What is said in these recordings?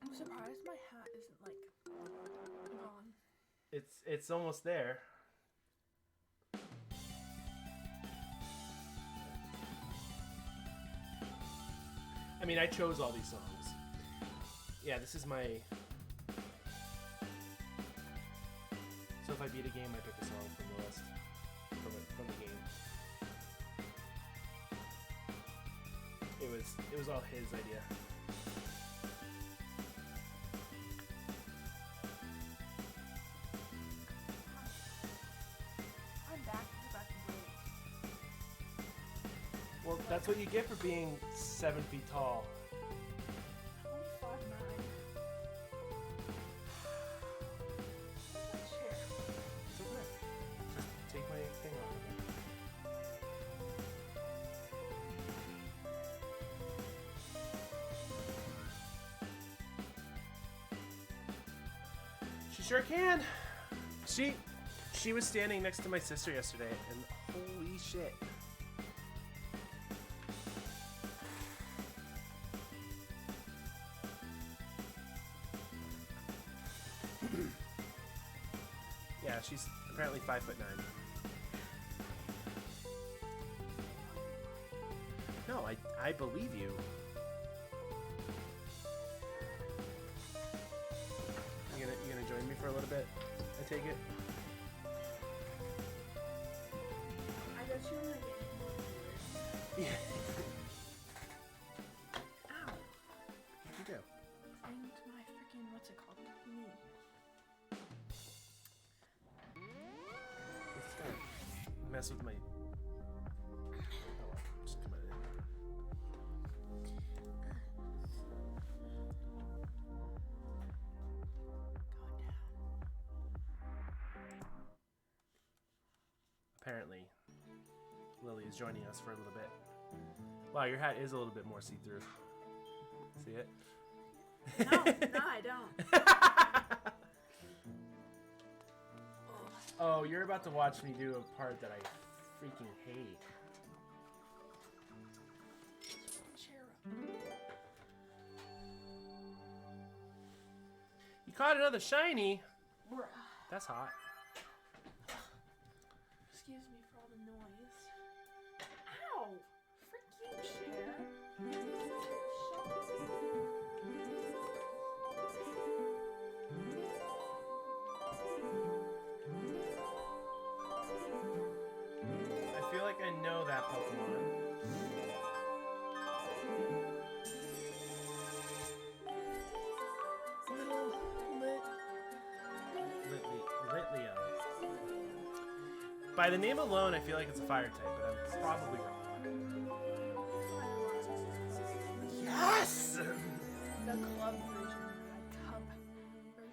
I'm surprised my hat isn't like gone. It's almost there. I mean, I chose all these songs. Yeah, this is my... So if I beat a game, I pick a song from the list. From the game. It was all his idea. I'm back to Well, that's what you get for being 7 feet tall. I'm only 5'9". Chair. It's over there. Just take my thing off. She sure can. She was standing next to my sister yesterday, and holy shit. Yeah, she's apparently 5'9". No, I believe you. You gonna join me for a little bit? I take it. I guess you're gonna get more viewers. Yeah. Ow! What'd you do? Into my freaking what's it called? Knee. It's gonna mess with my... Oh, well, just come on in. apparently Lily is joining us for a little bit. Wow, your hat is a little bit more see-through. See it? No, I don't. Oh, you're about to watch me do a part that I freaking hate. Cheer up. You caught another shiny? Bruh. That's hot. Excuse me for all the noise. Ow! Frick you, Cher. I feel like I know that Pokemon. Little Litleo. By the name alone, I feel like it's a fire type, but I'm probably wrong. Yes! The club version. Cup version.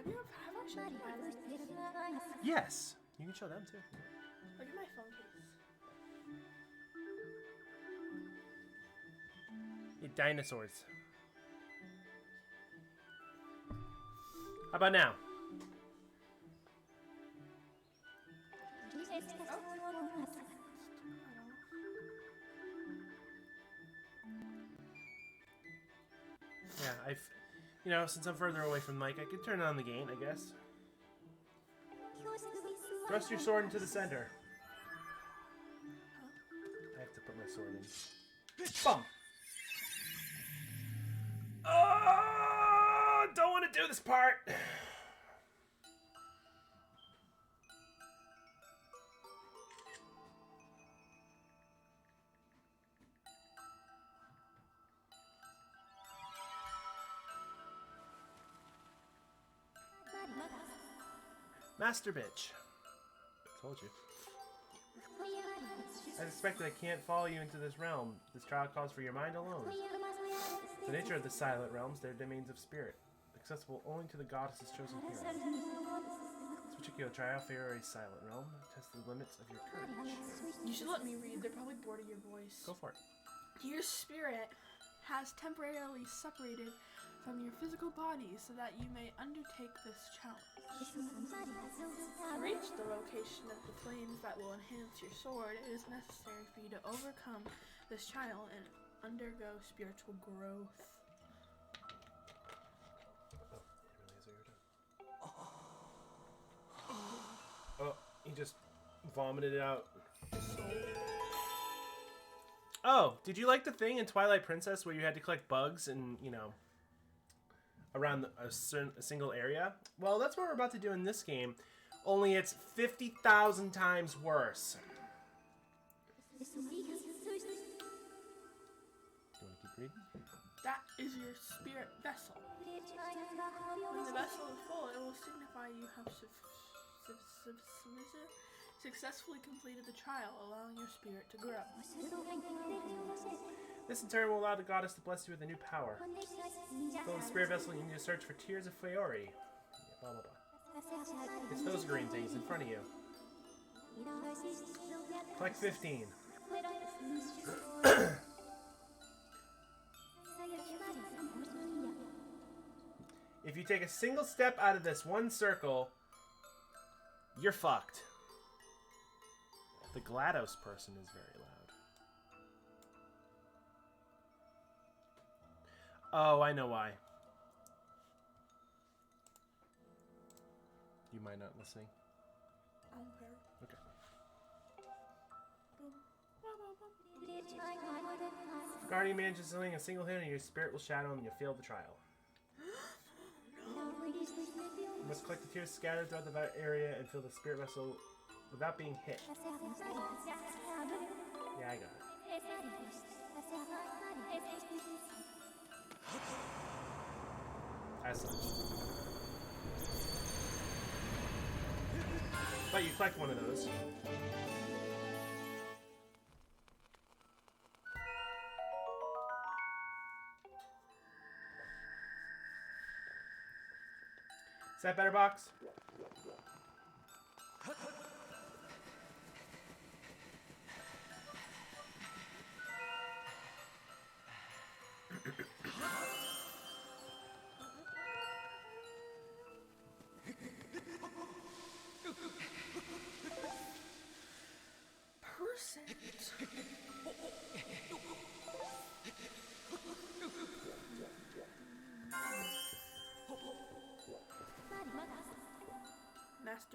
Look, have I showed you mine? Yes! You can show them too. Look at my phone case. Dinosaurs. How about now? Yeah, since I'm further away from Mike, I could turn on the gain, I guess. Thrust your sword into the center. I have to put my sword in. Bum! Oh, don't want to do this part. Master bitch. Told you. As expected, I can't follow you into this realm. This trial calls for your mind alone. The nature of the silent realms, they're domains of spirit, accessible only to the goddess's chosen hero. This particular trial, Fairy's silent realm, tests the limits of your courage. You should let me read. They're probably bored of your voice. Go for it. Your spirit has temporarily separated from your physical body so that you may undertake this challenge. Reach the location of the flames that will enhance your sword. It is necessary for you to overcome this trial and undergo spiritual growth. Oh, he just vomited it out. Oh, did you like the thing in Twilight Princess where you had to collect bugs and, around a single area? Well, that's what we're about to do in this game, only it's 50,000 times worse. You want to keep reading? That is your spirit vessel. When the vessel is full, it will signify you have successfully completed the trial, allowing your spirit to grow. This in turn will allow the goddess to bless you with a new power. Fill the spirit vessel, you need to search for Tears of Fiore. Blah, blah, blah. It's those green things in front of you. Collect 15. If you take a single step out of this one circle, you're fucked. The GLaDOS person is very loud. Oh, I know why. You mind not listening? I don't care. Okay. If Guardian manages something in a single hit, and your spirit will shadow him and you'll fail the trial. You must collect the tears scattered throughout the area and fill the spirit vessel without being hit. Yeah, I got it. As such. But you collect one of those. Is that better, Box?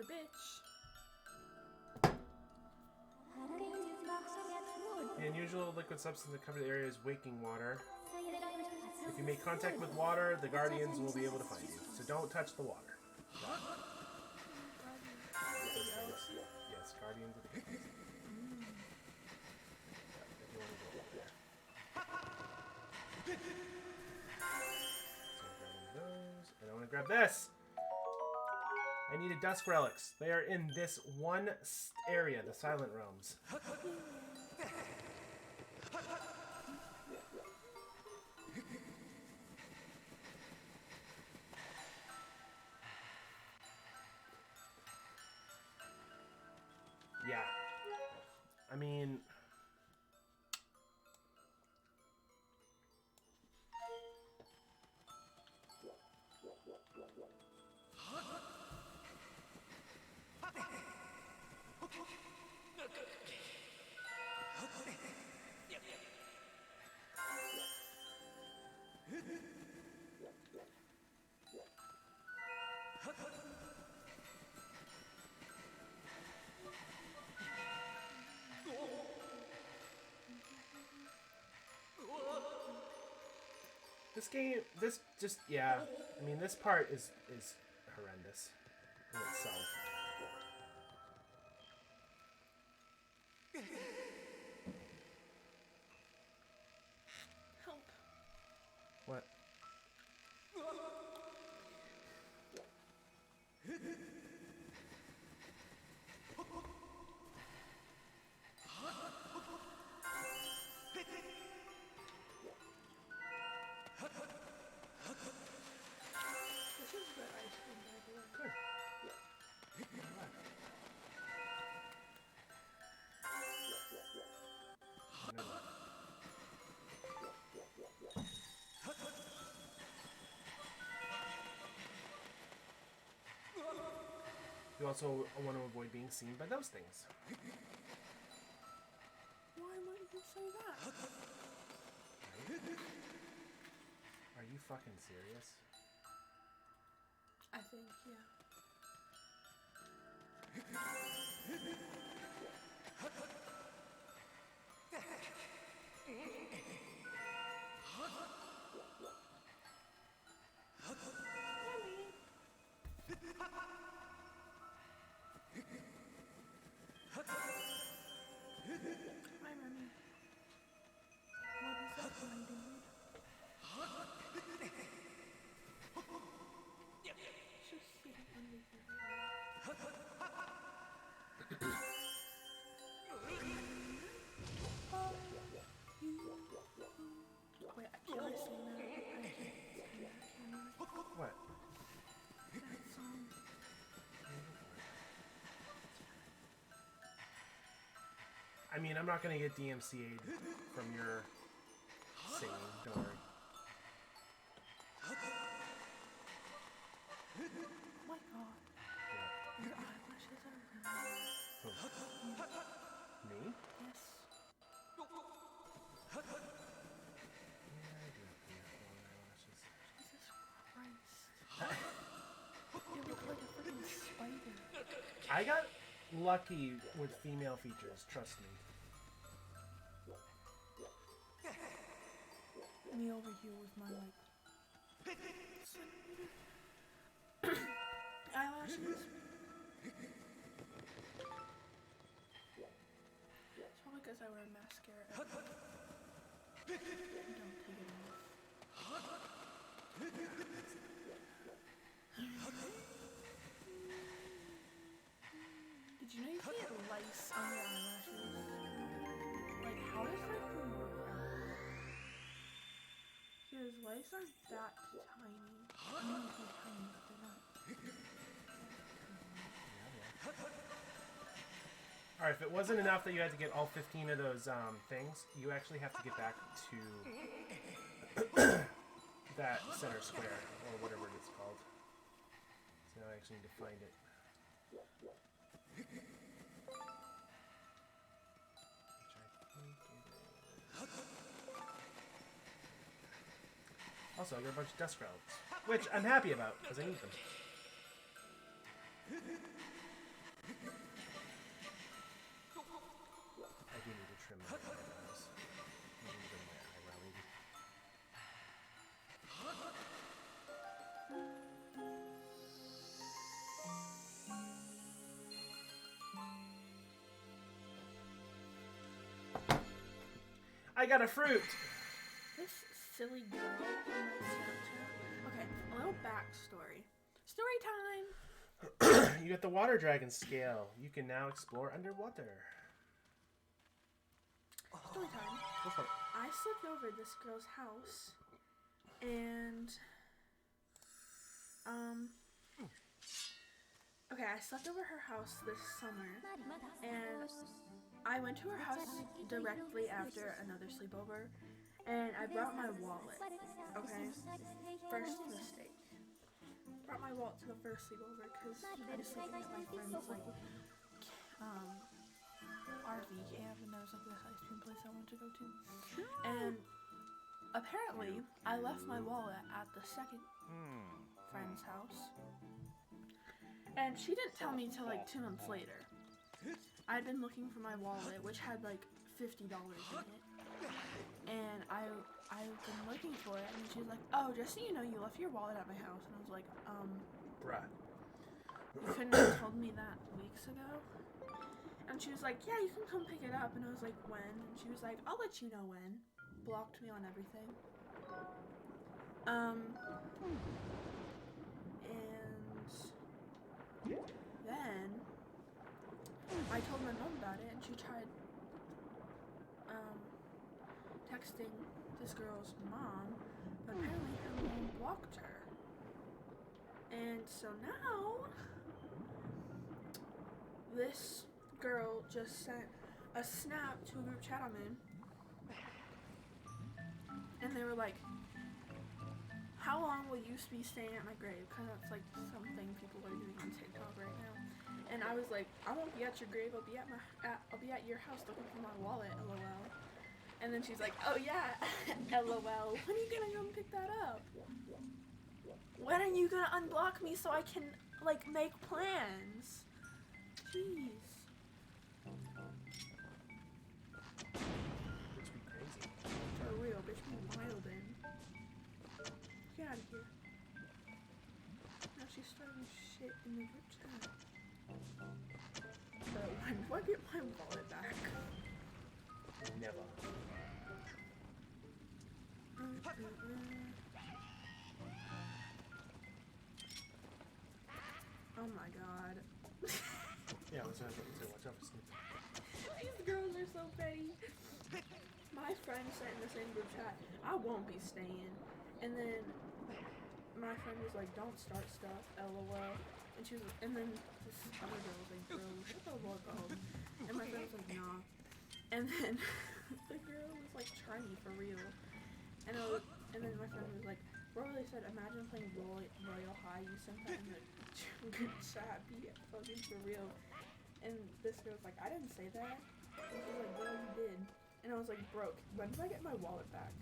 a bitch. The unusual liquid substance that covers the area is waking water. If you make contact with water, the guardians will be able to find you. So don't touch the water. Yes, guardians of the galaxy. If you want to go over there. So I'm grabbing those, and I want to grab this. I needed dusk relics. They are in this one area, the Silent Realms. Yeah. I mean... This game, yeah. I mean, this part is horrendous in itself. Help. What? This is good ice cream, by the way. Good. You also want to avoid being seen by those things. Why might you say that? Right? Are you fucking serious? I think, yeah. Hi, Remy. What is up, my dude? Just sitting under here. Wait, can I sing that? I can't sing that, can I? What? That song. I mean, I'm not gonna get DMCA'd from your singing, don't worry. Oh my god. Your eyelashes are really... Me? Yes. Yeah, I do have pretty long eyelashes. Jesus Christ. You look like a freaking spider. I got lucky with female features, trust me. Me over here with my, like... eyelashes. It's probably because I wear mascara. I don't take it off. Did you know you can get lice on your eyelashes? Like, how does that even work? Because lice aren't that tiny. I mean, they're tiny, but they're not. Alright, if it wasn't enough that you had to get all 15 of those things, you actually have to get back to that center square, or whatever it's called. So now I actually need to find it. Which I think it is. Also, I got a bunch of dust relics, which I'm happy about, because I need them. I got a fruit! This silly girl on Snapchat. Okay, a little backstory. Story time! You got the water dragon scale. You can now explore underwater. Story time. Go for it. I slipped over this girl's house, and okay, I slept over her house this summer, and I went to her house directly after another sleepover, and I brought my wallet. Okay, first mistake. Brought my wallet to the first sleepover because I was sleeping at my friend's like RV camp, and there was like this ice cream place I wanted to go to, and apparently I left my wallet at the second friend's house, and she didn't tell me till like 2 months later. I'd been looking for my wallet, which had like $50 in it, and I've been looking for it, and she was like, "Oh, just so you know, you left your wallet at my house." And I was like, Bruh. You couldn't have told me that weeks ago? And she was like, "Yeah, you can come pick it up." And I was like, "When?" And she was like, "I'll let you know when." Blocked me on everything. And then I told my mom about it, and she tried texting this girl's mom, but apparently her mom blocked her. And so now this girl just sent a snap to a group chat I'm in, and they were like, "How long will you be staying at my grave?" Because that's like something people are doing on TikTok right now. And I was like, "I won't be at your grave. I'll be at your house looking for my wallet. LOL." And then she's like, "Oh yeah, LOL. When are you gonna come pick that up? When are you gonna unblock me so I can like make plans?" Jeez. Bitch be crazy. For real, bitch be wildin'. Get out of here. Now she's starting shit in the group chat. But when do I get my wallet back? Never. Oh my god. Yeah, let's watch out for Snoop. These girls are so petty. My friend said in the same group chat, "I won't be staying." And then my friend was like, "Don't start stuff, LOL." And she was, and then this other girl was like, "Bro, shut the fuck up." And my friend was like, "Nah." And then the girl was like, "Try me for real." And then my friend was like, "Bro, they said, imagine playing Royal High. You sent that in the group chat. Be fucking for real." And this girl was like, "I didn't say that." And she was like, "Well, you did." And I was like, "Bro, when do I get my wallet back?"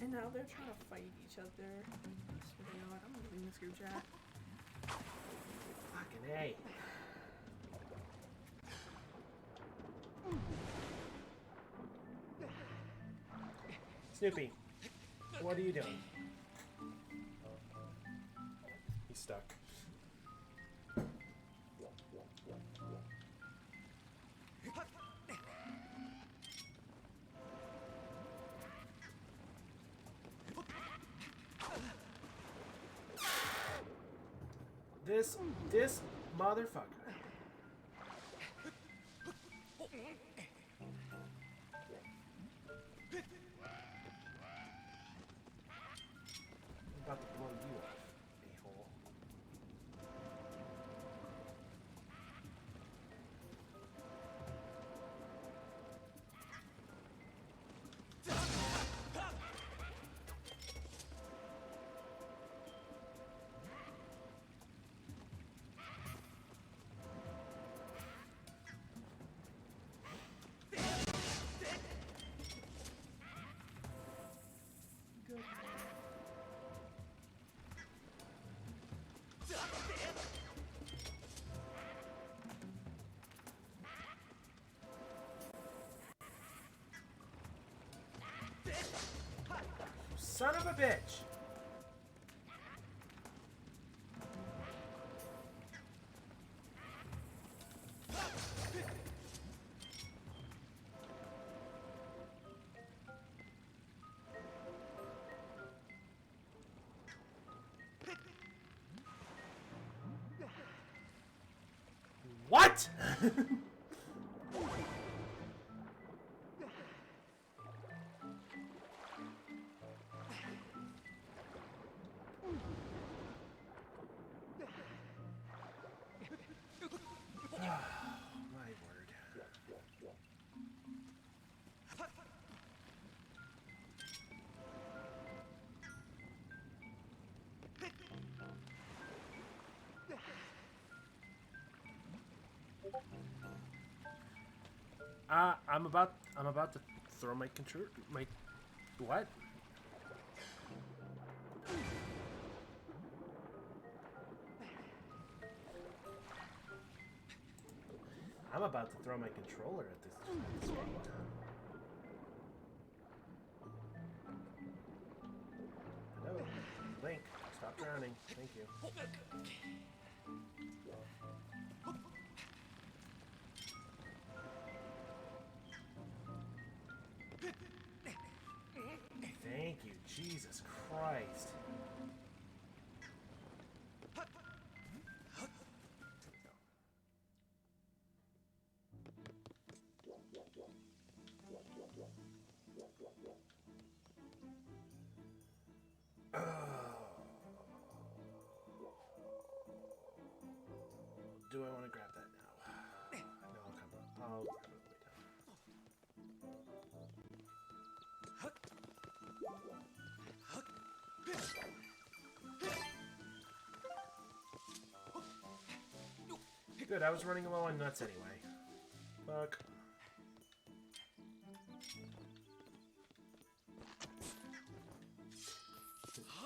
And now they're trying to fight each other. I swear to God, I'm leaving this group chat. Fucking A. Snoopy, what are you doing? He's stuck. This motherfucker. I'm about to blow you off, a-hole. Good. Son of a bitch! My word. I'm about to throw my control. My what? I'm about to throw my controller at this game. Hello, Link. Stop drowning. Thank you. Thank you, Jesus Christ. Do I want to grab that now? No, I'll come up. I'll grab it way down. Good, I was running low on nuts anyway. Fuck.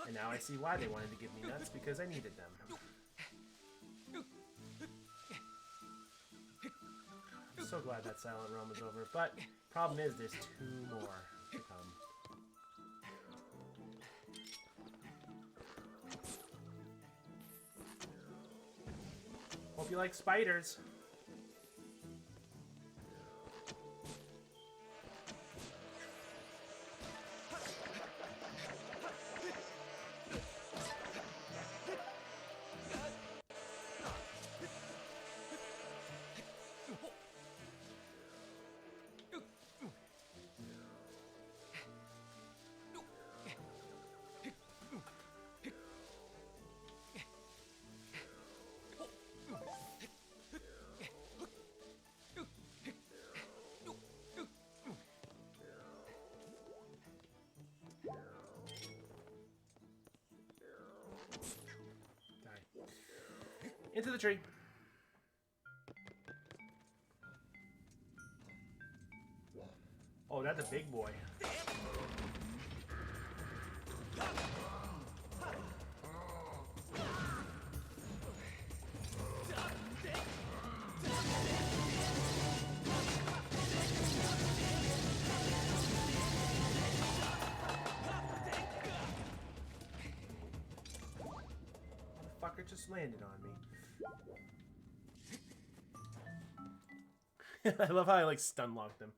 And now I see why they wanted to give me nuts, because I needed them. I'm so glad that Silent Realm is over, but problem is there's 2 more to come. Hope you like spiders. Into the tree. Oh, that's a big boy. Fucker just landed on me. I love how I like stun locked him.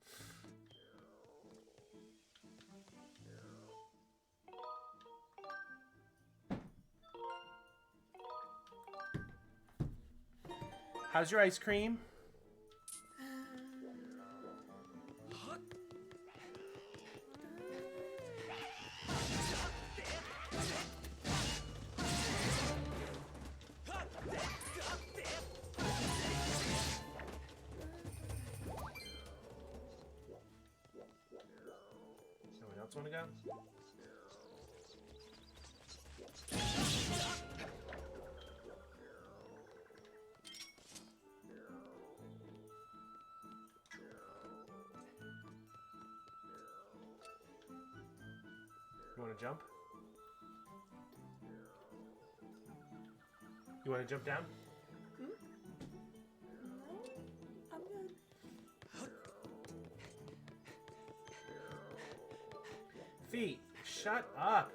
How's your ice cream? Someone else want to go? You want to jump? You want to jump down? Hmm? No, I'm good. Feet, shut up.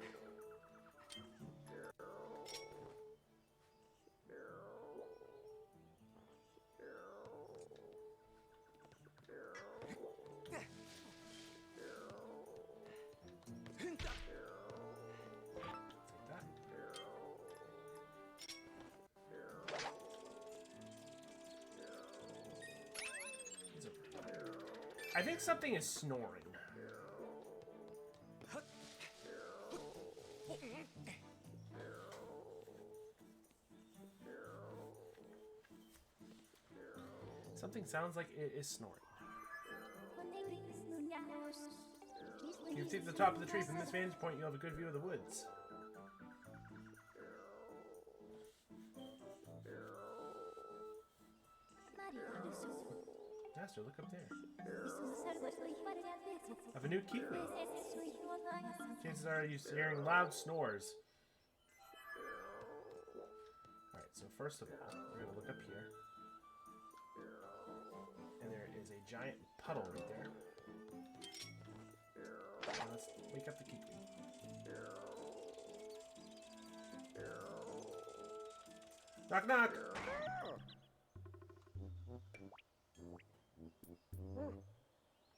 I think something is snoring. Something sounds like it is snoring. You can see at the top of the tree. From this vantage point, you'll have a good view of the woods. Master, look up there. Of a new kiwi. Chances are you're hearing loud snores. Alright, so first of all, we're going to look up here. And there is a giant puddle right there. Now let's wake up the kiwi. Knock, knock!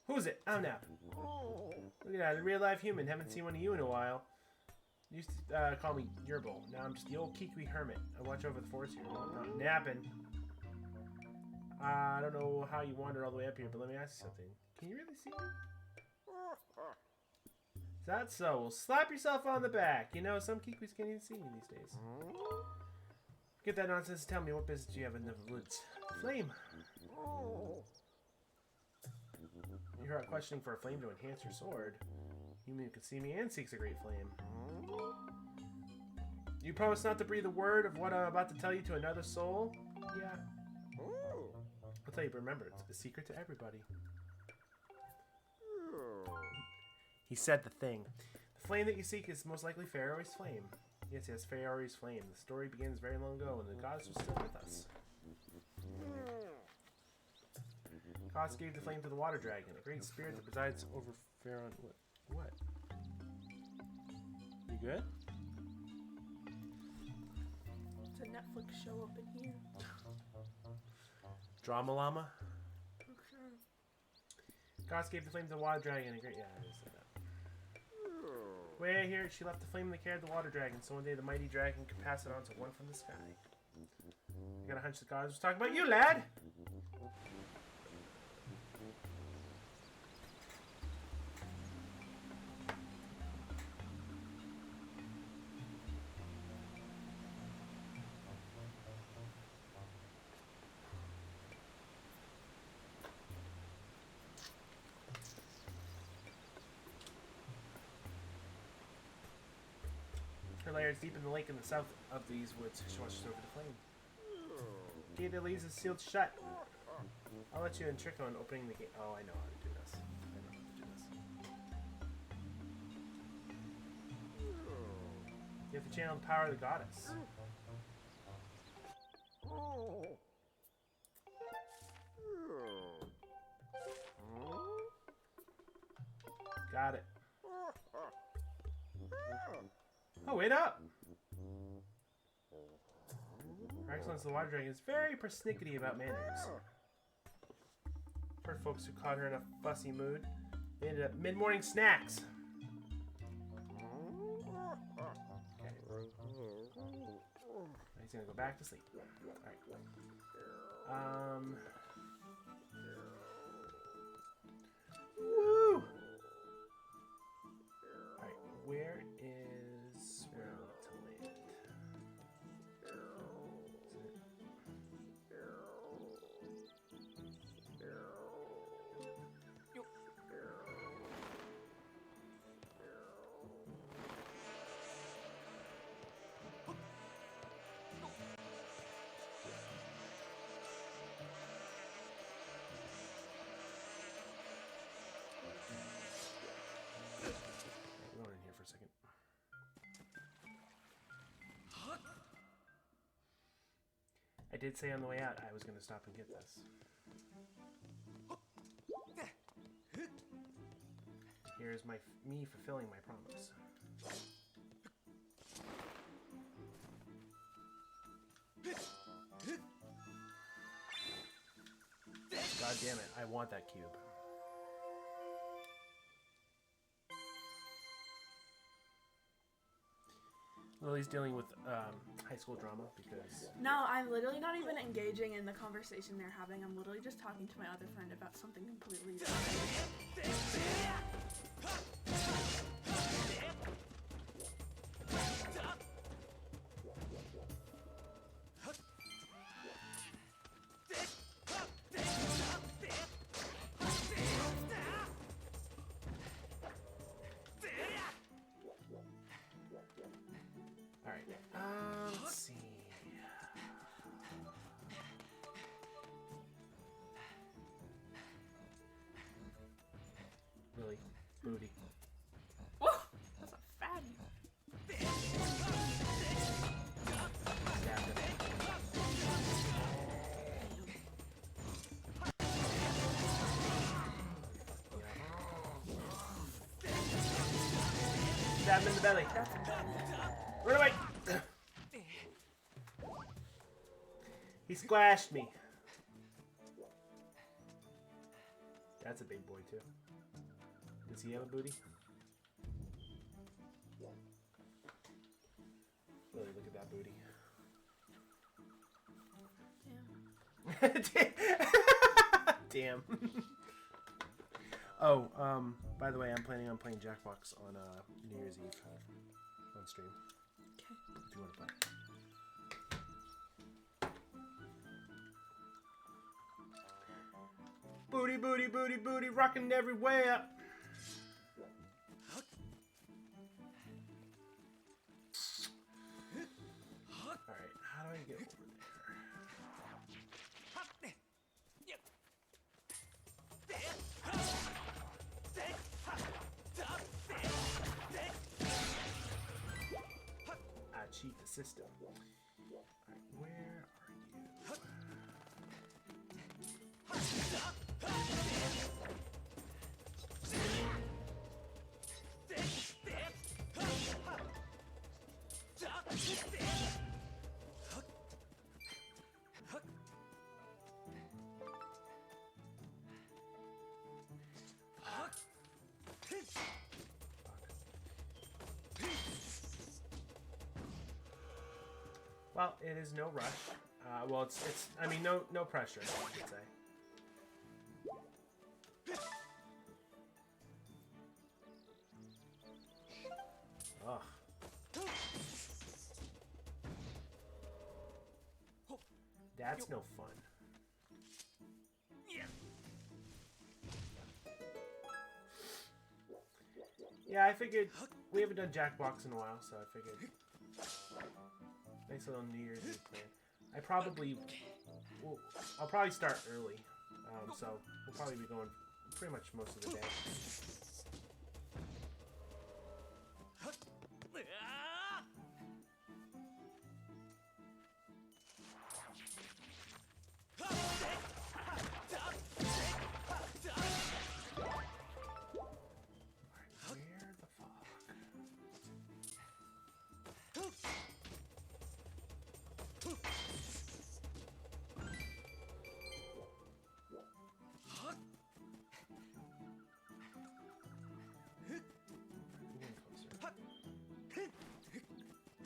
Who's it? I'm napping. Look at that, a real life human. Haven't seen one of you in a while. You used to call me Yerbil. Now I'm just the old Kikwi hermit. I watch over the forest here. Well, I'm not napping. I don't know how you wandered all the way up here, but let me ask you something. Can you really see me? Is that so? Well, slap yourself on the back. You know, some Kikwis can't even see me these days. Get that nonsense and tell me what business do you have in the woods. Flame. You're out questioning for a flame to enhance your sword. You mean you can see me and seeks a great flame. You promise not to breathe a word of what I'm about to tell you to another soul? Yeah. I'll tell you, but remember, it's a secret to everybody. He said the thing. The flame that you seek is most likely Pharaoh's flame. Yes, yes, Pharaoh's flame. The story begins very long ago, and the gods are still with us. Gods gave the flame to the water dragon, a great spirit that presides over Pharaoh. What? You good? It's a Netflix show up in here. Drama llama? Okay. Gods gave the flame to the water dragon, a great... Yeah, I just said that. Way here, she left the flame in the care of the water dragon, so one day the mighty dragon could pass it on to one from the sky. I got a hunch the gods was talking about you, lad! Her lair is deep in the lake in the south of these woods. She watches over the flame. Gate that leads is sealed shut. I'll let you in trick on opening the gate. Oh, I know how to do this. You have to channel the power of the goddess. Got it. Oh, wait up! Her Excellence, the Water Dragon, is very persnickety about manners. For folks who caught her in a fussy mood, they ended up mid-morning snacks. Okay. He's gonna go back to sleep. Alright. Woo! Alright, where is... Where am I to land? We're going in here for a second. I did say on the way out I was going to stop and get this. Here's me fulfilling my promise. God damn it, I want that cube. Ellie's dealing with high school drama because... No, I'm literally not even engaging in the conversation they're having. I'm literally just talking to my other friend about something completely different. Let's see. Really? Booty. Whoa! That's a fatty. Stab him in the belly. Run away! He squashed me. That's a big boy too. Does he have a booty? Really, look at that booty. Damn. Oh, by the way, I'm planning on playing Jackbox on New Year's Eve on stream. Okay. If you want to play. Booty, booty, booty, booty, rocking everywhere. Alright, how do I get over there? I cheat the system. Alright, where are you? Well, it is no rush. Well, it's. I mean, no pressure, I should say. Ugh. That's no fun. Yeah, I figured we haven't done Jackbox in a while, so I figured nice little New Year's Eve plan. I'll probably start early, so we'll probably be going pretty much most of the day.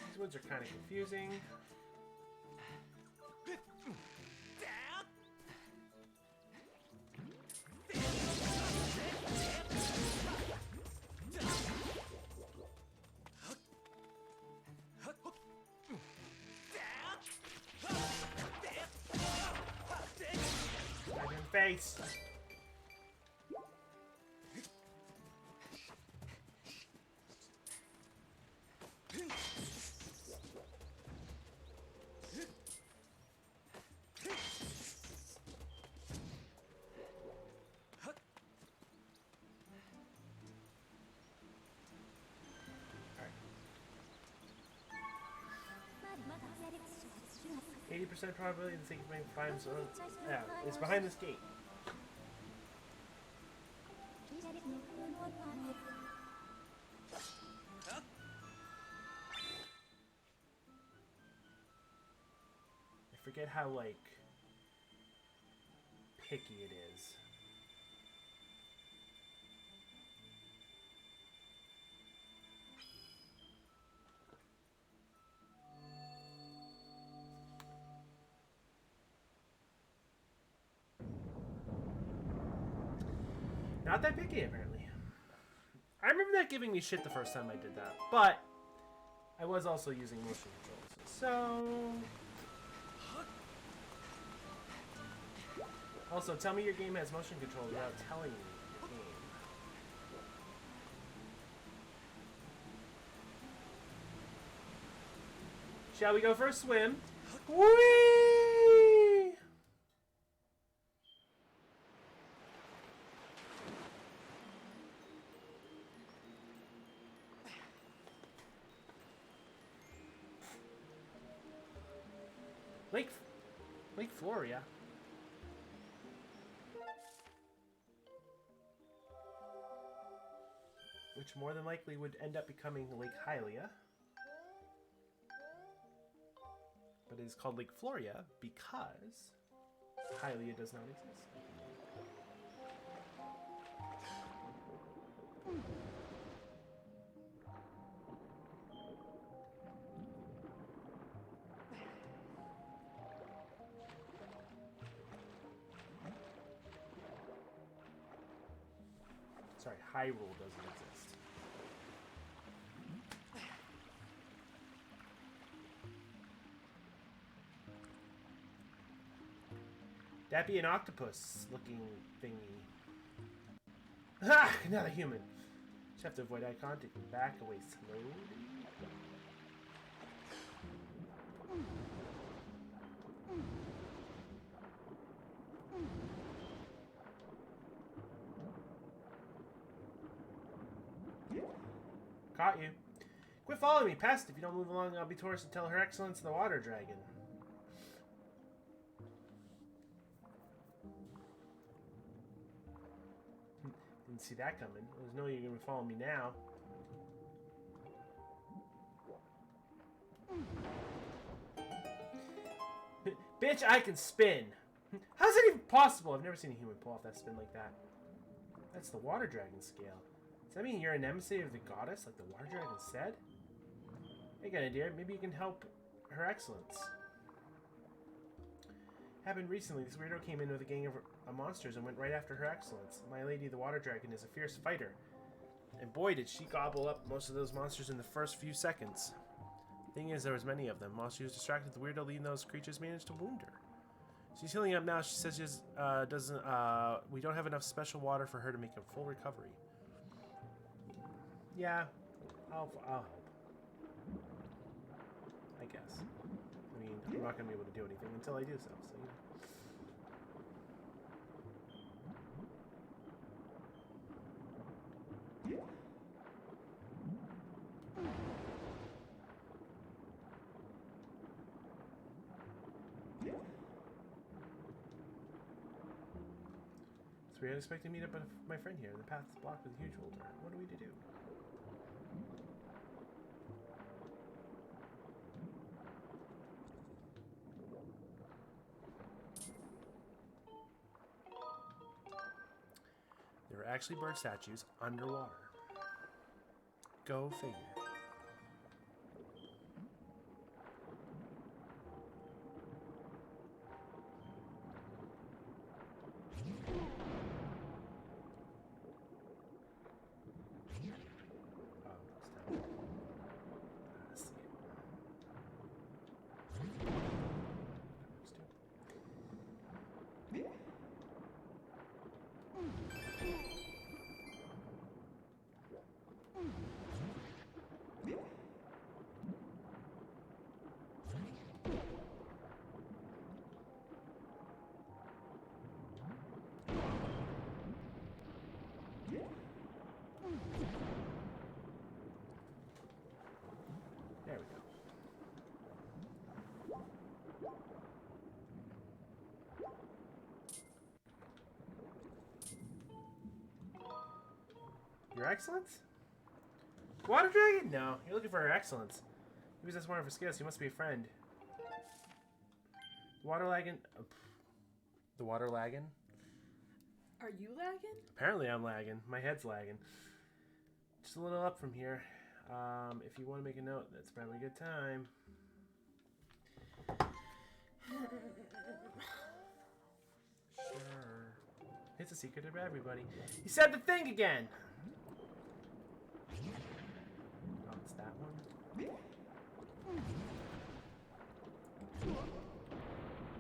These ones are kind of confusing. Right in the face. Alright. 80% probability the thing finds it's behind this gate. I forget how, like, picky it is. Not that picky, apparently. I remember that giving me shit the first time I did that, but I was also using motion controls. So... Also, tell me your game has motion control without telling me your game. Shall we go for a swim? Whee! Lake Floria. Which more than likely would end up becoming Lake Hylia. But it is called Lake Floria because Hylia does not exist. Sorry, Hyrule doesn't exist. That'd be an octopus-looking thingy. Ha! Another human. Just have to avoid eye contact and back away slowly. Caught you. Quit following me, pest. If you don't move along, I'll be tourist and tell Her Excellence the Water Dragon. Didn't see that coming. There's no way you're gonna follow me now. Bitch, I can spin. How's that even possible? I've never seen a human pull off that spin like that. That's the Water Dragon scale. Does that mean you're an emissary of the goddess, like the Water Dragon said? Hey, Gunna dear, maybe you can help Her Excellence. Happened recently. This weirdo came in with a gang of monsters and went right after Her Excellence. My lady, the Water Dragon, is a fierce fighter. And boy, did she gobble up most of those monsters in the first few seconds. Thing is, there was many of them. While she was distracted, the weirdo leading those creatures managed to wound her. She's healing up now. She says we don't have enough special water for her to make a full recovery. Yeah, I'll help. I guess. I mean, I'm not going to be able to do anything until I do so, you know. So we expect to meet up with my friend here. The path is blocked with a huge boulder. What are we to do? There were actually bird statues underwater. Go figure. There we go. Your Excellence? Water Dragon? No, you're looking for Her Excellence. He was just one of her skills. He must be a friend. Water lagging. The water lagging? Are you lagging? Apparently I'm lagging. My head's lagging. Just a little up from here. If you want to make a note, that's probably a good time. Sure. It's a secret of everybody. He said the thing again! Oh, it's that one?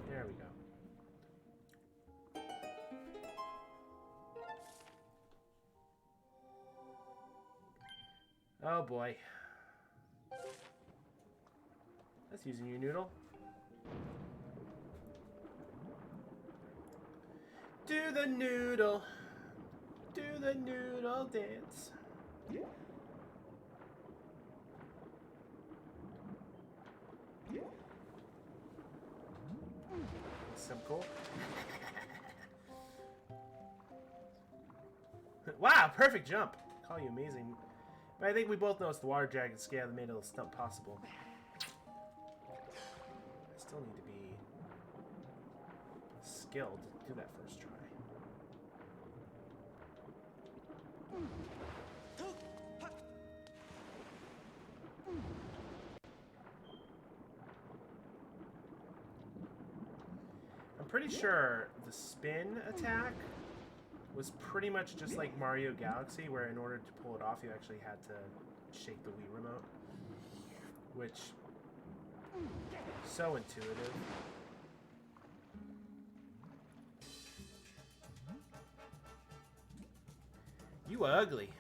There we go. Oh boy. That's using your noodle. Do the noodle. Do the noodle dance. Some cool. Wow, perfect jump. Call you amazing. But I think we both know it's the water dragon scale that made a stunt possible. I still need to be skilled to do that first try. I'm pretty sure the spin attack was pretty much just like Mario Galaxy, where in order to pull it off, you actually had to shake the Wii remote. Which, so intuitive. You ugly.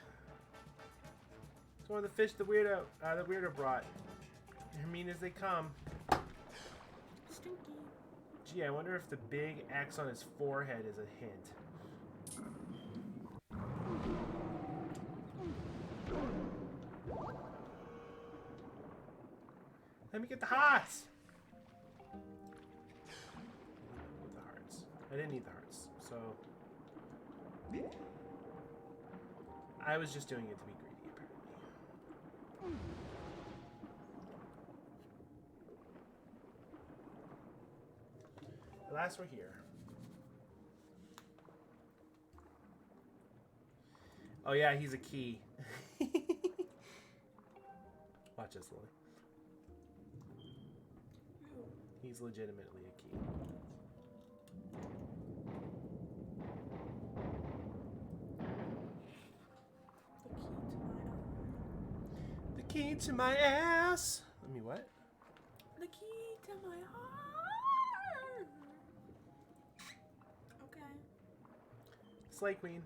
It's one of the fish the weirdo brought. I mean, as they come. Stinky. Gee, I wonder if the big X on his forehead is a hint. Let me get the hearts! With the hearts. I didn't need the hearts, so... I was just doing it to be greedy, apparently. At last we're here. Oh yeah, he's a key. Watch this, Lily. He's legitimately a key. The key to my ass. Let me what? The key to my heart. Okay. Slay Queen.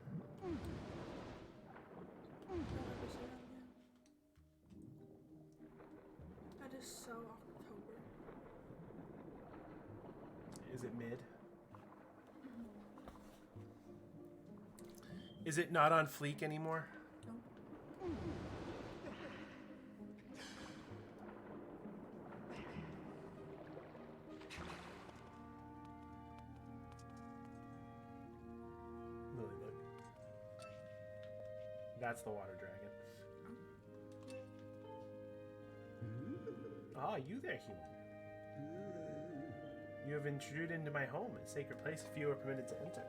That is so October. Is it mid? Is it not on fleek anymore? No. Lily, look. That's the water dragon. Ah, you there, human. You have intruded into my home, a sacred place few are permitted to enter.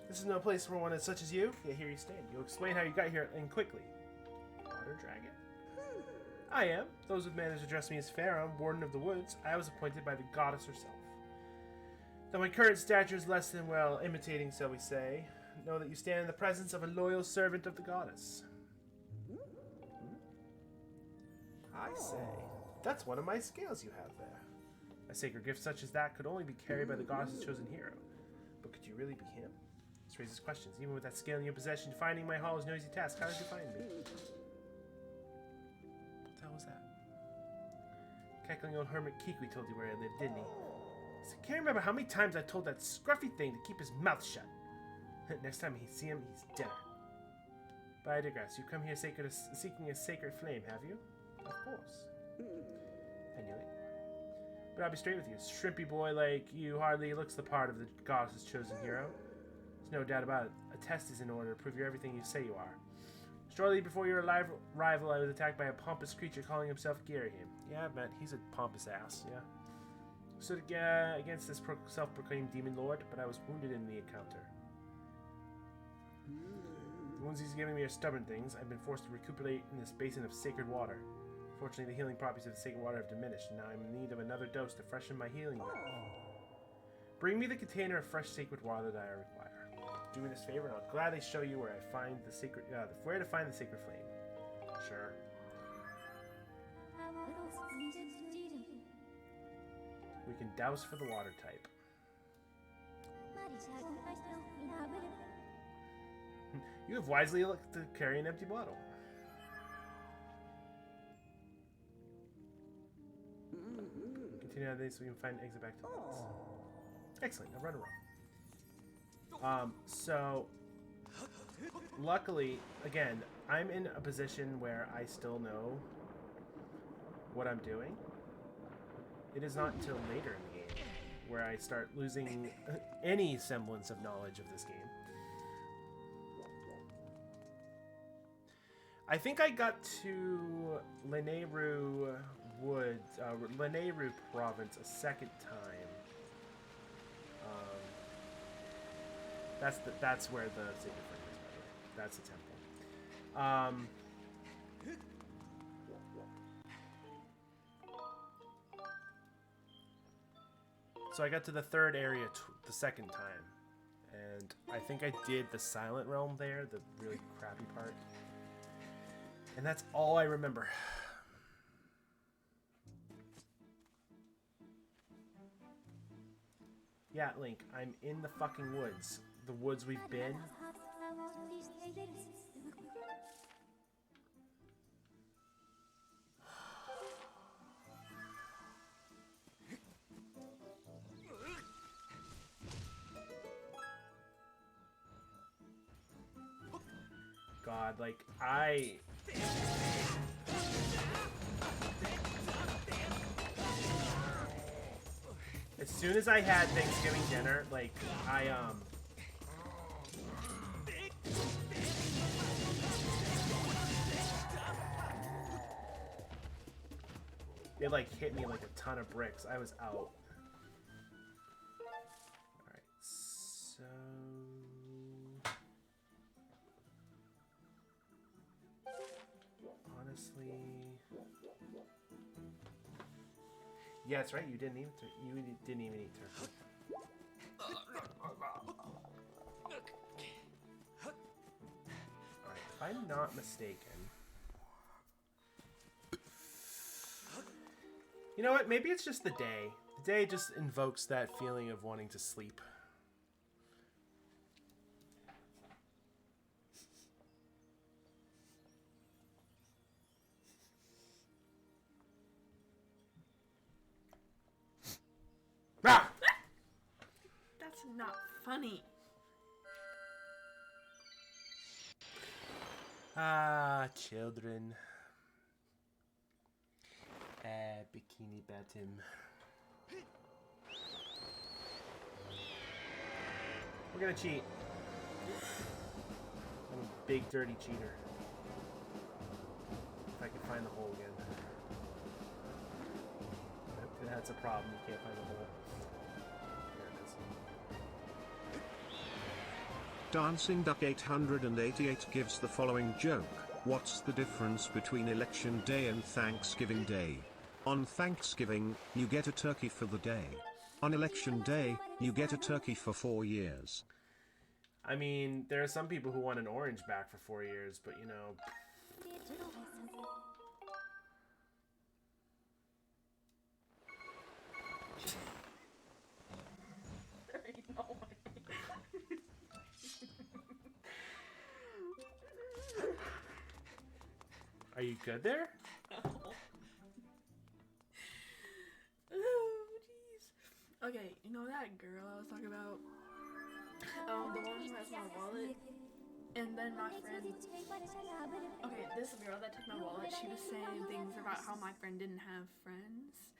This is no place for one as such as you, yet here you stand. You'll explain how you got here, and quickly. Water dragon? I am. Those with manners address me as Pharaoh, warden of the woods. I was appointed by the goddess herself. Though my current stature is less than well imitating, shall we say, know that you stand in the presence of a loyal servant of the goddess. I say, that's one of my scales you have there. A sacred gift such as that could only be carried by the goddess's chosen hero. But could you really be him? This raises questions. Even with that scale in your possession, finding my hall is no easy task. How did you find me? What the hell was that? Cackling old hermit Kikwi told you where I lived, didn't he? I can't remember how many times I told that scruffy thing to keep his mouth shut. Next time I see him, he's dinner. But I digress. You come here seeking a sacred flame, have you? Of course. I knew it. But I'll be straight with you. A shrimpy boy like you hardly looks the part of the goddess's chosen hero. There's no doubt about it. A test is in order to prove you're everything you say you are. Shortly before your arrival, I was attacked by a pompous creature calling himself Girahim. Yeah, I've met. He's a pompous ass, yeah. Stood against this self-proclaimed demon lord, but I was wounded in the encounter. The wounds he's giving me are stubborn things. I've been forced to recuperate in this basin of sacred water. Fortunately, the healing properties of the sacred water have diminished, and now I'm in need of another dose to freshen my healing. Bring me the container of fresh sacred water that I require. do me this favor, and I'll gladly show you where I find the secret. Where to find the sacred flame. Sure. We can douse for the water type. You have wisely looked to carry an empty bottle. Continue on this so we can find an exit back to the bus. Excellent. Now run around. So luckily, again, I'm in a position where I still know what I'm doing. It is not until later in the game where I start losing any semblance of knowledge of this game. I think I got to Lanayru Woods, Lanayru Province a second time. That's where the sacred flame is, by the way. That's the temple. So I got to the third area the second time, and I think I did the Silent Realm there, the really crappy part. And that's all I remember. Yeah, Link, I'm in the fucking woods. The woods we've been. God, like, as soon as I had Thanksgiving dinner, like, it, like, hit me like a ton of bricks. I was out. Alright, so... honestly... yeah, that's right. You didn't even eat turkey. Alright, if I'm not mistaken... you know what? Maybe it's just the day. The day just invokes that feeling of wanting to sleep. Ah! That's not funny. Ah, children. Bikini Bottom. We're gonna cheat. I'm a big dirty cheater. If I can find the hole again. That's a problem. You can't find the hole. There it is. Dancing Duck 888 gives the following joke. What's the difference between Election Day and Thanksgiving Day? On Thanksgiving, you get a turkey for the day. On Election Day, you get a turkey for 4 years. I mean, there are some people who want an orange back for 4 years, but you know... There ain't no way. Are you good there? No. Oh, jeez. Okay, you know that girl I was talking about? The one who has my wallet? And then my friend... okay, this girl that took my wallet, she was saying things about how my friend didn't have friends.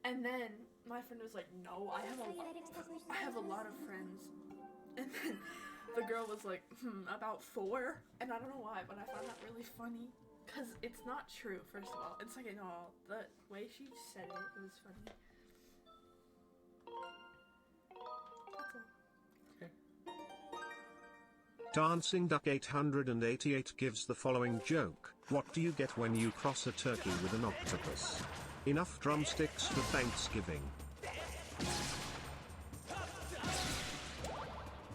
And then my friend was like, no, I have a lot of friends. And then the girl was like, about 4? And I don't know why, but I found that really funny. Because it's not true, first of all. And second of all, the way she said it was funny. That's all. Okay. Dancing Duck 888 gives the following joke. What do you get when you cross a turkey with an octopus? Enough drumsticks for Thanksgiving.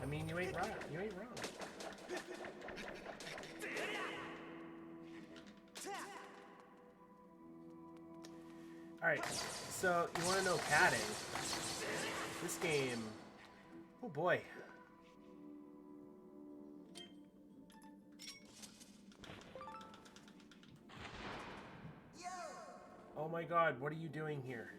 I mean, you ain't right. You ain't wrong. Alright, so you want to know padding. This game... Oh boy. Oh my god, what are you doing here?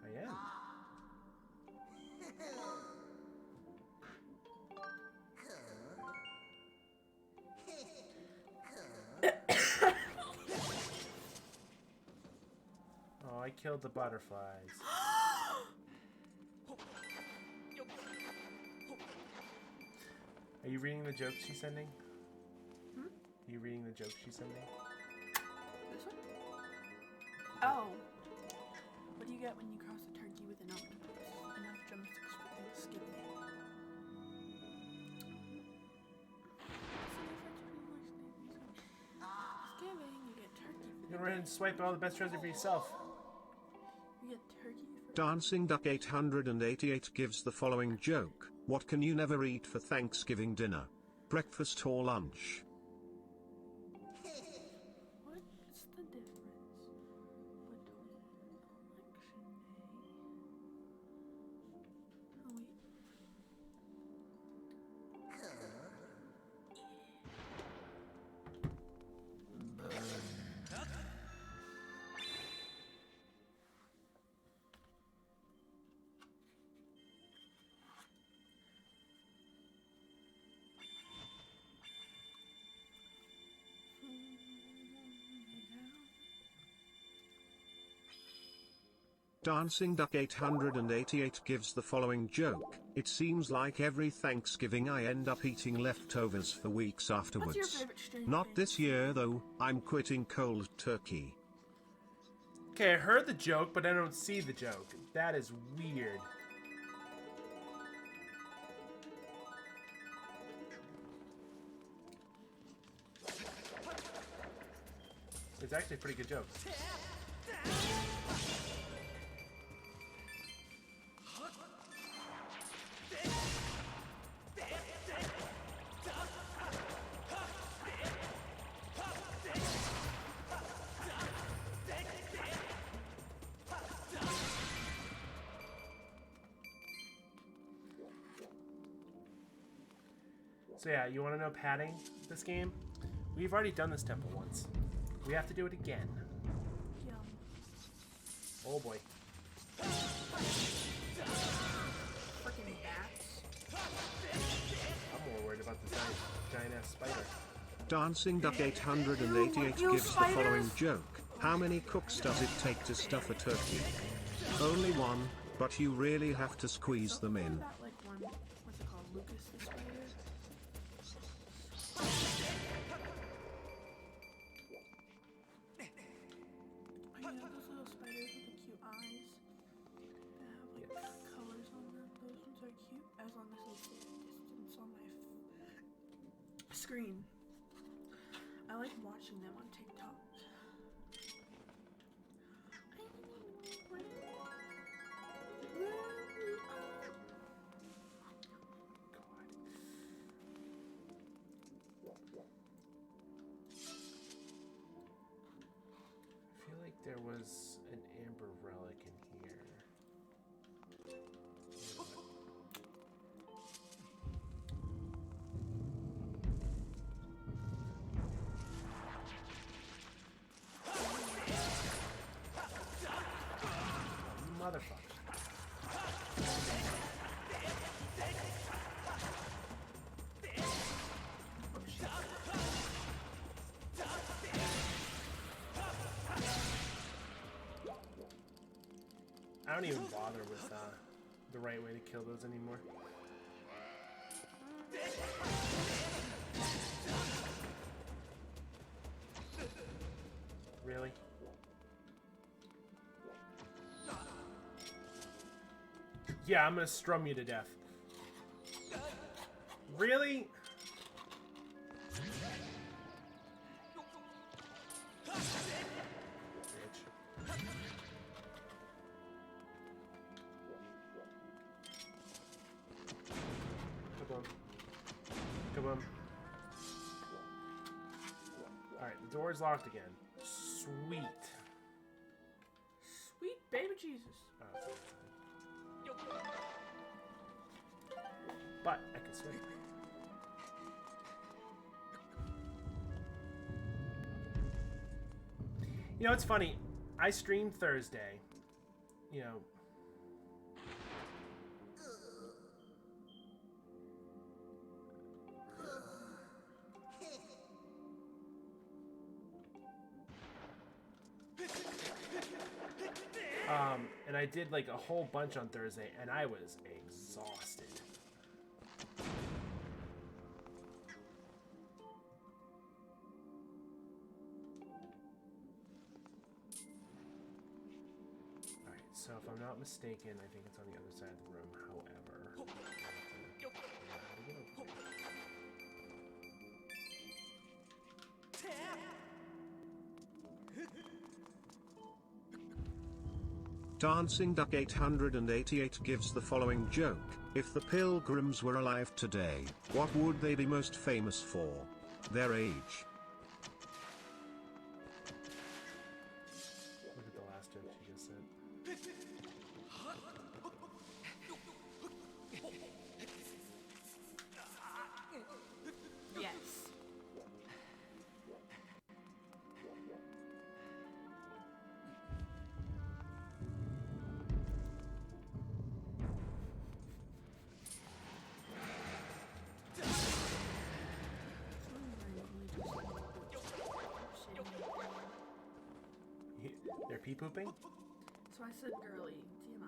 I am. Oh, I killed the butterflies. Are you reading the jokes she's sending? Hmm? Are you reading the jokes she's sending? This one? Oh. What do you get when you cross a turkey with an octopus? Enough drumsticks for Thanksgiving. Thanksgiving, you get turkey for Go ahead and swipe all the best treasure for yourself. You get turkey for Dancing Duck 888 gives the following joke. What can you never eat for Thanksgiving dinner? Breakfast or lunch? What's the difference between election day? Oh wait. Dancing Duck 888 gives the following joke. It seems like every Thanksgiving I end up eating leftovers for weeks afterwards. What's your favorite string Not thing? this year though, I'm quitting cold turkey. Okay, I heard the joke, but I don't see the joke. That is weird. It's actually a pretty good joke. So yeah, you want to know padding this game? We've already done this temple once. We have to do it again. Yum. Oh boy. Freaking bats. I'm more worried about the giant ass spider. Dancing Duck 888 You gives the spiders! following joke. How many cooks does it take to stuff a turkey? Only one, but you really have to squeeze them in. That like one, what's it called, Lucas the spider? Oh yeah, those little spiders with the cute eyes that have like colors on them. Those ones are cute as long as they stay at a distance on my screen. I like watching them on TikTok. I feel like there was an amber relic in here. Motherfucker. I don't even bother with the right way to kill those anymore. Really? Yeah, I'm gonna strum you to death. Really? Bitch. Kaboom. Kaboom. Alright, the door's locked again. Sweet. Sweet baby Jesus. Oh, it's on the side. But I can swim. You know, it's funny. I streamed Thursday. You know. And I did like a whole bunch on Thursday, and I was exhausted. Alright, so if I'm not mistaken, I think it's on the other side of the room, however. How to get over Dancing Duck 888 gives the following joke. If the pilgrims were alive today, what would they be most famous for? Their age. Look at the last joke she just said. Yes. They're pee pooping? So I said girly, TMI.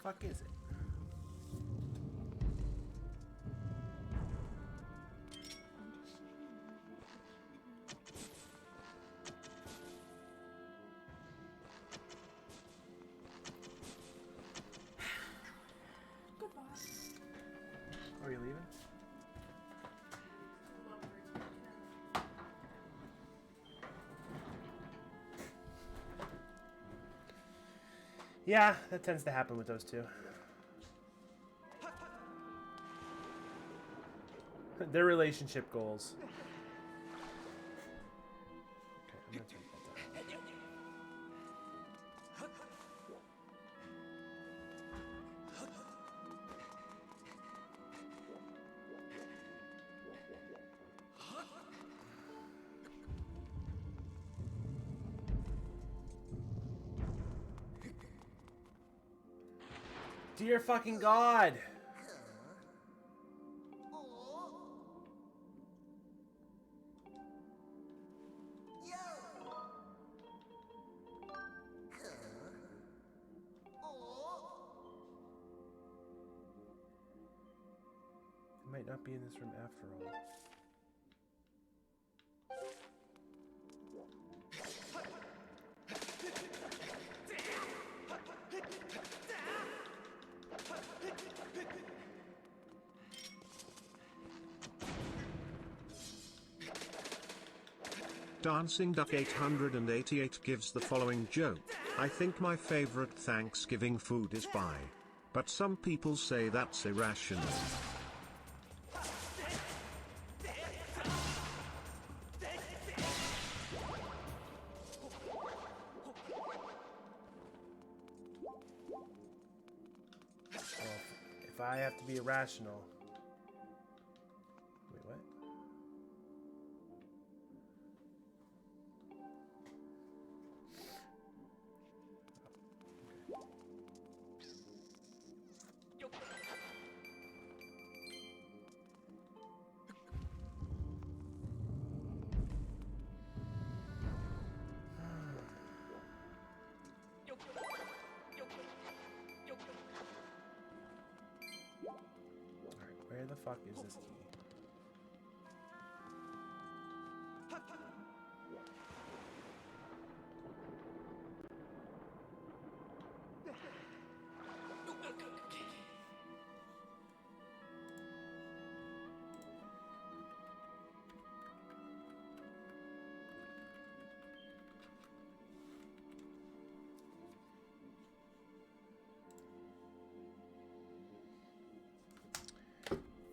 Fuck is it? Goodbye. Are you leaving? Yeah, that tends to happen with those two. Their relationship goals. Okay, I'm gonna turn that down. Dear fucking God! I might not be in this room after all. Dancing Duck 888 gives the following joke. I think my favorite Thanksgiving food is pie. But some people say that's irrational. Well, if I have to be irrational... Wait, what? fuck is this key?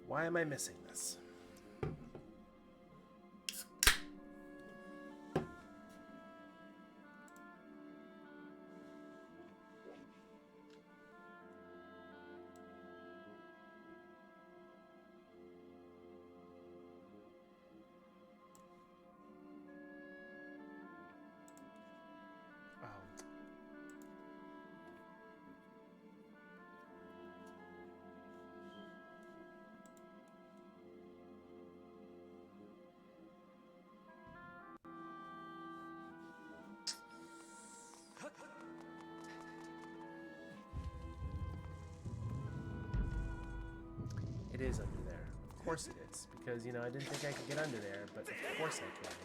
Why am I missing this? It is under there. Of course it is. Because, you know, I didn't think I could get under there, but of course I can.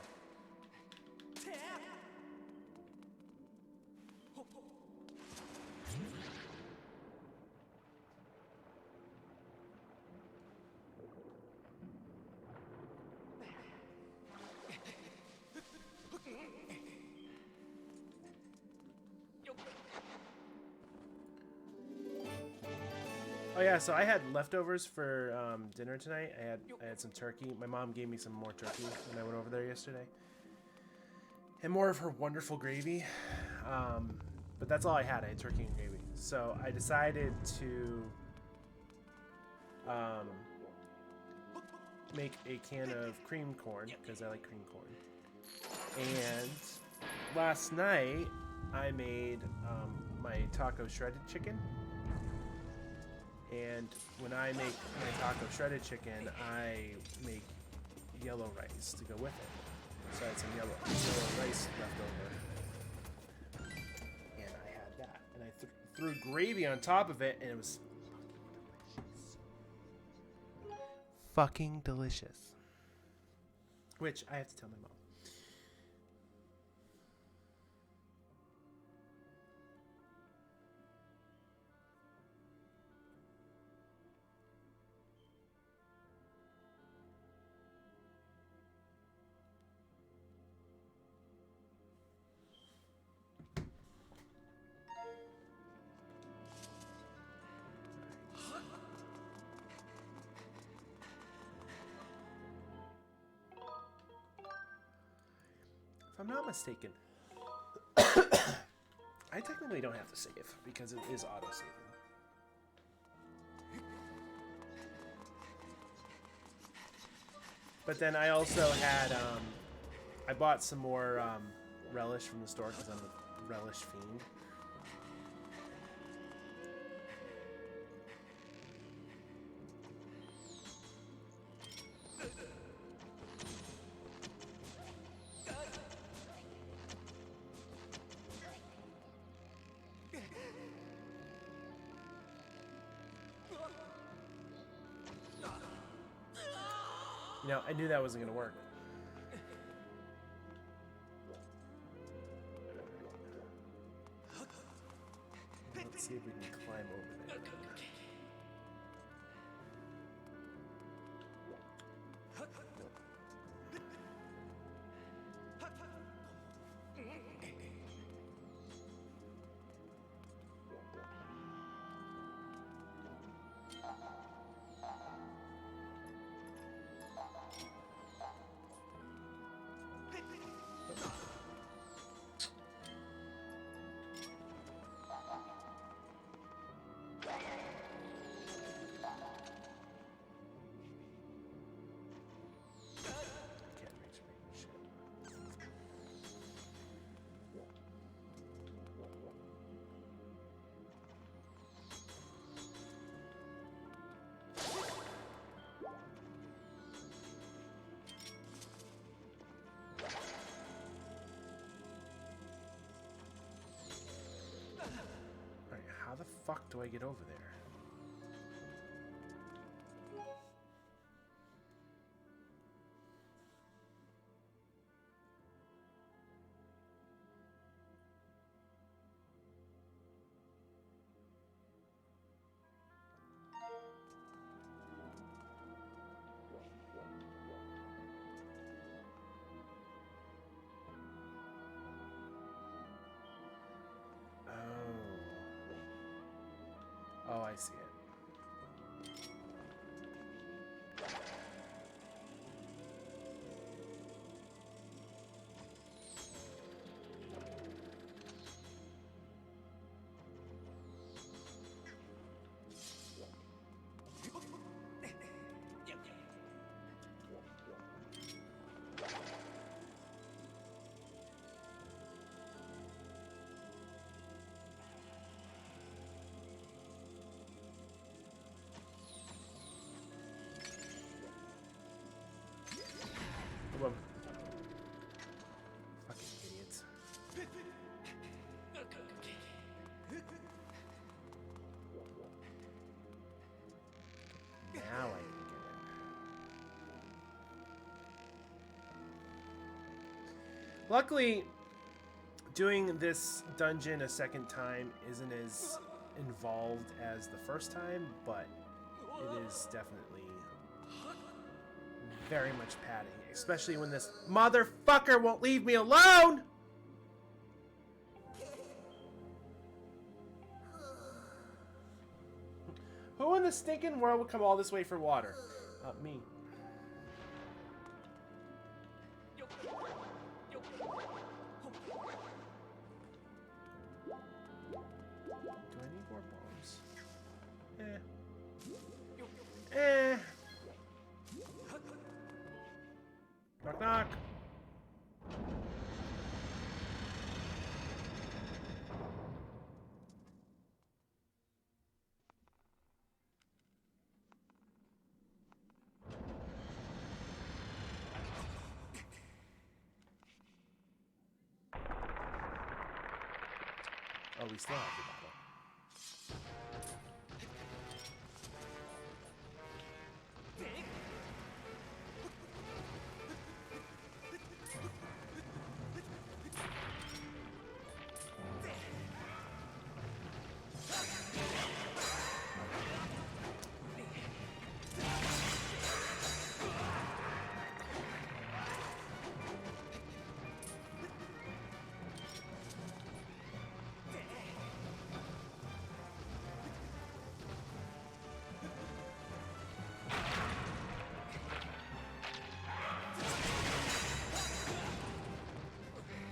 Oh yeah, so I had leftovers for dinner tonight. I had some turkey. My mom gave me some more turkey when I went over there yesterday, and more of her wonderful gravy. But that's all I had. I had turkey and gravy. So I decided to make a can of cream corn because I like cream corn. And last night I made my taco shredded chicken. And when I make my taco shredded chicken, I make yellow rice to go with it. So I had some yellow rice left over. And I had that. And I threw gravy on top of it, and it was fucking delicious. Which I have to tell my mom. If I'm not mistaken, I technically don't have to save because it is auto-saving. But then I also had, I bought some more relish from the store because I'm a relish fiend. You know, I knew that wasn't going to work. Let's see if we can climb over there. How the fuck do I get over there? I see it. Come on. Fucking idiots. Now I can get it. Luckily, doing this dungeon a second time isn't as involved as the first time, but it is definitely very much padding, especially when this motherfucker won't leave me alone! Who in the stinking world would come all this way for water? Me. Do I need more bombs? Knock knock. Oh, we still have the battle.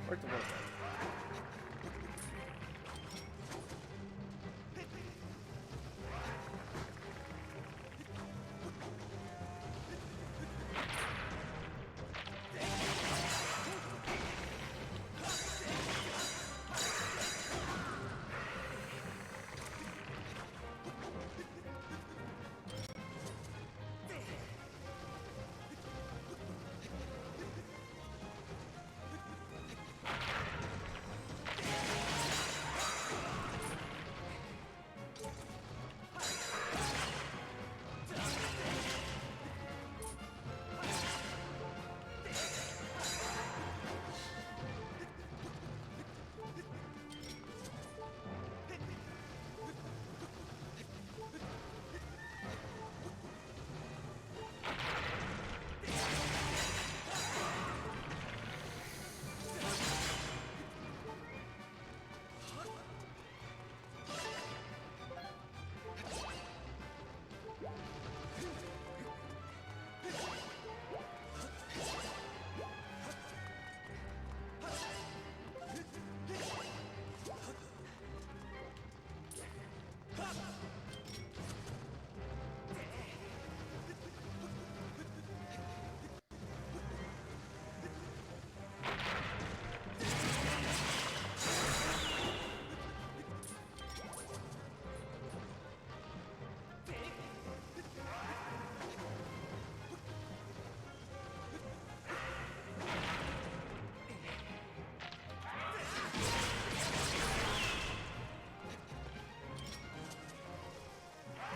Worked a little bit.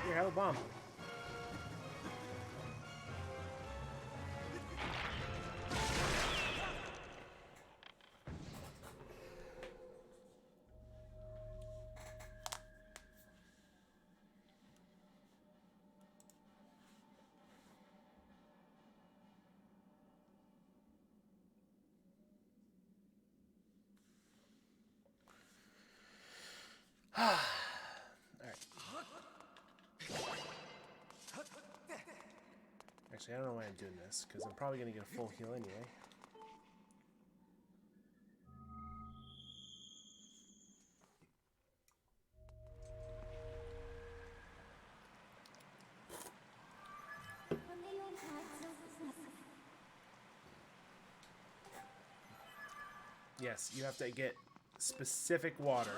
Here, have a bomb. All right. Actually, I don't know why I'm doing this, because I'm probably going to get a full heal anyway. Yes, you have to get specific water.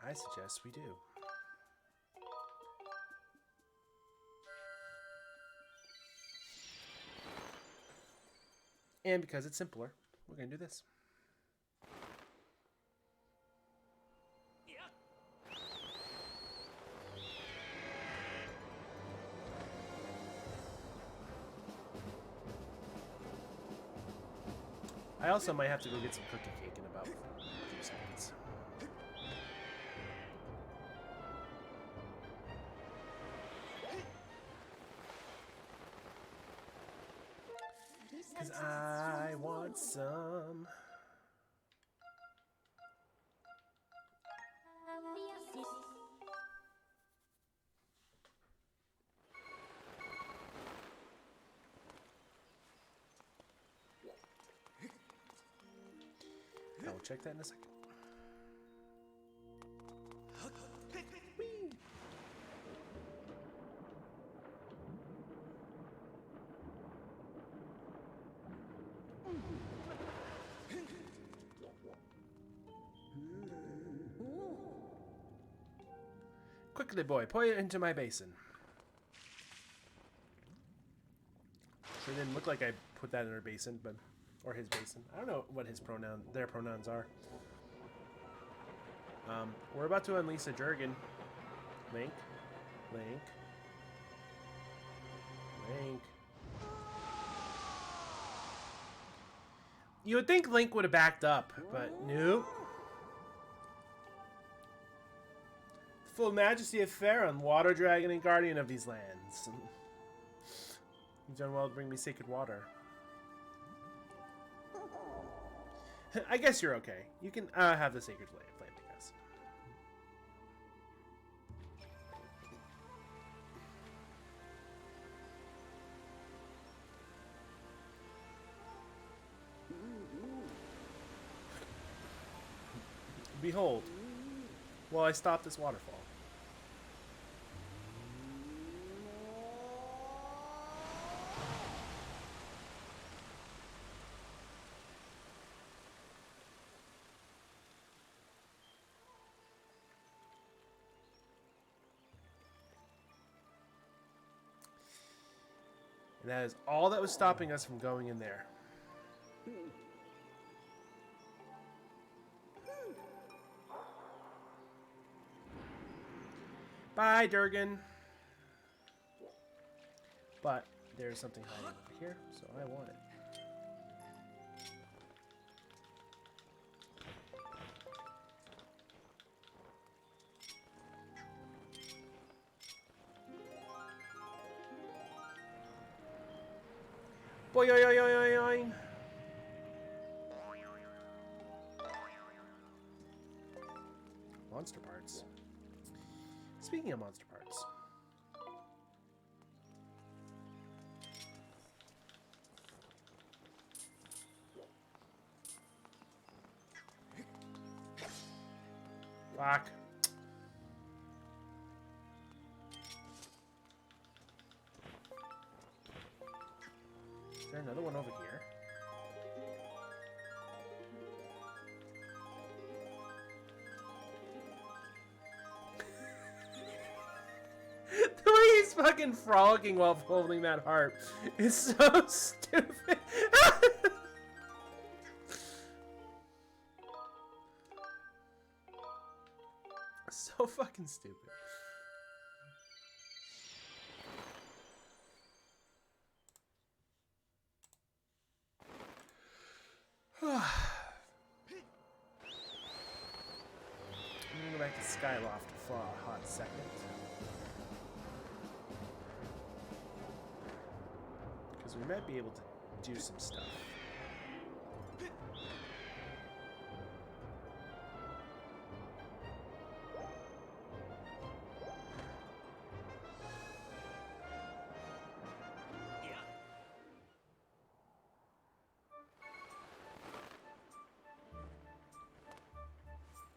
I suggest we do. And because it's simpler, we're going to do this. I also might have to go get some cookie cake in about a few seconds. Because I want some. I will check that in a second. Quickly, boy, pour it into my basin. Sure didn't look like I put that in her basin, but or his basin. I don't know what their pronouns are. We're about to unleash a Jurgen. Link. You would think Link would have backed up, but nope. Full majesty of Faron, water dragon and guardian of these lands. You've done well to bring me sacred water. I guess you're okay. You can have the sacred flame, I guess. Behold, while I stop this waterfall. And that is all that was stopping us from going in there. Bye, Durgan. But there's something hiding over here, so I want it. Boy, oi, oi, oi, oi, oi. Monster parts. Speaking of monster parts. Fuck. Is there another one over here? fucking frolicking while holding that harp. It's so stupid. So fucking stupid. I'm gonna go back to Skyloft for a hot second. Because we might be able to do some stuff.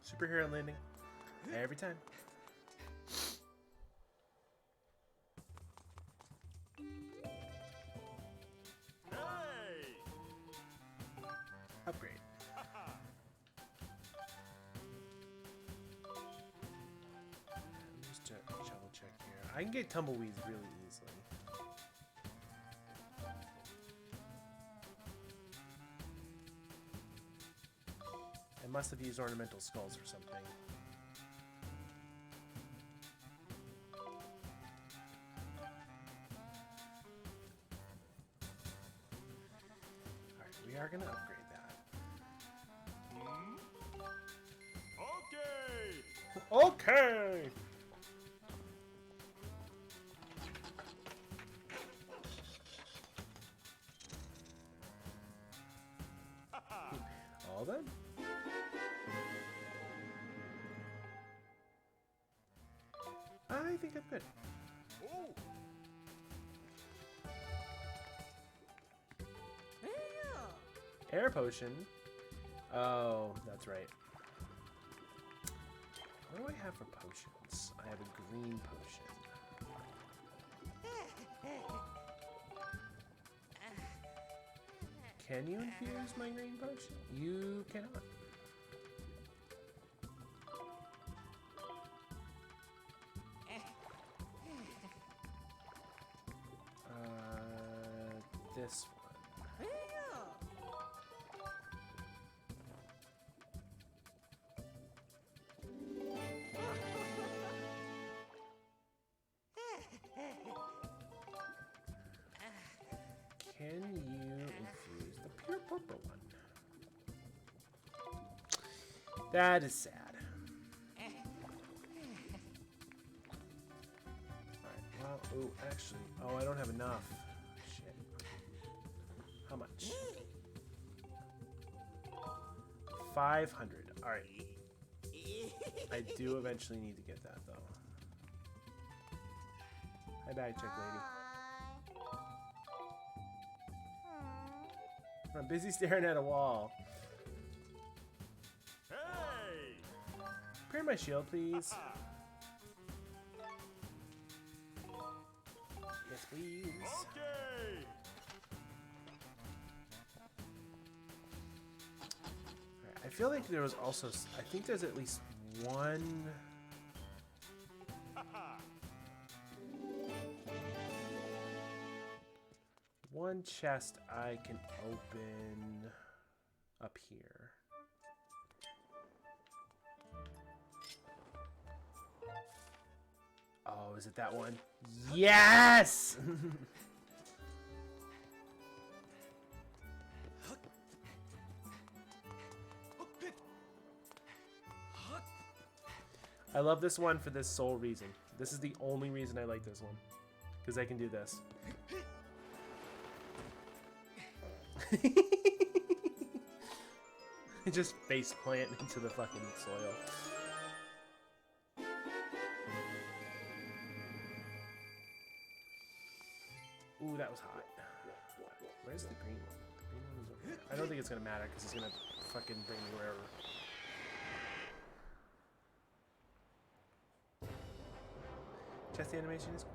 Superhero landing. Every time. Upgrade. Just double check here. I can get tumbleweeds really easily. I must have used ornamental skulls or something. Alright, we are gonna upgrade that. Okay! Okay! All done? I think I'm good. Air potion. Oh, that's right. What do I have for potions? I have a green potion. Can you infuse my green potion? You cannot. This one. Can you infuse the pure purple one? That is sad. Alright, well, oh, actually, oh, I don't have enough. Shit. How much? 500. Alright. I do eventually need to get that, though. Hi, bag check lady. I'm busy staring at a wall. Hey! Repair my shield, please. Yes, please. Okay. Right, I feel like there was also. I think there's at least one. One chest I can open up here. Oh, is it that one? Yes! I love this one for this sole reason. This is the only reason I like this one. Because I can do this. Just face plant into the fucking soil. Ooh, that was hot. Where's the green one? The green one is over there. I don't think it's gonna matter because it's gonna fucking bring me wherever. Chest animation is cool.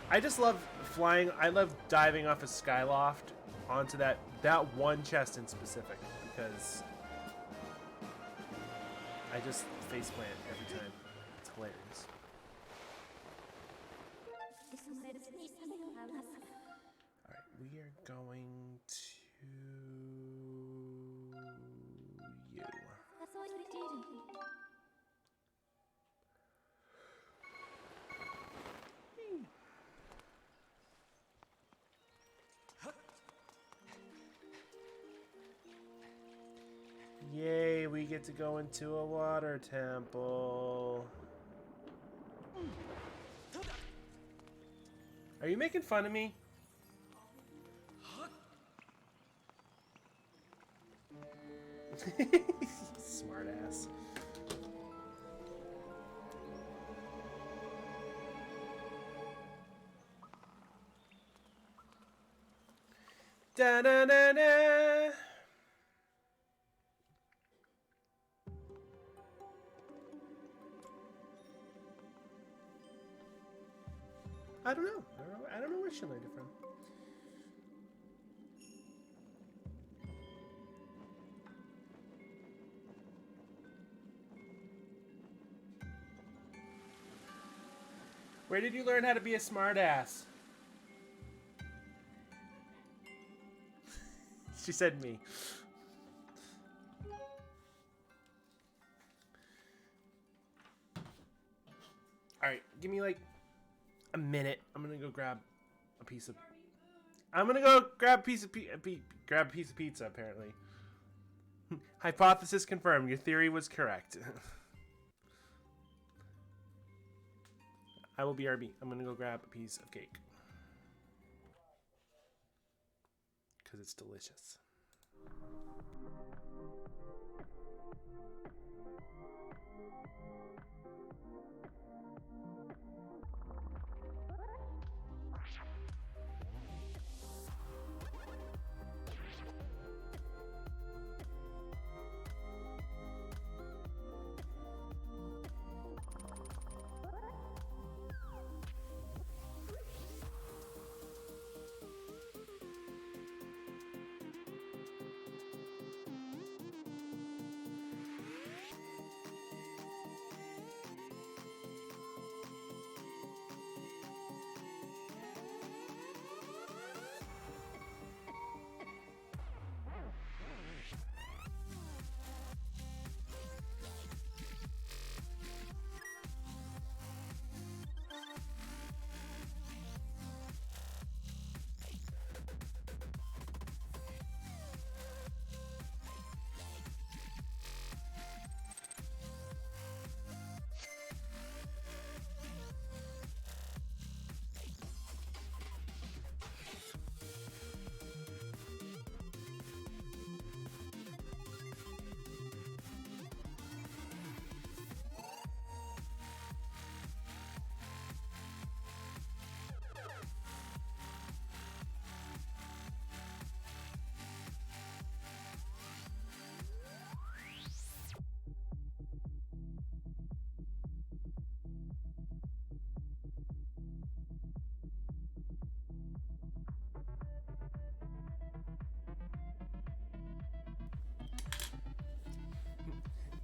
I just love flying. I love diving off a Skyloft onto that one chest in specific because I just faceplant every time. It's hilarious. Alright, we are going to you. Yay, we get to go into a water temple. Are you making fun of me? Smart ass. Da da da da. I don't know. I don't know where she learned it from. Where did you learn how to be a smartass? She said me. Alright, give me like a minute. I'm gonna go grab a piece of... grab a piece of pizza, apparently. Hypothesis confirmed. Your theory was correct. I will BRB. I'm gonna go grab a piece of cake. Because it's delicious.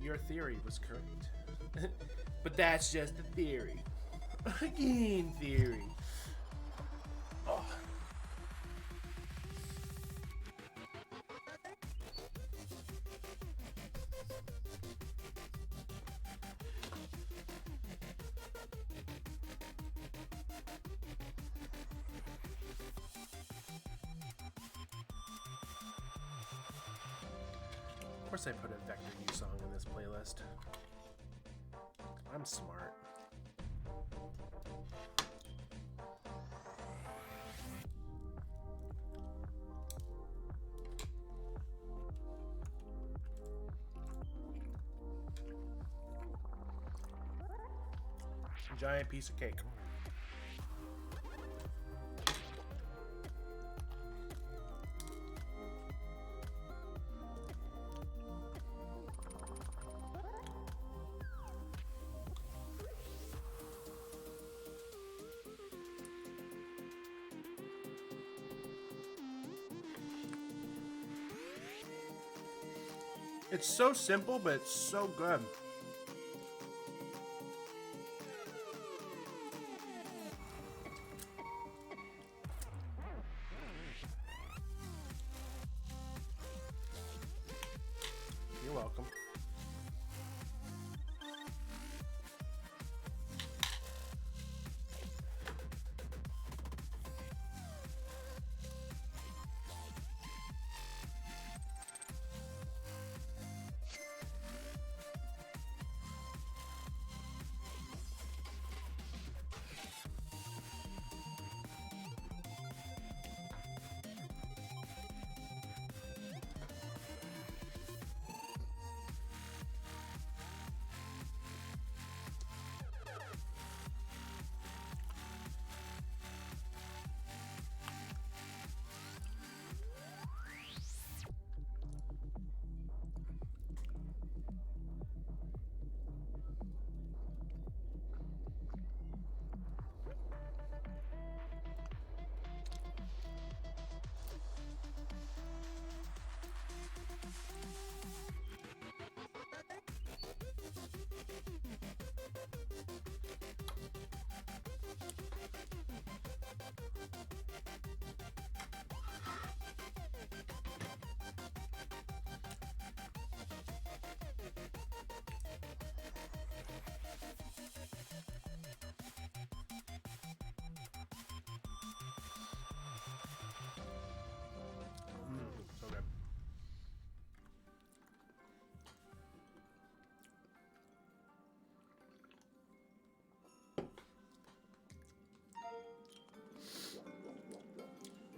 Your theory was correct. But that's just a theory. Again, theory. Oh. Of course I put a Vector U song in this playlist. I'm smart. Giant piece of cake. It's so simple, but it's so good.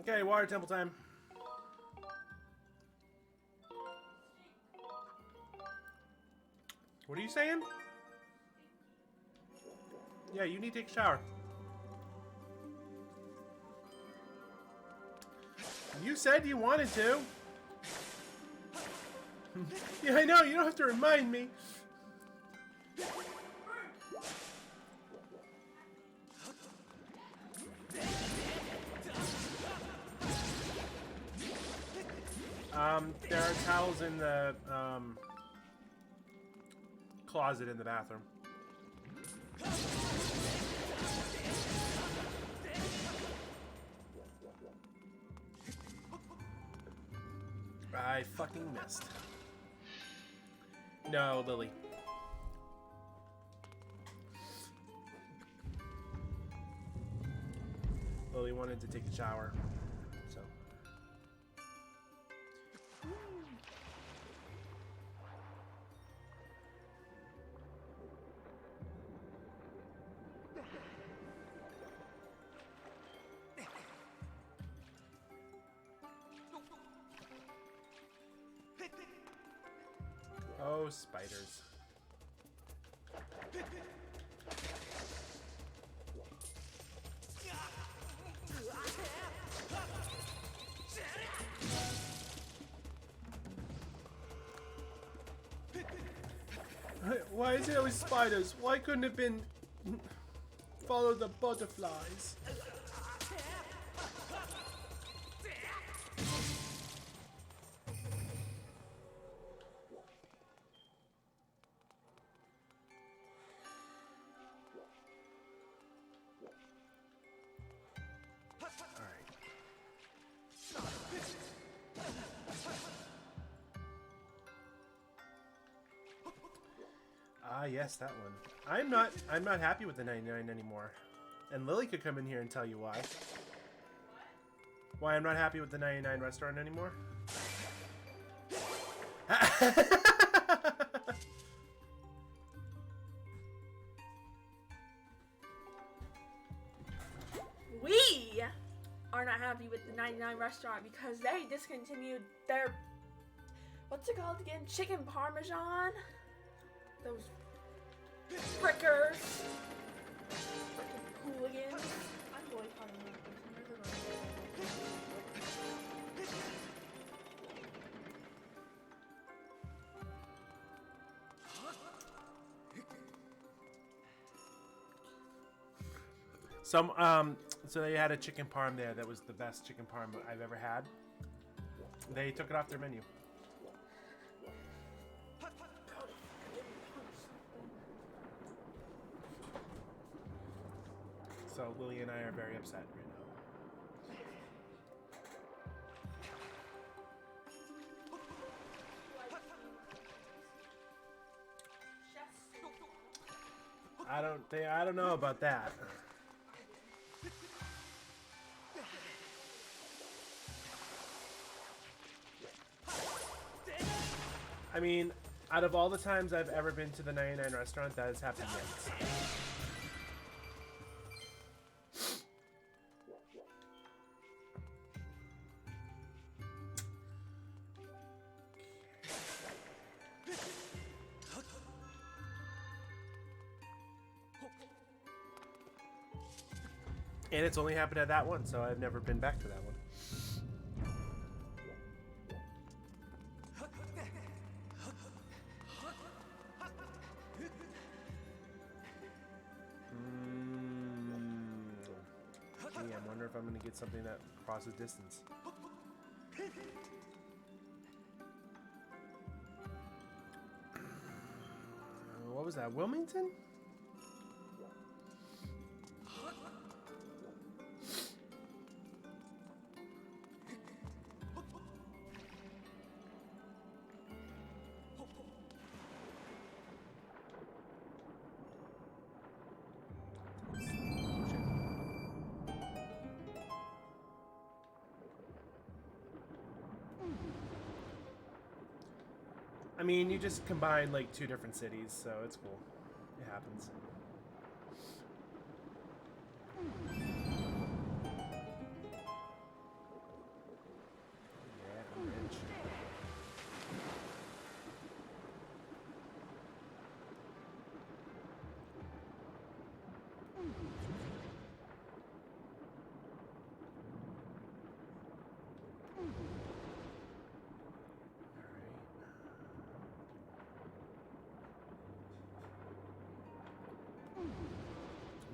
Okay, water temple time. What are you saying? Yeah, you need to take a shower. You said you wanted to. Yeah, I know. You don't have to remind me. There are towels in the closet in the bathroom. I fucking missed. No, Lily. Lily wanted to take a shower, so. Oh, spiders. Why is it always spiders? Why couldn't it have been follow the butterflies? Ah, yes, that one. I'm not happy with the 99 anymore. And Lily could come in here and tell you why. Why I'm not happy with the 99 restaurant anymore? We are not happy with the 99 restaurant because they discontinued their, what's it called again? Chicken Parmesan? Those frickers. Frickin' hooligans. I'm boycotting them. So they had a chicken parm there that was the best chicken parm I've ever had. They took it off their menu. So Lily and I are very upset right now. I don't know about that. I mean, out of all the times I've ever been to the 99 restaurant, that has happened once. And it's only happened at that one, so I've never been back to that one. Gee, I wonder if I'm going to get something that crosses distance. What was that, Wilmington? I mean, you just combine like two different cities, so it's cool. It happens.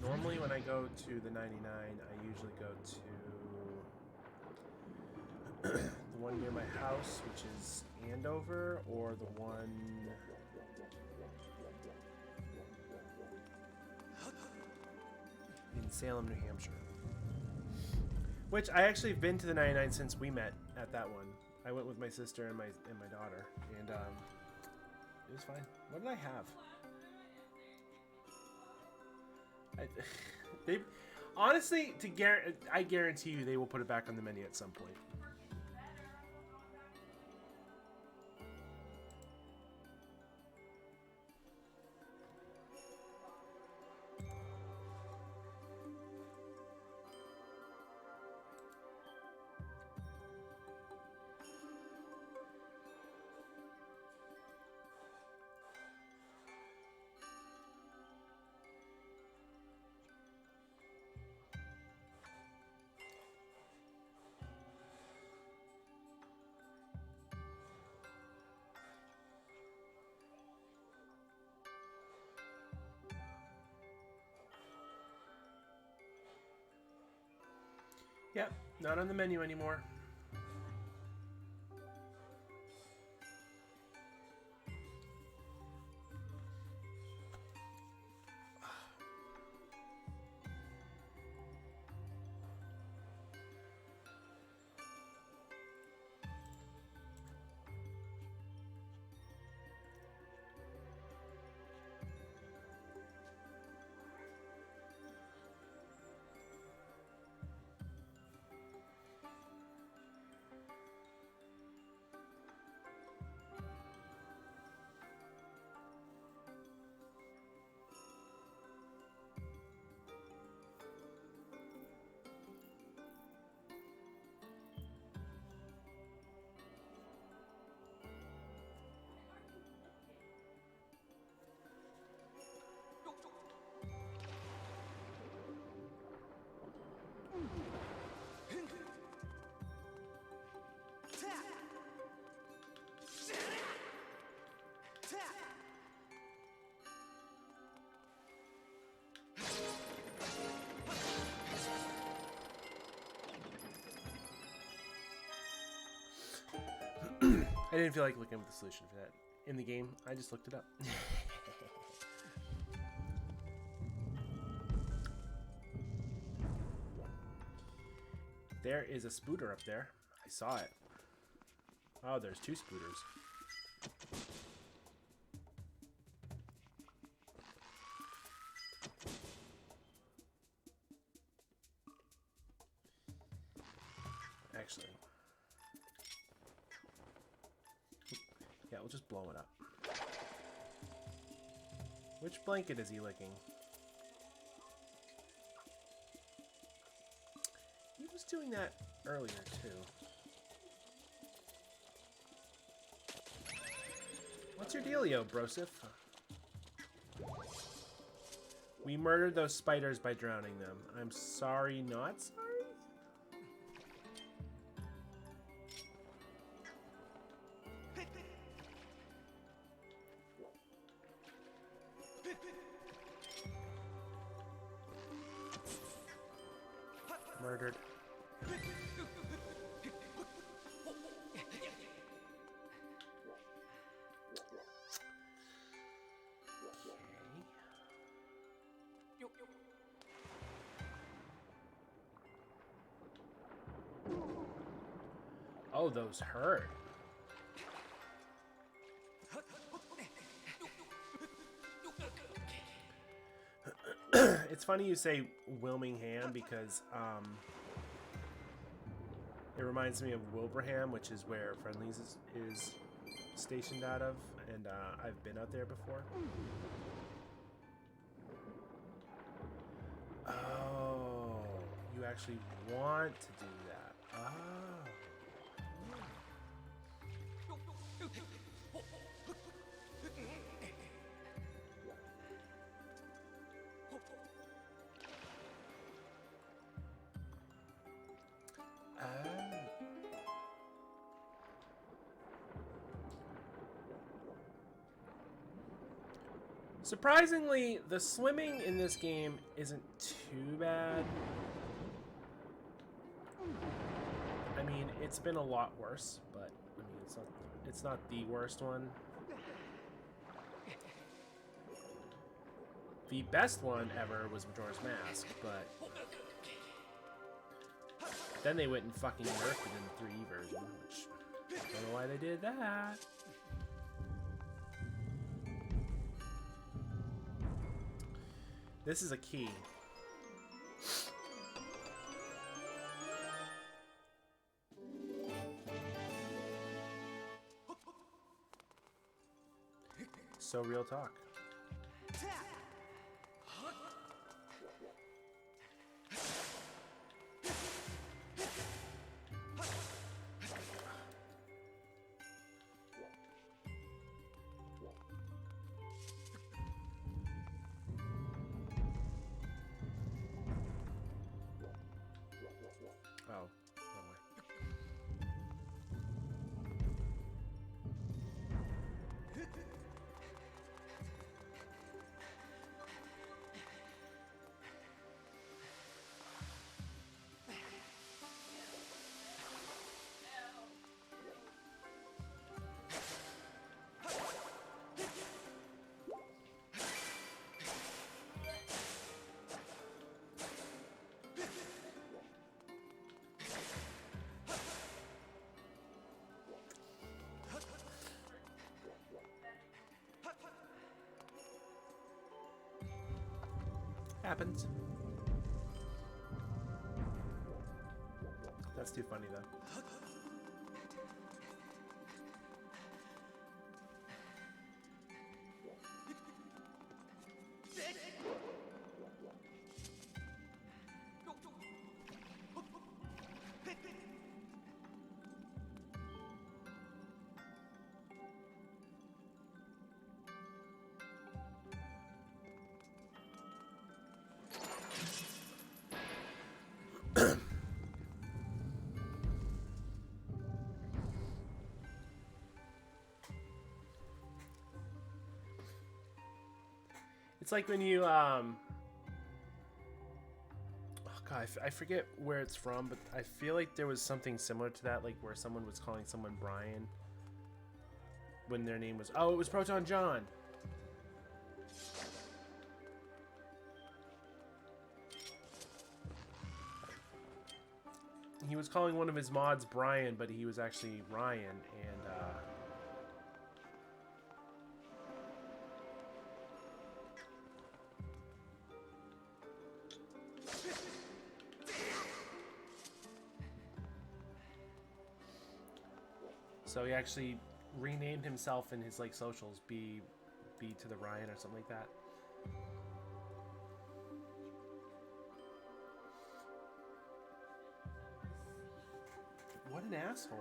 Normally when I go to the 99, I usually go to the one near my house, which is Andover, or the one in Salem, New Hampshire. Which I actually have been to the 99 since we met at that one. I went with my sister and my daughter, and it was fine. What did I have? They honestly, I guarantee you they will put it back on the menu at some point. Yep, not on the menu anymore. I didn't feel like looking up the solution for that in the game. I just looked it up. There is a spooter up there. I saw it. Oh, there's two spooters. Actually. Yeah, we'll just blow it up. Which blanket is he licking? He was doing that earlier, too. What's your dealio, Brosif? We murdered those spiders by drowning them. I'm sorry, not sorry? Murdered. Oh, those hurt. It's funny you say Wilmingham because it reminds me of Wilbraham, which is where Friendlies is stationed out of, and I've been out there before. Oh, you actually want to do that. Oh. Surprisingly, the swimming in this game isn't too bad. I mean, it's been a lot worse, but I mean, it's not the worst one. The best one ever was Majora's Mask, but then they went and fucking nerfed it in the 3D version, which I don't know why they did that. This is a key. So real talk. Oh, wrong way. Happens. That's too funny though. It's like when you, oh God, I forget where it's from, but I feel like there was something similar to that, like where someone was calling someone Brian when their name was, oh, it was Proton John. He was calling one of his mods Brian, but he was actually Ryan, and, so he actually renamed himself in his like socials, B to the Ryan or something like that. What an asshole.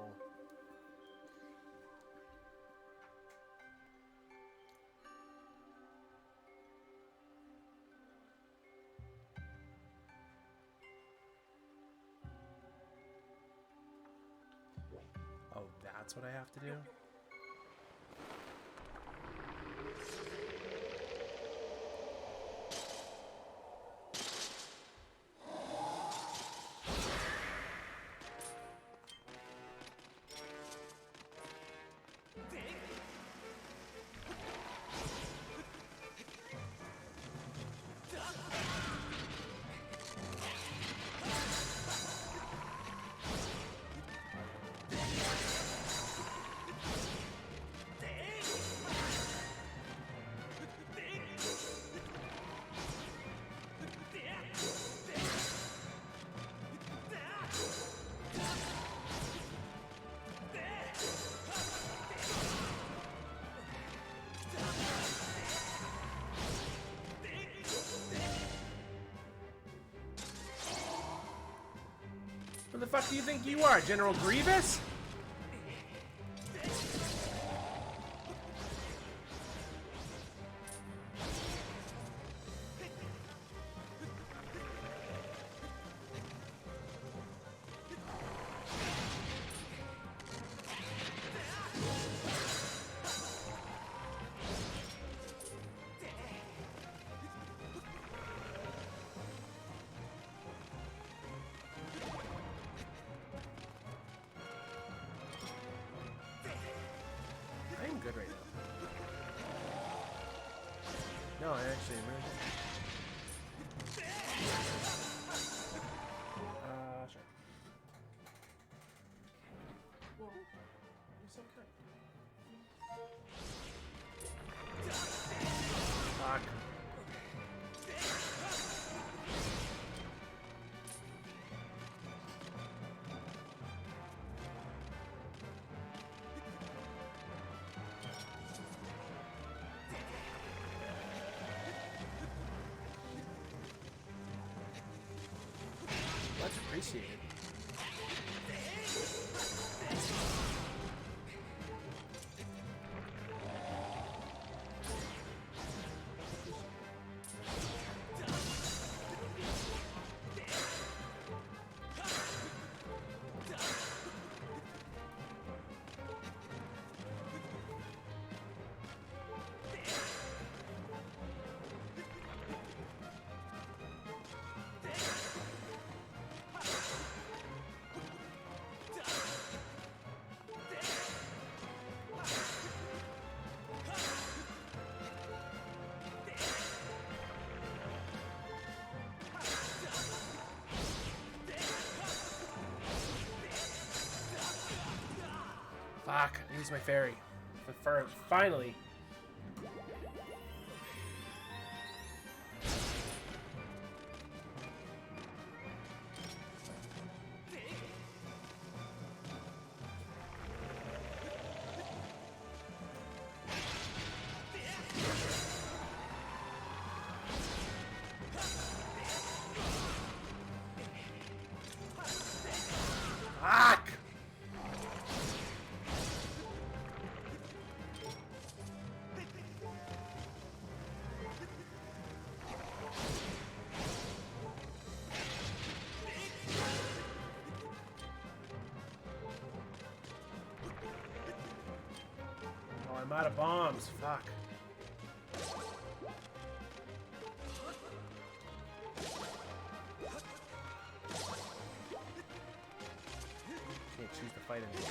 Oh, that's what I have to do? Who the fuck do you think you are, General Grievous? No, I actually am really good. Sure. Well, You're so good. Fuck. Much appreciated. Fuck, I used my fairy. Finally. Fuck! Oh, I'm out of bombs. Fuck. Can't choose to fight anymore.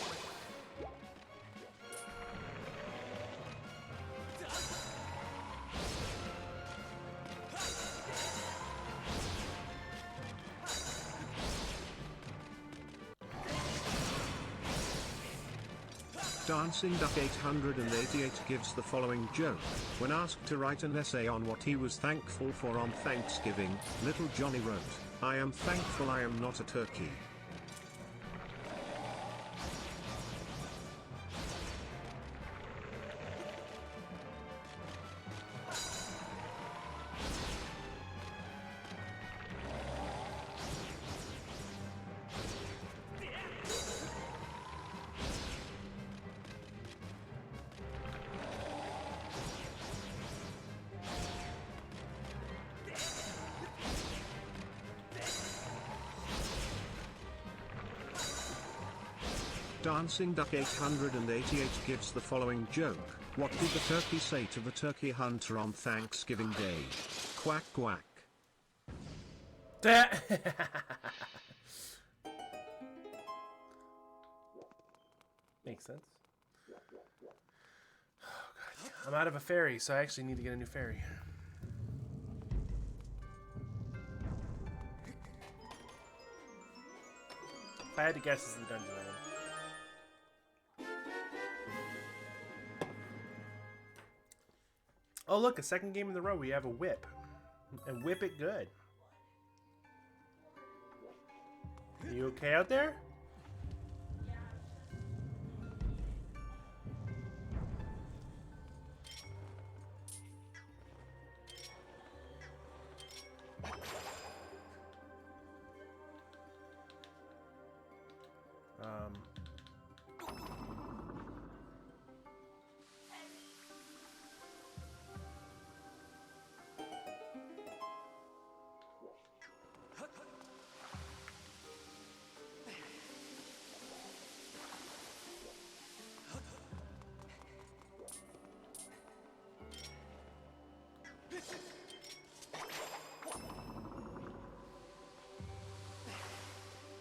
Dancing Duck 888 gives the following joke. When asked to write an essay on what he was thankful for on Thanksgiving, Little Johnny wrote, "I am thankful I am not a turkey." Dancing Duck 888 gives the following joke. What did the turkey say to the turkey hunter on Thanksgiving Day? Quack quack. Makes sense. Oh, God. I'm out of a fairy, so I actually need to get a new fairy. If I had to guess, this is the dungeon item. Oh, look, a second game in a row. We have a whip. And whip it good. You okay out there?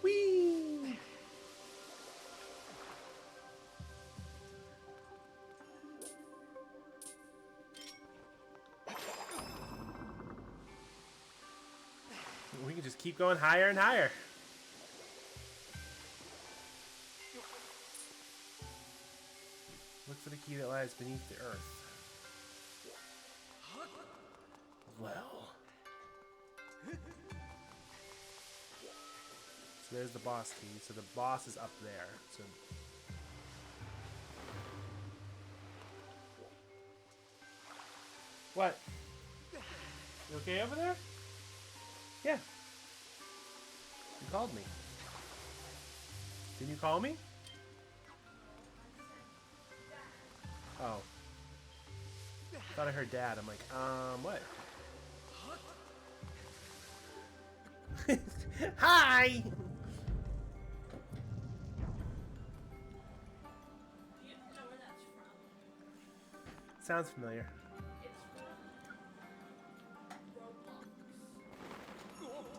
Whee! can just keep going higher and higher. Look for the key that lies beneath the earth. Well. So there's the boss key. So the boss is up there. So what? You okay over there? Yeah. You called me. Didn't you call me? Oh. Thought I heard Dad. I'm like, what? Hi! Do you know where that's from? Sounds familiar. It's from Roblox.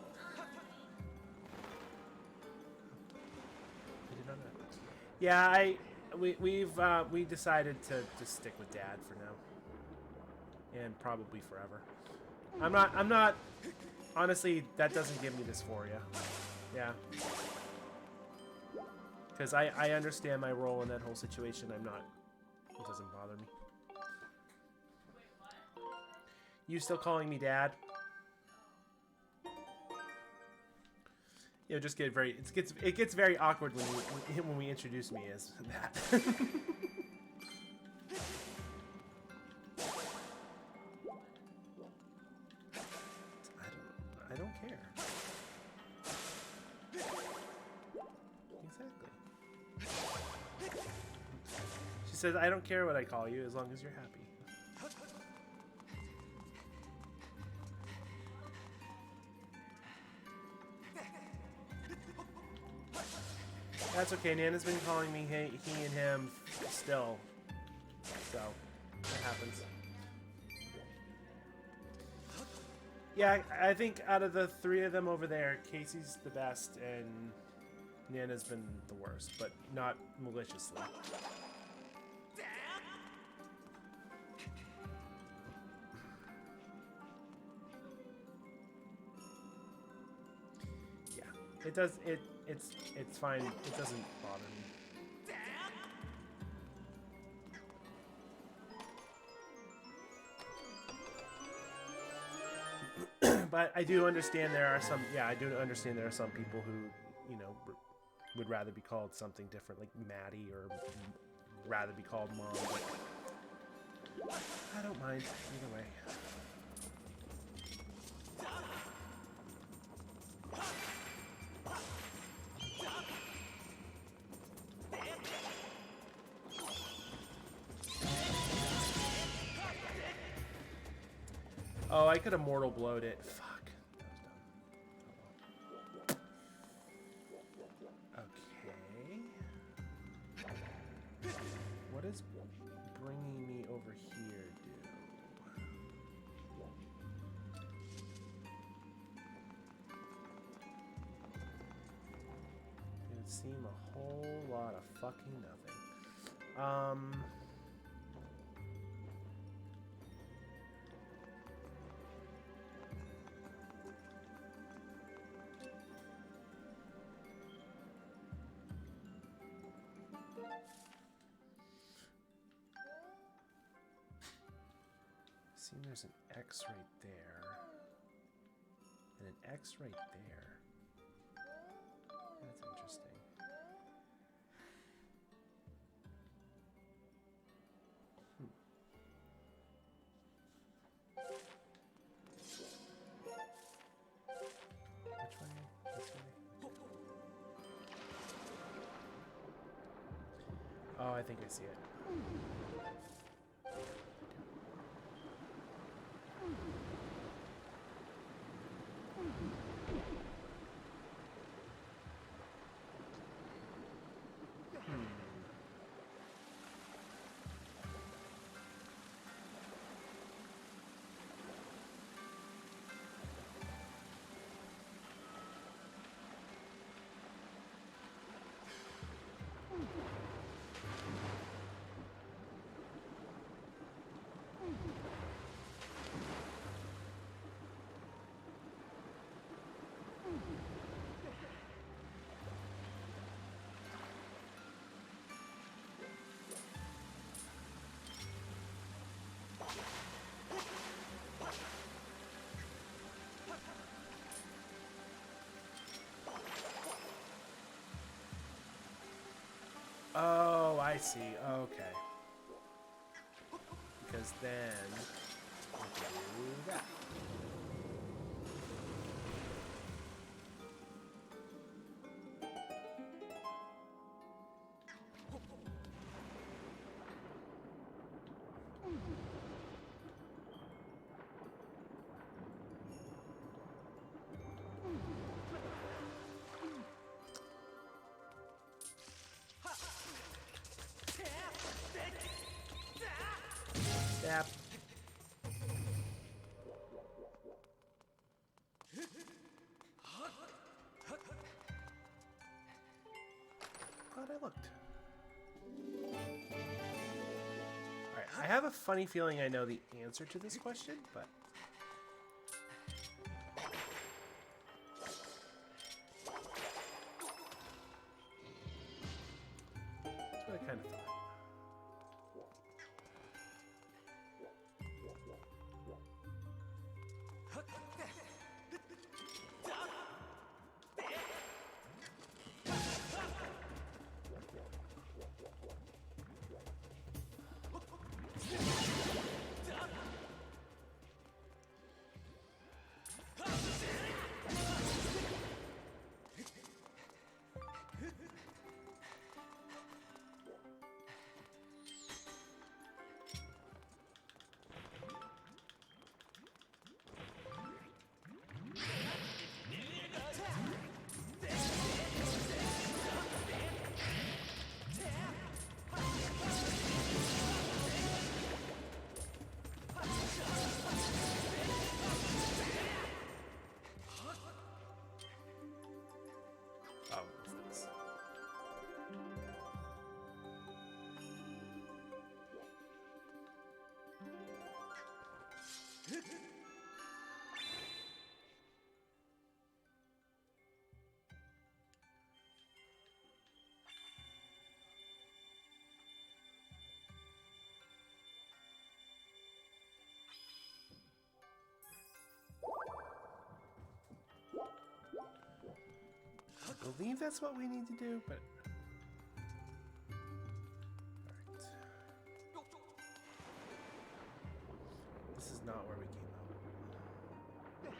I did not know that. Yeah, we decided to just stick with Dad for now. And probably forever. I'm not honestly, that doesn't give me dysphoria. Yeah. Because I understand my role in that whole situation. It doesn't bother me. Wait, what? You still calling me Dad? Just get very it gets very awkward when we introduce me as that. I don't care. Exactly. She says, I don't care what I call you as long as you're happy. That's okay. Nana's been calling me he and him still. So, it happens. Yeah, I think out of the three of them over there, Casey's the best and Nana's been the worst, but not maliciously. Yeah, it's fine. It doesn't bother me. But I do understand there are some, I do understand there are some people who, would rather be called something different, like Maddie, or rather be called Mom. But I don't mind either way. Oh, I could have mortal blowed it. Fuck. That was dumb. Okay. What does bringing me over here do? It would seem a whole lot of fucking nothing. See, there's an X right there, and an X right there. That's interesting. Which way? This way? Oh, I think I see it. see. Okay. Because then we can do that. Yep. Glad I looked. Alright, I have a funny feeling I know the answer to this question, but... that's what I kind of thought. Oh, what's this? I believe that's what we need to do, but... Alright. This is not where we came out.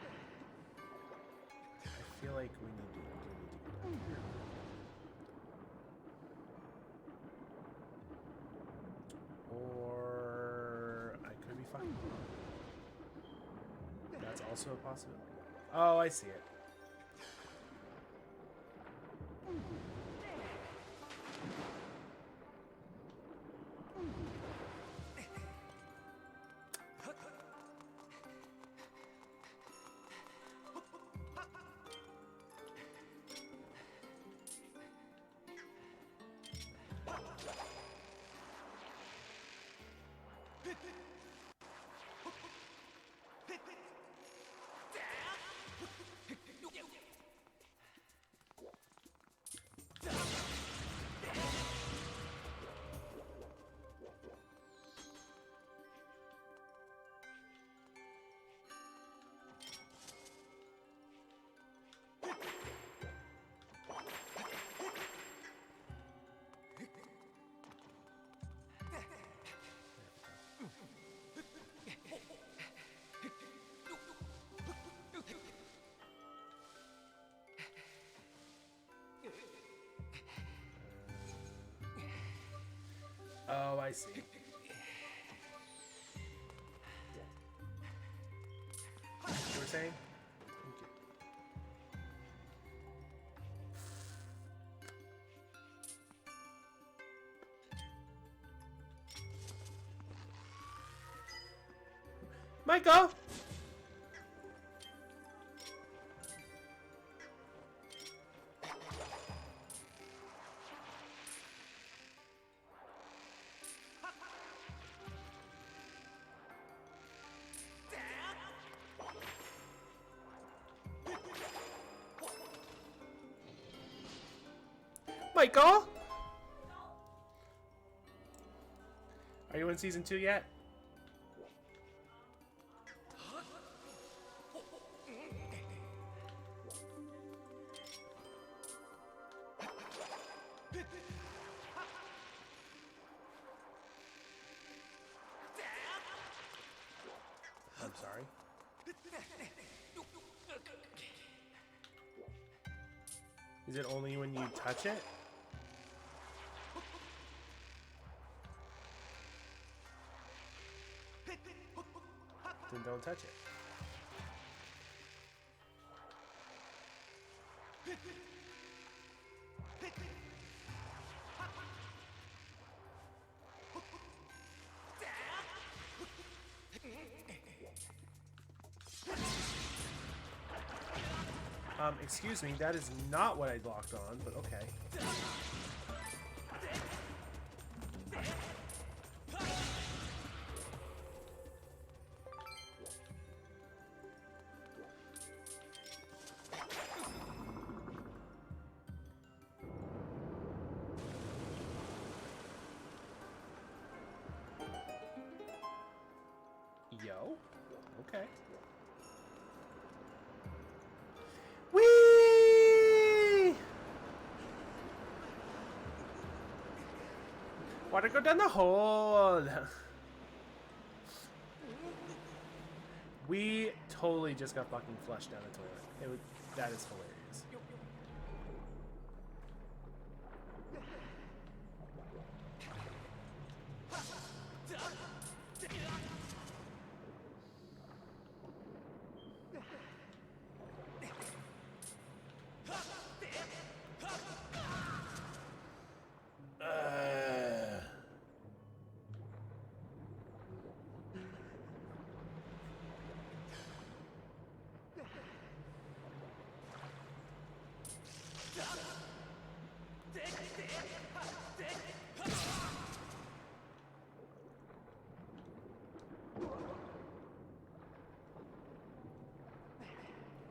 I feel like we need to go down here. Or... I could be fine. That's also a possibility. Oh, I see it. Oh, I see. You were saying? Thank you. Michael! Michael? Are you in season 2 yet? Is it only when you touch it? Then don't touch it. Excuse me, that is not what I locked on, but okay. Yo, okay. Whee! Water go down the hole. We totally just got fucking flushed down the toilet. That is hilarious.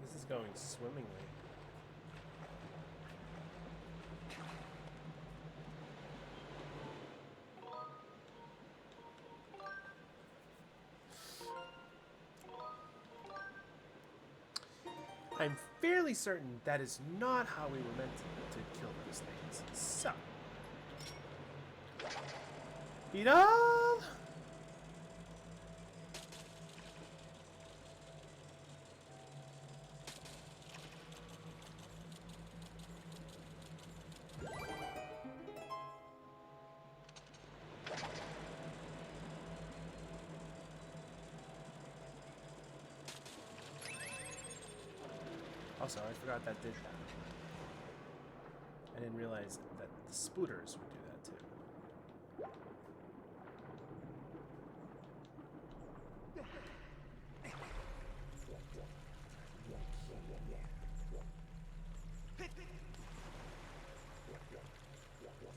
This is going swimmingly. I'm fairly certain that is not how we were meant to kill those things. So. Beat up! Also, I forgot that did that. I didn't realize that the spooters would do that too.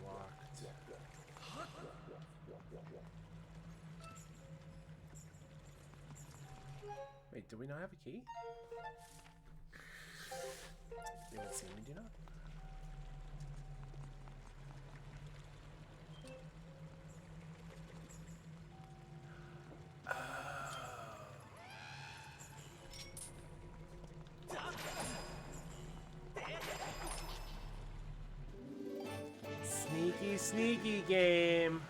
Locked. Wait, do we not have a key? It would seem we do not. Sneaky, sneaky game.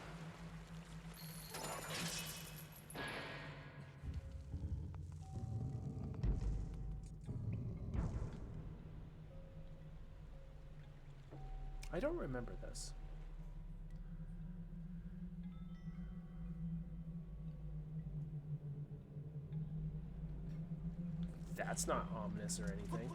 I don't remember this. That's not ominous or anything.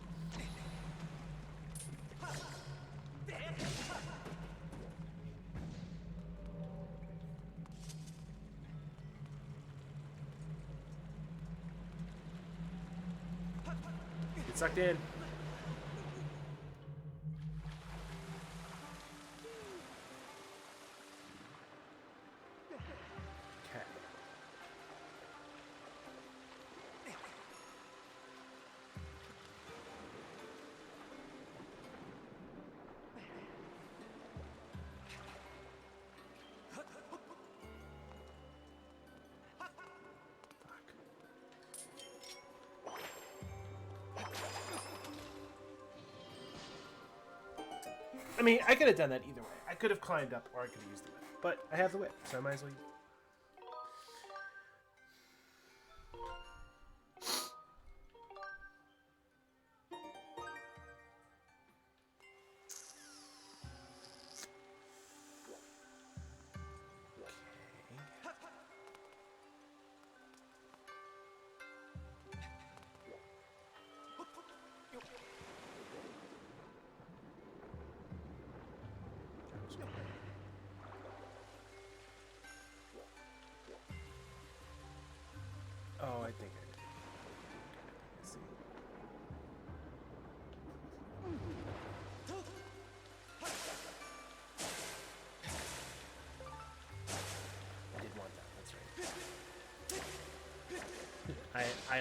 Get sucked in. I mean, I could have done that either way. I could have climbed up, or I could have used the whip. But I have the whip, so I might as well use it.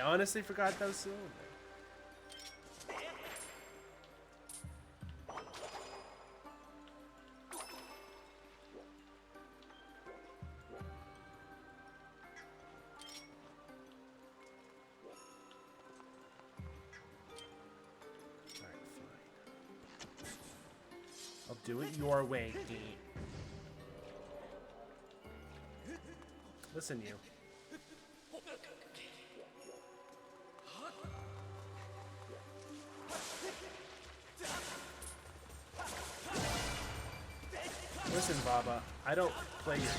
honestly forgot that was still in there. I'll do it your way, Dean. Listen, you. Listen, Baba. I don't play your game.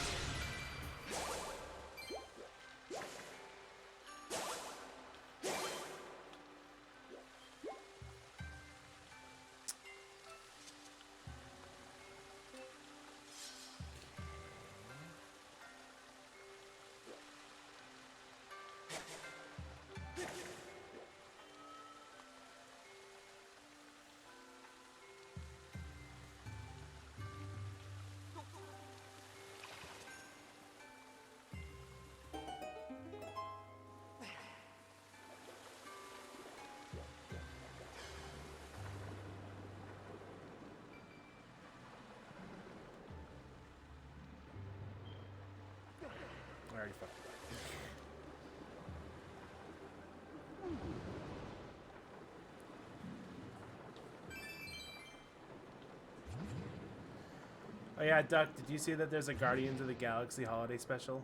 I already fucked it up. Oh yeah, Duck, did you see that there's a Guardians of the Galaxy holiday special?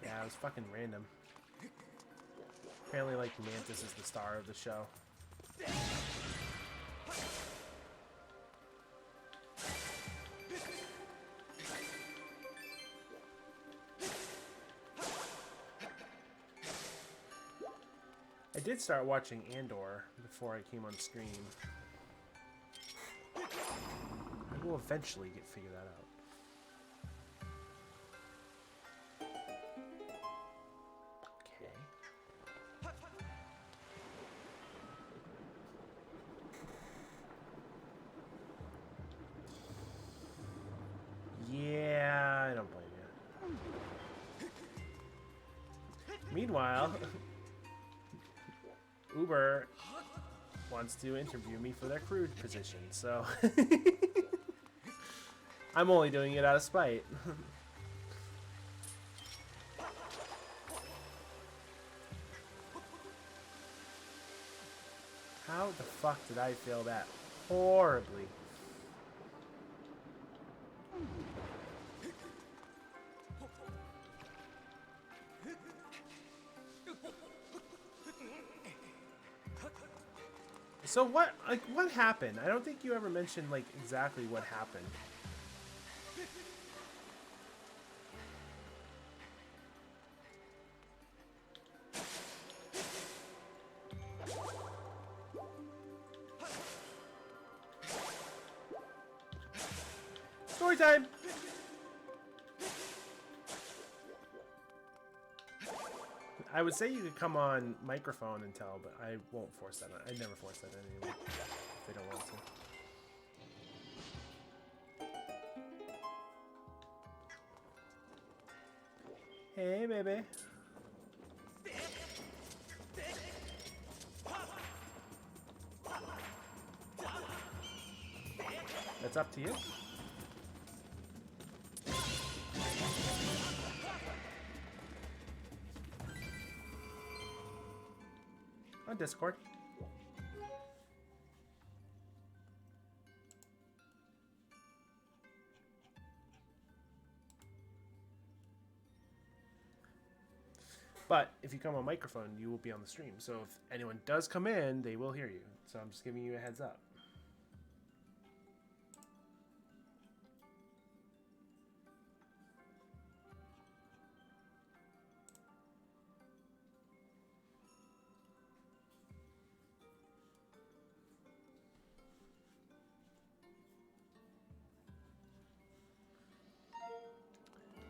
Yeah, it was fucking random. Apparently, like, Mantis is the star of the show. I did start watching Andor before I came on stream. I will eventually figure that out. Yeah, I don't blame you. Meanwhile, Uber wants to interview me for their crew position, so I'm only doing it out of spite. How the fuck did I fail that horribly? So what happened? I don't think you ever mentioned, like, exactly what happened. Story time! I would say you could come on microphone and tell, but I won't force that on. I never force that on anyone if they don't want to. Hey, baby. That's up to you. On Discord. But if you come on microphone, you will be on the stream. So if anyone does come in, they will hear you. So I'm just giving you a heads up.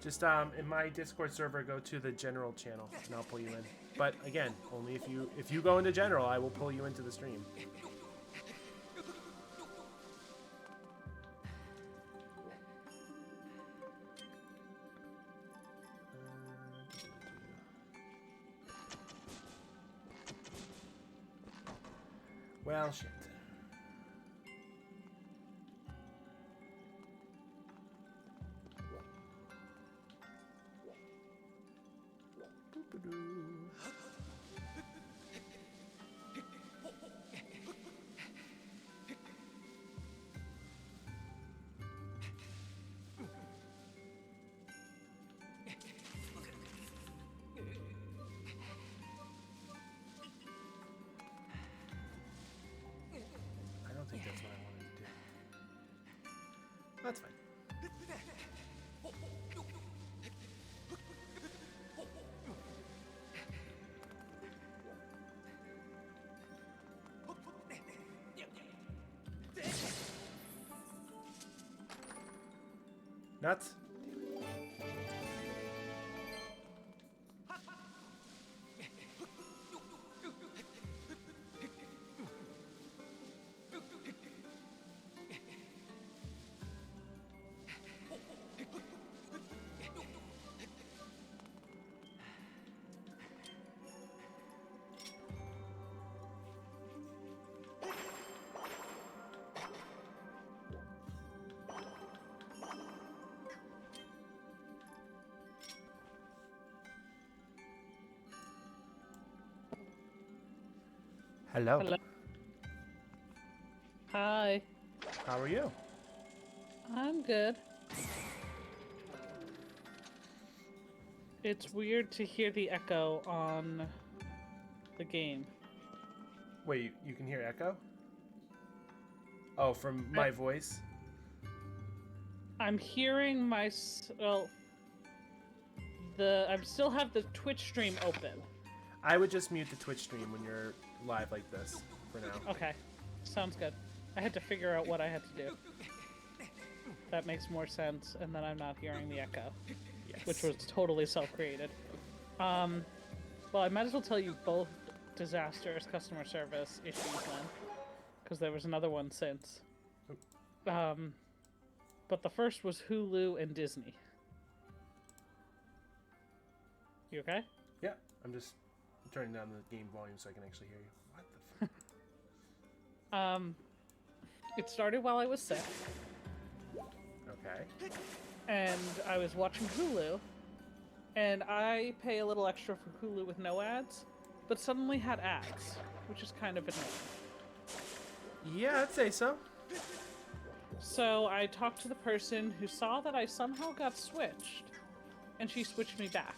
Just in my Discord server, go to the general channel, and I'll pull you in. But again, only if you go into general, I will pull you into the stream. Well, shit. I don't think that's what I wanted to do. That's fine. Nuts? Hello. Hello. Hi. How are you? I'm good. It's weird to hear the echo on the game. Wait, you can hear echo? Oh, from my voice? I'm hearing I still have the Twitch stream open. I would just mute the Twitch stream when you're live like this for now. Okay. Sounds good. I had to figure out what I had to do. That makes more sense, and then I'm not hearing the echo. Yes. Which was totally self-created. Well, I might as well tell you both disastrous customer service issues then, because there was another one since. But the first was Hulu and Disney. You okay? Yeah, I'm just turning down the game volume so I can actually hear you. What the fuck? It started while I was sick, Okay. and I was watching Hulu, and I pay a little extra for Hulu with no ads, but suddenly had ads, which is kind of annoying. Yeah, I'd say so. So I talked to the person who saw that I somehow got switched, and she switched me back.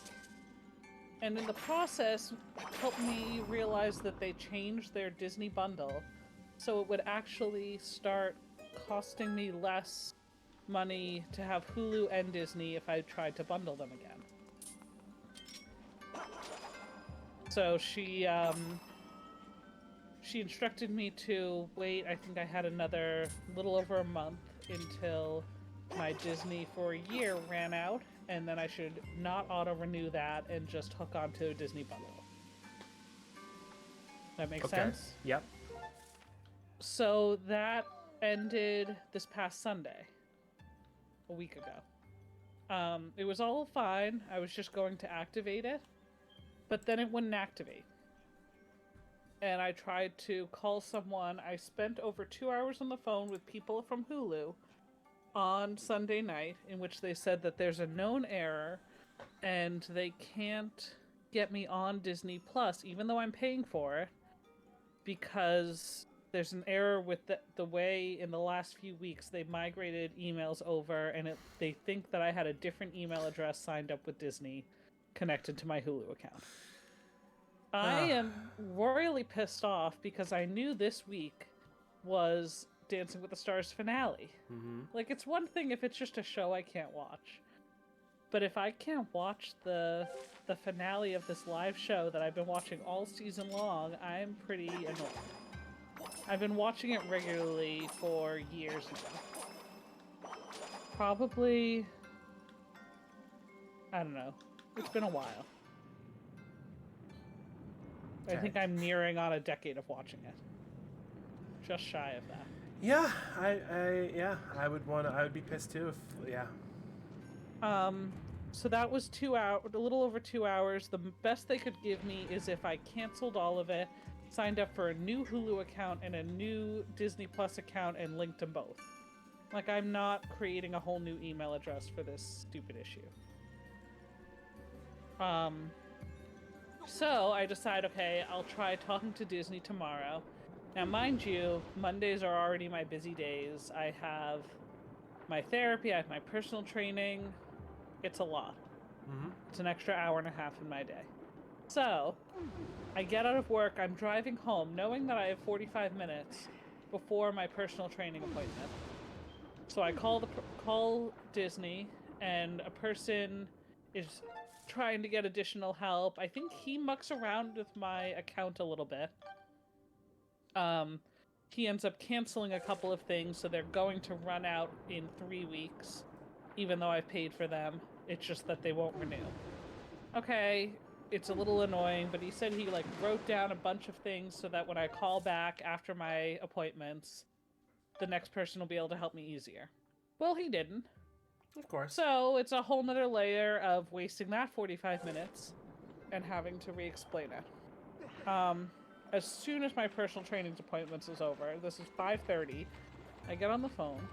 And in the process, helped me realize that they changed their Disney bundle, so it would actually start costing me less money to have Hulu and Disney if I tried to bundle them again. So she instructed me to wait. I think I had another little over a month until my Disney for a year ran out, and then I should not auto-renew that and just hook onto a Disney bundle. That makes sense? Yep. So that ended this past Sunday, a week ago. It was all fine. I was just going to activate it, but then it wouldn't activate. And I tried to call someone. I spent over 2 hours on the phone with people from Hulu on Sunday night, in which they said that there's a known error and they can't get me on Disney Plus, even though I'm paying for it, because there's an error with the way in the last few weeks they migrated emails over, and they think that I had a different email address signed up with Disney connected to my Hulu account. I am royally pissed off because I knew this week was Dancing with the Stars finale. Mm-hmm. Like, it's one thing if it's just a show I can't watch. But if I can't watch the finale of this live show that I've been watching all season long, I'm pretty annoyed. I've been watching it regularly for years now. Probably I don't know. It's been a while. I Okay. think I'm nearing on a decade of watching it. Just shy of that. Yeah, I would be pissed too if, yeah. So that was 2 hours, a little over 2 hours. The best they could give me is if I canceled all of it, signed up for a new Hulu account and a new Disney Plus account, and linked them both. Like, I'm not creating a whole new email address for this stupid issue. So I decide, okay, I'll try talking to Disney tomorrow. Now, mind you, Mondays are already my busy days. I have my therapy, I have my personal training. It's a lot. Mm-hmm. It's an extra hour and a half in my day. So, I get out of work, I'm driving home, knowing that I have 45 minutes before my personal training appointment. So I call Disney, and a person is trying to get additional help. I think he mucks around with my account a little bit. He ends up canceling a couple of things, so they're going to run out in 3 weeks, even though I've paid for them. It's just that they won't renew. Okay, it's a little annoying, but he said he wrote down a bunch of things so that when I call back after my appointments, the next person will be able to help me easier. Well, he didn't. Of course. So it's a whole nother layer of wasting that 45 minutes and having to re-explain it. As soon as my personal training appointments is over, this is 5:30, I get on the phone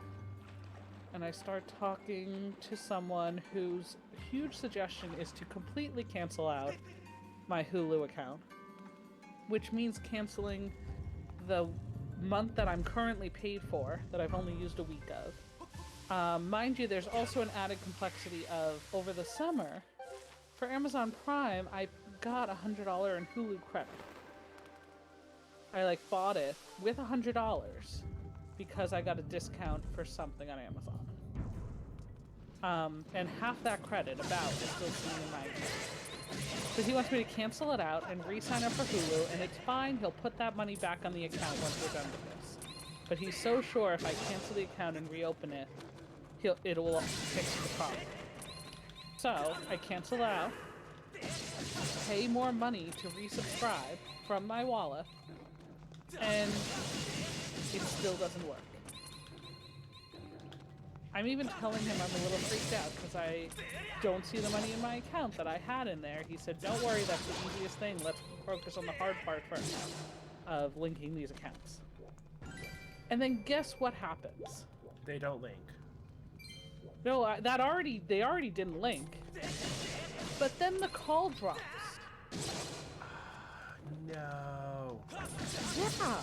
and I start talking to someone whose huge suggestion is to completely cancel out my Hulu account, which means canceling the month that I'm currently paid for, that I've only used a week of. Mind you, there's also an added complexity of, over the summer, for Amazon Prime, I got $100 in Hulu credit. I bought it with $100 because I got a discount for something on Amazon. And half that credit, about, is still sitting in my account. So he wants me to cancel it out and re-sign up for Hulu, and it's fine, he'll put that money back on the account once we're done with this. But he's so sure if I cancel the account and reopen it, it will fix the problem. So, I cancel it out, pay more money to resubscribe from my wallet, and it still doesn't work. I'm even telling him I'm a little freaked out because I don't see the money in my account that I had in there. He said, don't worry, that's the easiest thing. Let's focus on the hard part first of linking these accounts. And then guess what happens? They don't link. No, they already didn't link. But then the call drops. No. Yeah.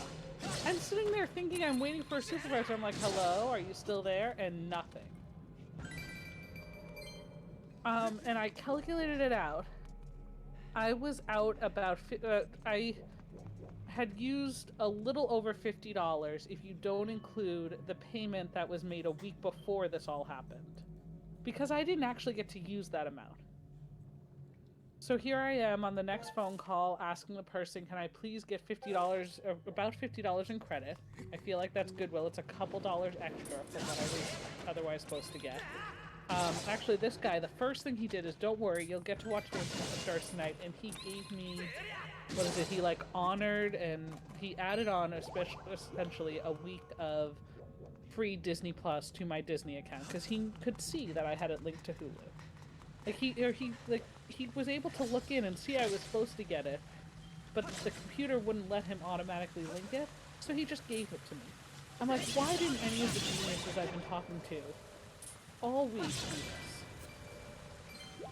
I'm sitting there thinking I'm waiting for a supervisor. I'm like, hello, are you still there? And nothing. And I calculated it out. I was out about... I had used a little over $50 if you don't include the payment that was made a week before this all happened. Because I didn't actually get to use that amount. So here I am on the next phone call asking the person, can I please get $50, about $50 in credit? I feel like that's goodwill. It's a couple dollars extra from what I was otherwise supposed to get. Actually, this guy, the first thing he did is, don't worry, you'll get to watch Dancing with the Stars tonight, and he gave me, what is it, he honored, and he added on essentially a week of free Disney Plus to my Disney account, because he could see that I had it linked to Hulu. He was able to look in and see I was supposed to get it, but the computer wouldn't let him automatically link it, so he just gave it to me. I'm like, why didn't any of the geniuses I've been talking to all week do this?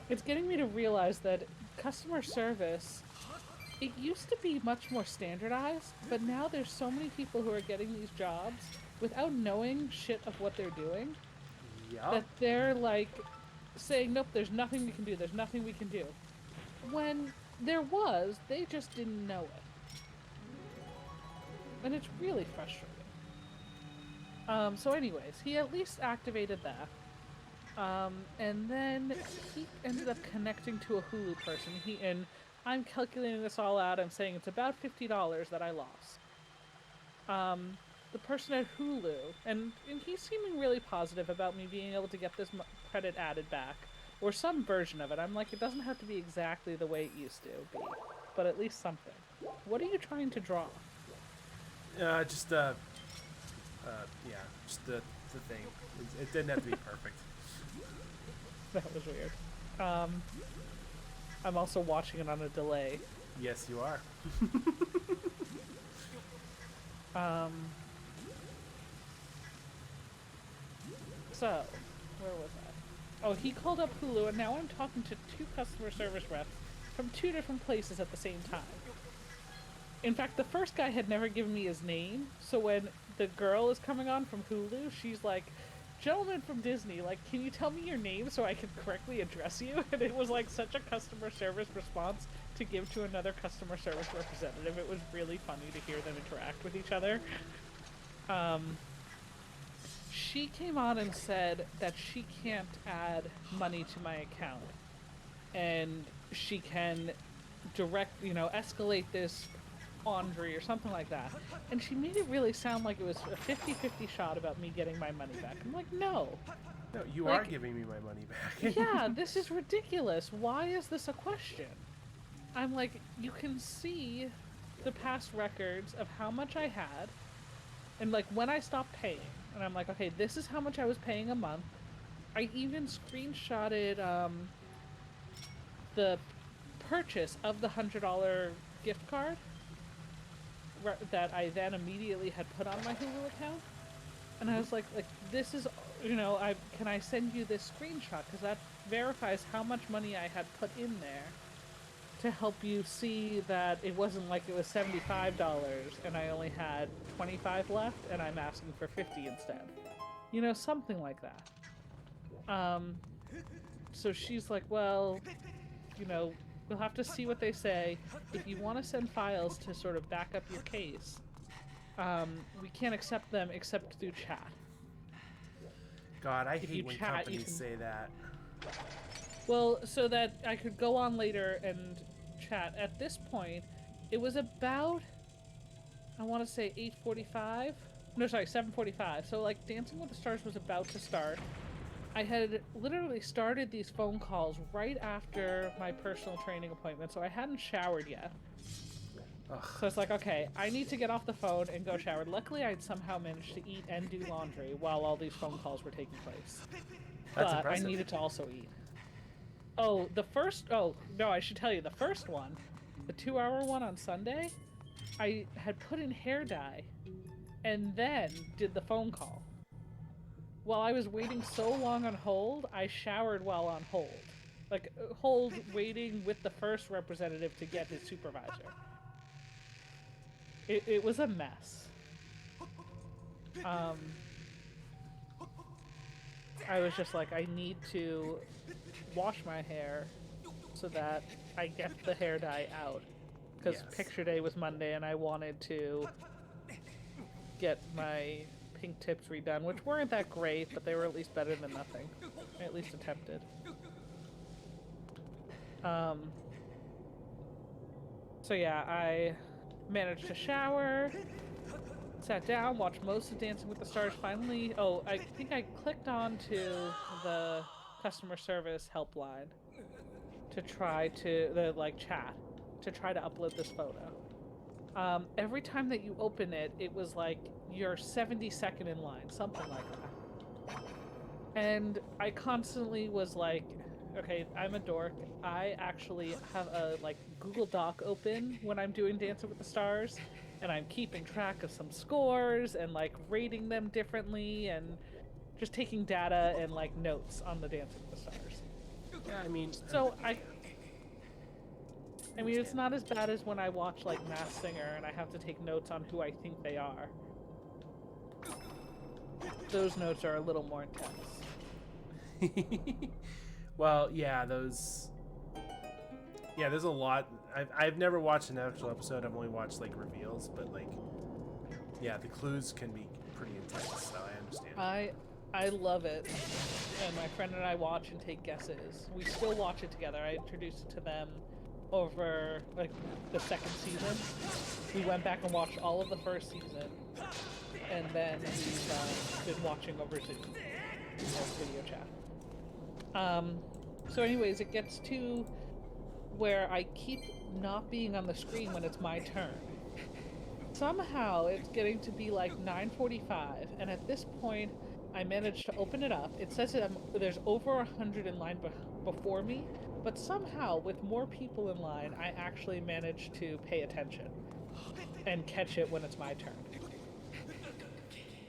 It's getting me to realize that customer service, it used to be much more standardized, but now there's so many people who are getting these jobs without knowing shit of what they're doing, that they're saying, nope, there's nothing we can do, there's nothing we can do. When there was, they just didn't know it. And it's really frustrating. So anyways, he at least activated that. And then he ended up connecting to a Hulu person. And I'm calculating this all out, I'm saying it's about $50 that I lost. The person at Hulu, and he's seeming really positive about me being able to get this credit added back, or some version of it. I'm like, it doesn't have to be exactly the way it used to be, but at least something. What are you trying to draw? Just the thing. It didn't have to be perfect. That was weird. I'm also watching it on a delay. Yes, you are. So, where was I? Oh, he called up Hulu, and now I'm talking to 2 customer service reps from 2 different places at the same time. In fact, the first guy had never given me his name, so when the girl is coming on from Hulu, she's like, "Gentleman from Disney, like, can you tell me your name so I can correctly address you?" And it was like such a customer service response to give to another customer service representative. It was really funny to hear them interact with each other. She came on and said that she can't add money to my account, and she can escalate this Andre or something like that. And she made it really sound like it was a 50-50 shot about me getting my money back. I'm like, no. No, you are giving me my money back. Yeah, this is ridiculous. Why is this a question? I'm like, you can see the past records of how much I had, and like when I stopped paying. And I'm like, okay, this is how much I was paying a month. I even screenshotted the purchase of the $100 gift card that I then immediately had put on my Hulu account. And I was like, this is, can I send you this screenshot? Because that verifies how much money I had put in there to help you see that it wasn't like it was $75 and I only had 25 left and I'm asking for 50 instead. Something like that. So she's like, well, we'll have to see what they say. If you want to send files to sort of back up your case, we can't accept them except through chat. God, I hate when companies say that. Well, so that I could go on later and chat. At this point, it was about, I want to say 8:45. No, sorry, 7:45. So like Dancing with the Stars was about to start. I had literally started these phone calls right after my personal training appointment, so I hadn't showered yet. Ugh. So it's like, okay, I need to get off the phone and go shower. Luckily, I'd somehow managed to eat and do laundry while all these phone calls were taking place. That's but impressive. I needed to also eat. No, I should tell you, the first one, the 2-hour one on Sunday, I had put in hair dye and then did the phone call. While I was waiting so long on hold, I showered while on hold. Like, hold waiting with the first representative to get his supervisor. It was a mess. I was just like, I need to wash my hair so that I get the hair dye out. Because Yes. picture day was Monday and I wanted to get my pink tips redone, which weren't that great, but they were at least better than nothing. I at least attempted. So yeah, I managed to shower, sat down, watched most of Dancing with the Stars. Finally, I think I clicked on to the customer service helpline to try to, chat, to try to upload this photo. Every time that you open it, it was like you're 72nd in line, something like that. And I constantly was like, okay, I'm a dork. I actually have a Google Doc open when I'm doing Dancing with the Stars, and I'm keeping track of some scores and rating them differently and just taking data and notes on the Dancing with the Stars. Yeah, I mean... So I mean, it's not as bad as when I watch Masked Singer and I have to take notes on who I think they are. Those notes are a little more intense. Well, yeah, those... Yeah, there's a lot. I've never watched an actual episode. I've only watched reveals, but yeah, the clues can be pretty intense, so I understand. I love it. And my friend and I watch and take guesses. We still watch it together. I introduced it to them over the second season. We went back and watched all of the first season, and then we've been watching over Zoom, video chat. So anyways, it gets to where I keep not being on the screen when it's my turn. Somehow it's getting to be like 9:45, and at this point I managed to open it up. It says that there's over 100 in line before me, but somehow with more people in line, I actually managed to pay attention and catch it when it's my turn.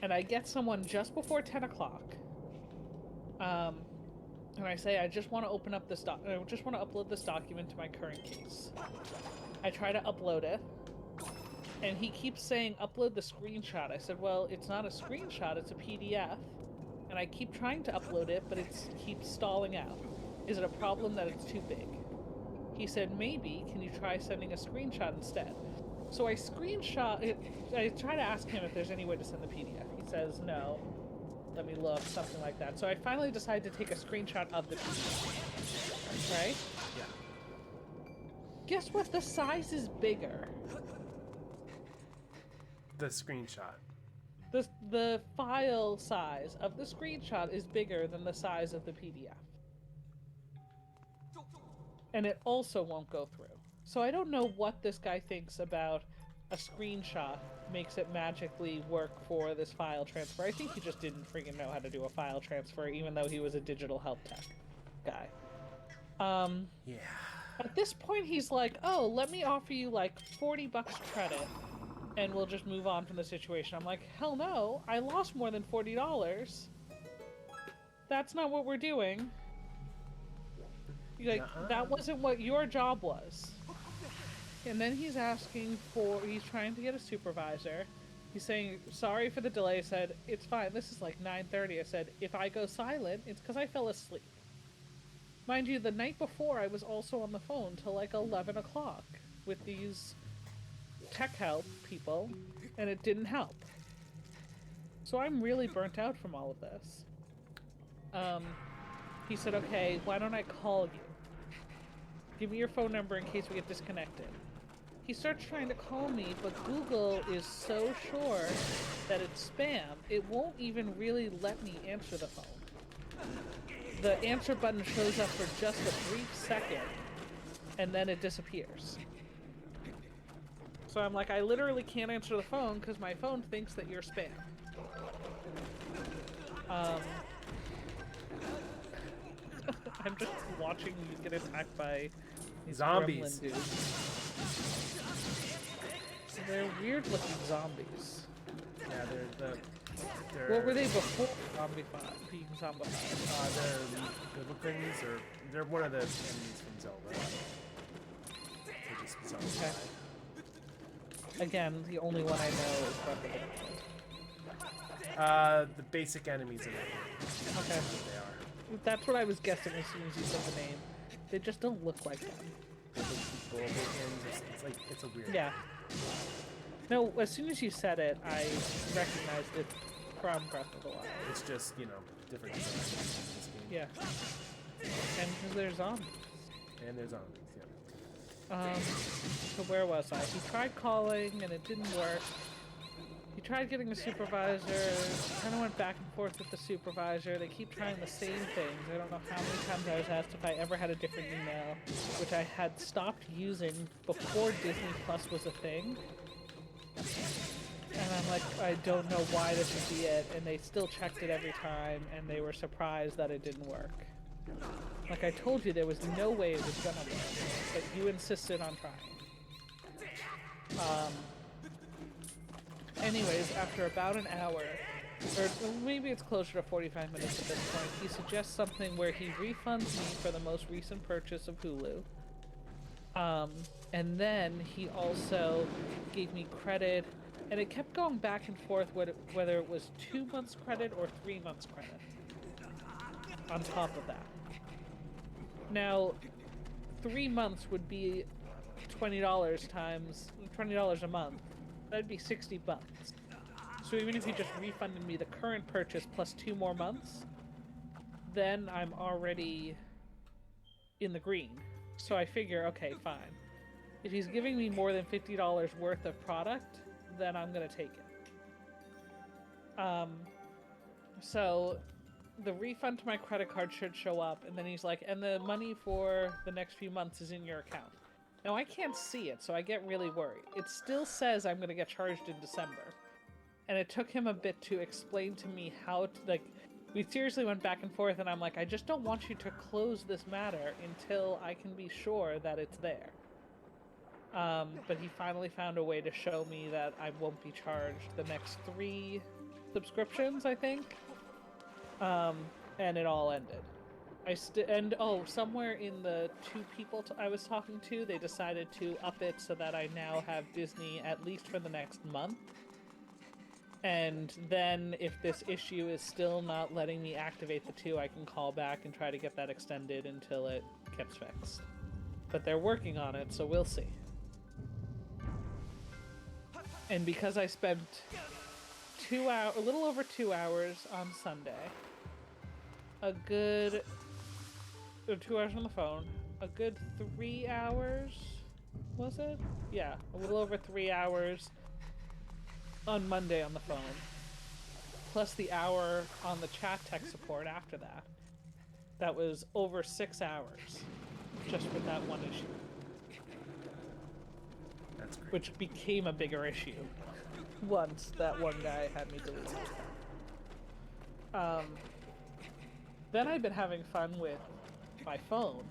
And I get someone just before 10 o'clock. And I say, I just want to open up this I just want to upload this document to my current case. I try to upload it, and he keeps saying, upload the screenshot. I said, well, it's not a screenshot, it's a PDF. And I keep trying to upload it, but it keeps stalling out. Is it a problem that it's too big? He said, maybe. Can you try sending a screenshot instead? So I screenshot it. I try to ask him if there's any way to send the PDF. He says, no. Let me look, something like that. So I finally decide to take a screenshot of the PDF. Right? Yeah. Guess what? The size is bigger. The screenshot. The file size of the screenshot is bigger than the size of the PDF. And it also won't go through. So I don't know what this guy thinks about a screenshot makes it magically work for this file transfer. I think he just didn't freaking know how to do a file transfer, even though he was a digital help tech guy. Yeah. At this point, he's like, oh, let me offer you like 40 bucks credit, and we'll just move on from the situation. I'm like, hell no, I lost more than $40. That's not what we're doing. Like, that wasn't what your job was. And then he's asking for, he's trying to get a supervisor. He's saying, sorry for the delay. I said, it's fine. This is like 9:30. I said, if I go silent, it's because I fell asleep. Mind you, the night before, I was also on the phone till like 11 o'clock with these tech help people, and it didn't help. So I'm really burnt out from all of this. He said, okay, why don't I call you? Give me your phone number in case we get disconnected. He starts trying to call me, but Google is so sure that it's spam, it won't even really let me answer the phone. The answer button shows up for just a brief second, and then it disappears. So I'm like, I literally can't answer the phone because my phone thinks that you're spam. I'm just watching you get attacked by these zombies. gremlin dudes. They're weird-looking zombies. Yeah, they're What were they before being zombified? They're things, or they're one of the enemies from Zelda. They're just zombified. Okay. Again, the only one I know is Breath of the Wild. The basic enemies in it. Okay. They are. That's what I was guessing as soon as you said the name. They just don't look like them. It's a weird. Yeah. No, as soon as you said it, I recognized it from Breath of the Wild. It's just, different designs. Yeah. And because they're zombies. And there's zombies, yeah. So where was I? He tried calling and it didn't work. He tried getting a supervisor, kind of went back and forth with the supervisor. They keep trying the same things. I don't know how many times I was asked if I ever had a different email, which I had stopped using before Disney Plus was a thing. And I'm like, I don't know why this would be it. And they still checked it every time, and they were surprised that it didn't work. Like I told you, there was no way it was gonna work, but you insisted on trying. Anyways, after about an hour, or maybe it's closer to 45 minutes at this point, he suggests something where he refunds me for the most recent purchase of Hulu. And then he also gave me credit, and it kept going back and forth whether it was 2 months credit or 3 months credit on top of that. Now, 3 months would be $20 times $20 a month. That'd be 60 bucks. So even if you just refunded me the current purchase plus 2 more months, then I'm already in the green. So I figure, okay, fine. If he's giving me more than $50 worth of product, then I'm gonna take it. So the refund to my credit card should show up, and then he's like, and the money for the next few months is in your account. Now, I can't see it, so I get really worried. It still says I'm going to get charged in December. And it took him a bit to explain to me how to, like, we seriously went back and forth, and I'm like, I just don't want you to close this matter until I can be sure that it's there. But he finally found a way to show me that I won't be charged the next 3 subscriptions, I think. And it all ended. Somewhere in the 2 people I was talking to, they decided to up it so that I now have Disney at least for the next month. And then if this issue is still not letting me activate the 2, I can call back and try to get that extended until it gets fixed. But they're working on it, so we'll see. And because I spent a little over 2 hours on Sunday, a good 2 hours on the phone, a good 3 hours, was it? Yeah, a little over 3 hours on Monday on the phone, plus the hour on the chat tech support after that. That was over 6 hours just with that one issue. That's great. Which became a bigger issue once that one guy had me delete it. Then I've been having fun with my phone.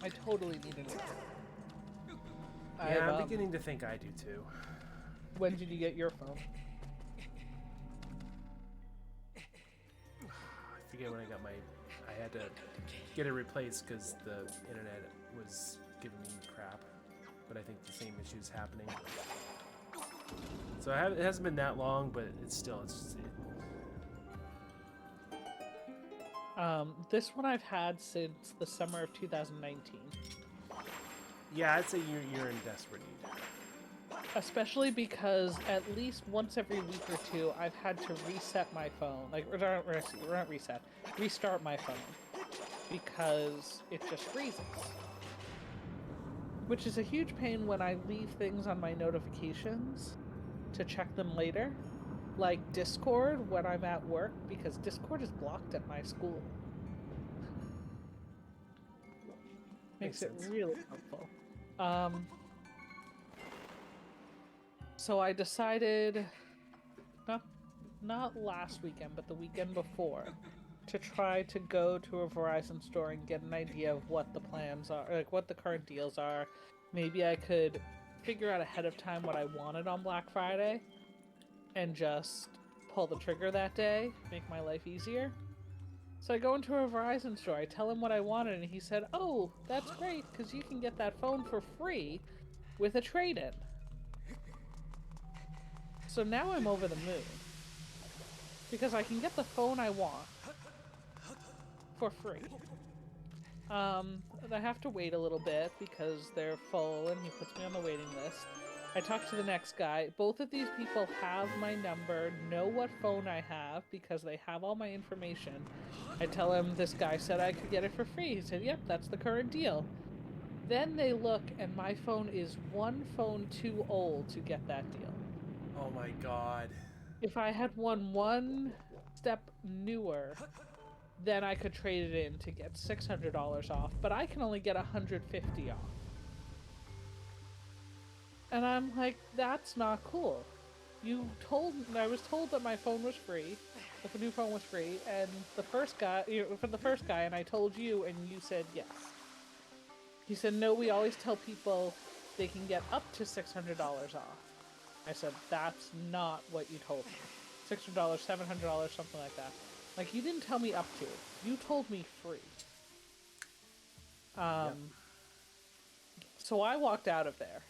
I totally need a new phone. Yeah, I'm beginning to think I do too. When did you get your phone? I forget when I got I had to get it replaced because the internet was giving me crap. But I think the same issue is happening. So it hasn't been that long, but it's just. This one I've had since the summer of 2019. Yeah, I'd say you're in desperate need. Especially because at least once every week or 2, I've had to reset my phone. Restart my phone. Because it just freezes. Which is a huge pain when I leave things on my notifications to check them later. Like Discord when I'm at work, because Discord is blocked at my school. Makes it really helpful. So I decided, not last weekend, but the weekend before, to try to go to a Verizon store and get an idea of what the plans are, like what the current deals are. Maybe I could figure out ahead of time what I wanted on Black Friday and just pull the trigger that day, make my life easier. So I go into a Verizon store, I tell him what I wanted, and he said, oh, that's great, because you can get that phone for free with a trade-in. So now I'm over the moon. Because I can get the phone I want for free. I have to wait a little bit because they're full and he puts me on the waiting list. I talk to the next guy. Both of these people have my number, know what phone I have because they have all my information. I tell him this guy said I could get it for free. He said, yep, that's the current deal. Then they look and my phone is one phone too old to get that deal. Oh my god. If I had one step newer, then I could trade it in to get $600 off, but I can only get $150 off. And I'm like, that's not cool. I was told that my phone was free, that the new phone was free, and for the first guy, and I told you, and you said yes. He said, no, we always tell people they can get up to $600 off. I said, that's not what you told me. $600, $700, something like that. Like, you didn't tell me up to. You told me free. Yep. So I walked out of there.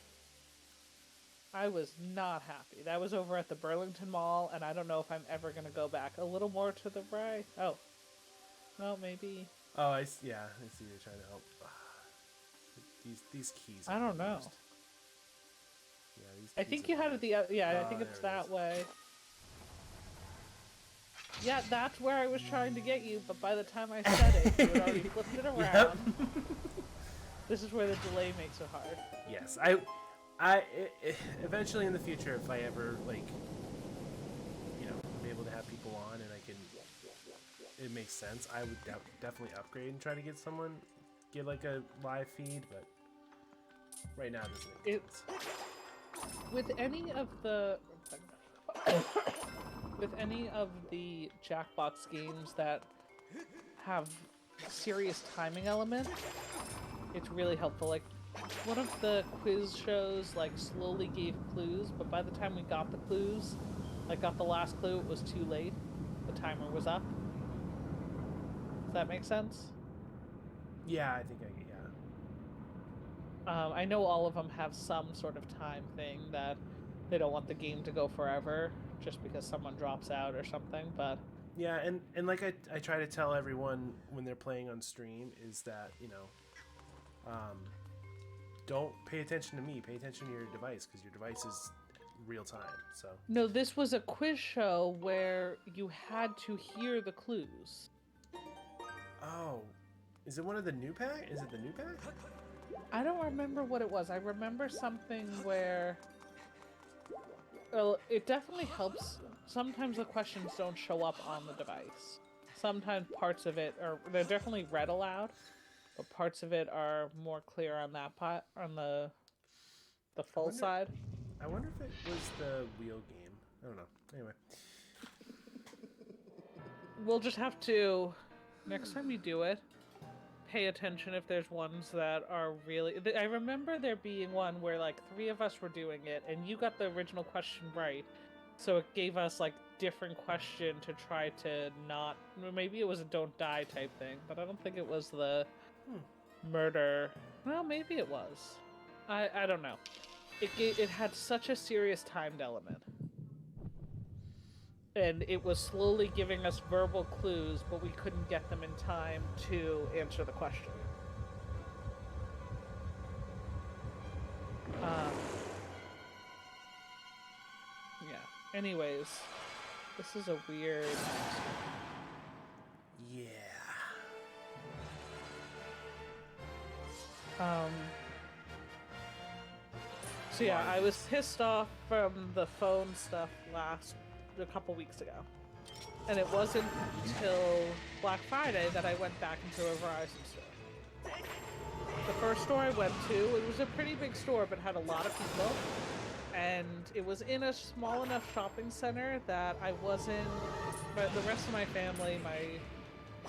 I was not happy. That was over at the Burlington Mall, and I don't know if I'm ever going to go back. A little more to the right. Oh. Well, maybe. Oh, I see you're trying to help. These keys. I don't know. Yeah, these I keys think you had it I think it's that way. Yeah, that's where I was trying to get you, but by the time I said it, you had already flipped it around. Yep. This is where the delay makes it hard. Yes, eventually in the future, if I ever, I'm able to have people on and I can it makes sense. I would definitely upgrade and try to get like a live feed, but right now it doesn't make sense. With any of the Jackbox games that have serious timing element, it's really helpful. Like one of the quiz shows like slowly gave clues, but by the time we got the clues, like got the last clue, it was too late. The timer was up. Does that make sense? Yeah, I think I get. Yeah. I know all of them have some sort of time thing that they don't want the game to go forever just because someone drops out or something, but... Yeah, and like I try to tell everyone when they're playing on stream is that, don't pay attention to me, pay attention to your device, because your device is real time, so... No, this was a quiz show where you had to hear the clues. Oh, is it one of the new pack? Is it the new pack? I don't remember what it was. I remember something where... Well, it definitely helps. Sometimes the questions don't show up on the device. Sometimes parts of it are... They're definitely read aloud, but parts of it are more clear on that part, on the full side. I wonder if it was the wheel game. I don't know. Anyway. We'll just have to... Next time we do it, pay attention if there's ones that are really... I remember there being one where, like, 3 of us were doing it, and you got the original question right, so it gave us, like, different question to try to not... Maybe it was a don't die type thing, but I don't think it was the murder... Well, maybe it was. I don't know. It had such a serious timed element. And it was slowly giving us verbal clues, but we couldn't get them in time to answer the question. Yeah. Anyways, this is a weird... Yeah. So yeah, I was pissed off from the phone stuff a couple weeks ago. And it wasn't until Black Friday that I went back into a Verizon store. The first store I went to, it was a pretty big store, but had a lot of people. And it was in a small enough shopping center that I wasn't... But the rest of my family, my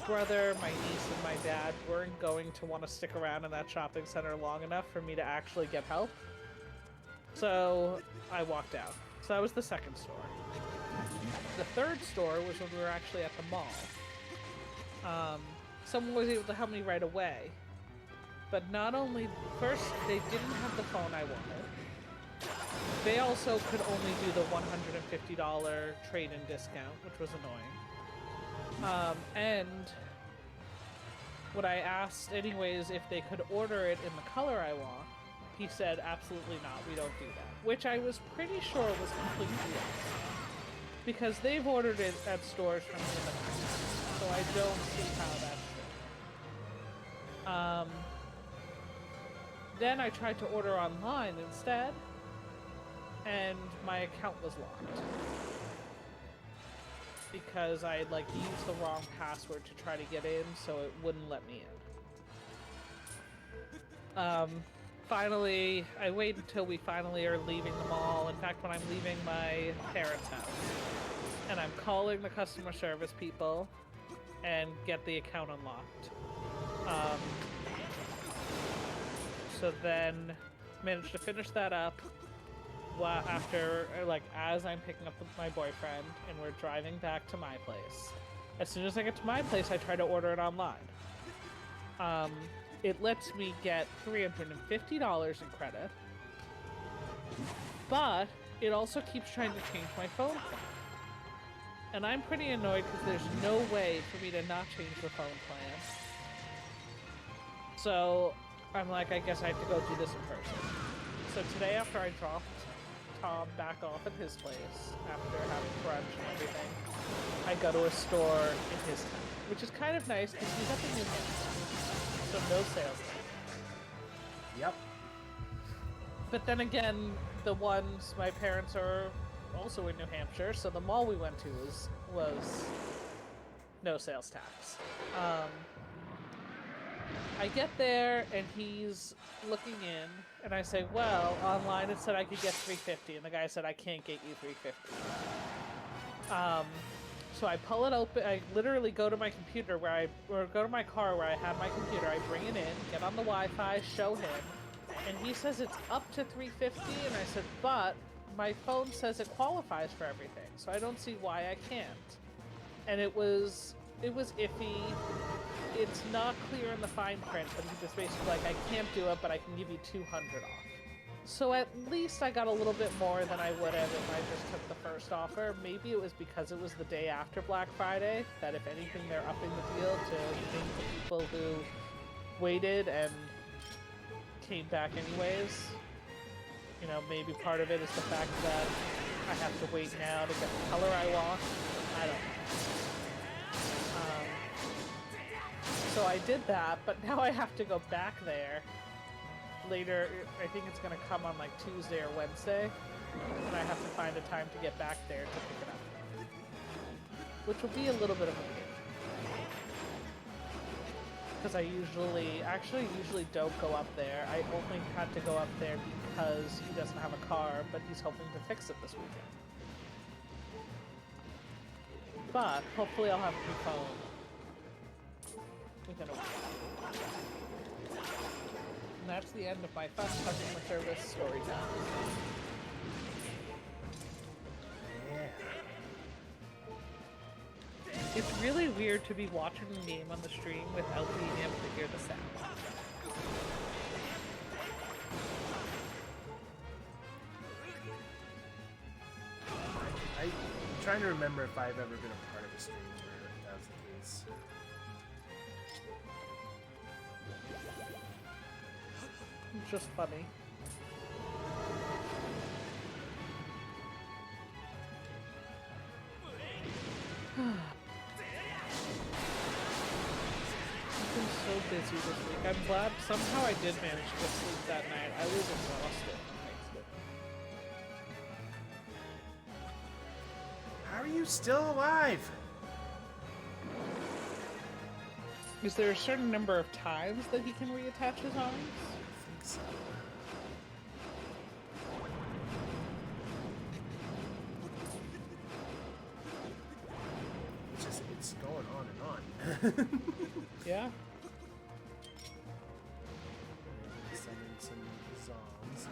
brother, my niece, and my dad weren't going to want to stick around in that shopping center long enough for me to actually get help. So I walked out. So that was the second store. The third store was when we were actually at the mall. Someone was able to help me right away. But not only... First, they didn't have the phone I wanted. They also could only do the $150 trade-in discount, which was annoying. And when I asked anyways if they could order it in the color I want, he said, absolutely not, we don't do that. Which I was pretty sure was completely wrong. Because they've ordered it at stores from me in the past. So I don't see how that's true. Then I tried to order online instead, and my account was locked. Because I like used the wrong password to try to get in, so it wouldn't let me in. Finally, I wait until we finally are leaving the mall. In fact, when I'm leaving my parents' house. And I'm calling the customer service people and get the account unlocked. So then managed to finish that up after, like, as I'm picking up my boyfriend and we're driving back to my place. As soon as I get to my place, I try to order it online. It lets me get $350 in credit, but it also keeps trying to change my phone plan. And I'm pretty annoyed because there's no way for me to not change the phone plan. So I'm like, I guess I have to go do this in person. So today after I dropped Tom back off at his place, after having brunch and everything, I go to a store in his town, which is kind of nice because he's up in New Hampshire. So no sales. Yep. But then again, the ones, my parents are also in New Hampshire, so the mall we went to was no sales tax. I get there and he's looking in, and I say, well, online it said I could get $350, and the guy said I can't get you $350. So I pull it open. I literally go to my computer or go to my car where I have my computer. I bring it in, get on the Wi-Fi, show him, and he says it's up to $350, and I said, but my phone says it qualifies for everything, so I don't see why I can't. And it was iffy. It's not clear in the fine print, but he was basically like, I can't do it, but I can give you $200 off. So at least I got a little bit more than I would have if I just took the first offer. Maybe it was because it was the day after Black Friday, that if anything, they're upping the deal to thank the people who waited and came back anyways. You know, maybe part of it is the fact that I have to wait now to get the color I want. I don't know. So I did that, but now I have to go back there later. I think it's going to come on like Tuesday or Wednesday, and I have to find a time to get back there to pick it up, which will be a little bit of a pain, because I usually don't go up there. I only had to go up there because he doesn't have a car, but he's hoping to fix it this weekend. But hopefully I'll have a new phone within a week. And that's the end of my fun customer service story time. Yeah. It's really weird to be watching the game on the stream without being able to hear the sound. I'm trying to remember if I've ever been a part of a stream where that was the case. It's just funny. I've been so busy this week. I'm glad somehow I did manage to sleep that night. I was exhausted. How are you still alive? Is there a certain number of times that he can reattach his arms? I think so. It's going on and on. Yeah. Summon some zombs.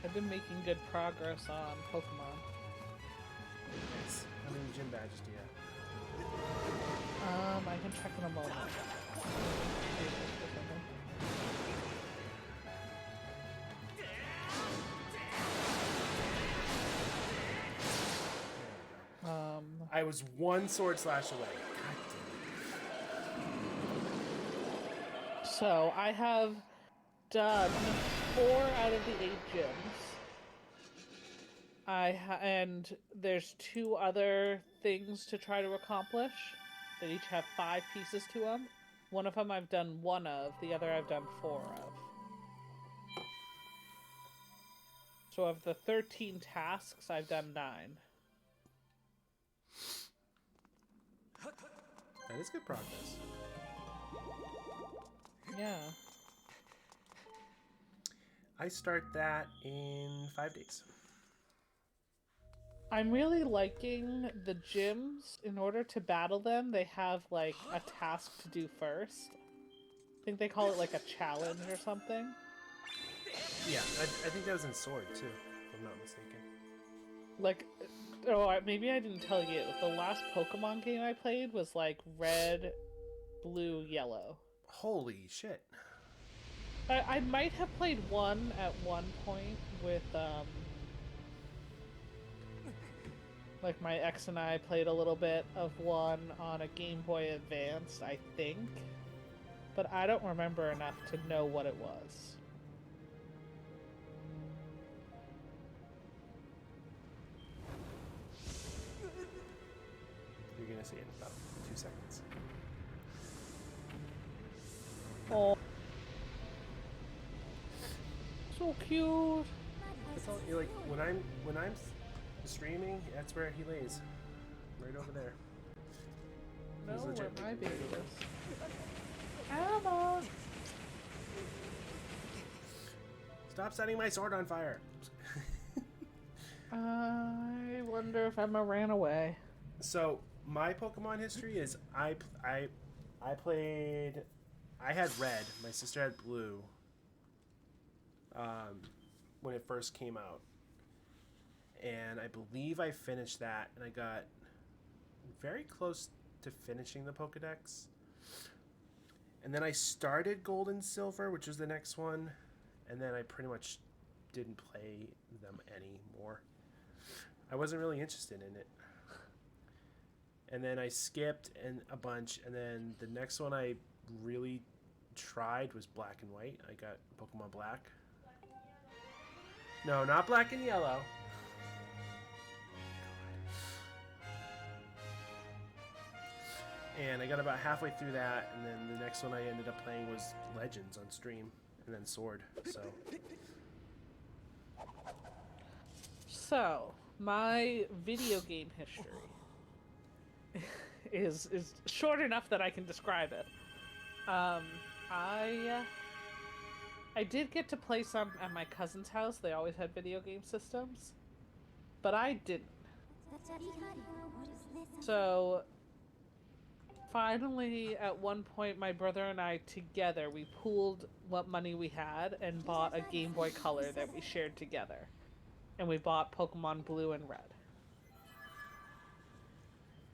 I've been making good progress on Pokemon. Nice. How many gym badges do you have? I can check in a moment. I was one sword slash away. So I have done 4 out of the 8 gyms. And there's 2 other things to try to accomplish that each have 5 pieces to them. One of them I've done 1 of, the other I've done 4 of. So of the 13 tasks, I've done 9. That is good progress. Yeah. I start that in 5 days. I'm really liking the gyms. In order to battle them, they have like a task to do first. I think they call it like a challenge or something. Yeah, I think that was in Sword too, if I'm not mistaken. Like, maybe I didn't tell you. The last Pokemon game I played was like red, blue, yellow. Holy shit. I might have played one at one point with, like my ex and I played a little bit of one on a Game Boy Advance, I think. But I don't remember enough to know what it was. You're gonna see it in about 2 seconds. Oh, so cute. That's all, like when I'm streaming, that's where he lays, right over there. No, He's where legit. my baby is. Emma. Stop setting my sword on fire. I wonder if Emma ran away. So my Pokemon history is I played. I had red. My sister had blue. When it first came out, and I believe I finished that, and I got very close to finishing the Pokedex. And then I started Gold and Silver, which was the next one, and then I pretty much didn't play them anymore. I wasn't really interested in it. And then I skipped a bunch, and then the next one I really tried was Black and White. I got Pokemon Black. No, not Black and Yellow. And I got about halfway through that, and then the next one I ended up playing was Legends on stream, and then Sword. So, my video game history is short enough that I can describe it. I did get to play some at my cousin's house. They always had video game systems, but I didn't. So, finally, at one point, my brother and I together, we pooled what money we had and bought a Game Boy Color that we shared together. And we bought Pokemon Blue and Red.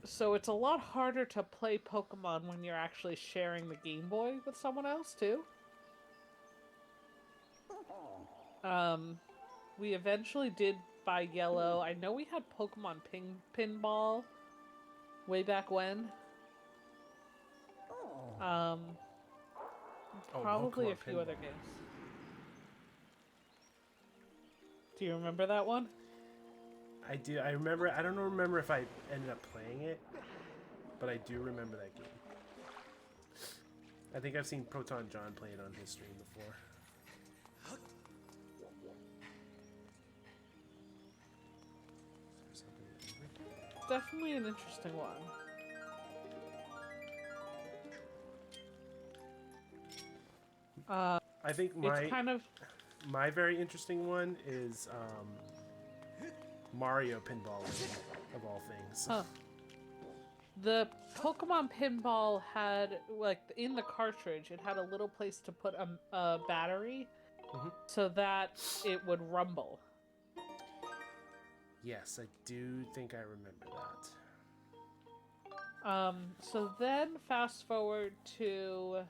So it's a lot harder to play Pokemon when you're actually sharing the Game Boy with someone else, too. We eventually did buy Yellow. I know we had Pokemon Pinball way back when. Probably Pokemon a few Pinball. other games. Do you remember that one? I do. I remember. I don't remember if I ended up playing it, but I do remember that game. I think I've seen Proton John play it on his stream before. Definitely an interesting one. I think It's kind of... my very interesting one is Mario Pinball League, of all things. Huh. The Pokemon Pinball had, like, in the cartridge, it had a little place to put a battery so that it would rumble. Yes, I do think I remember that. So then fast forward to,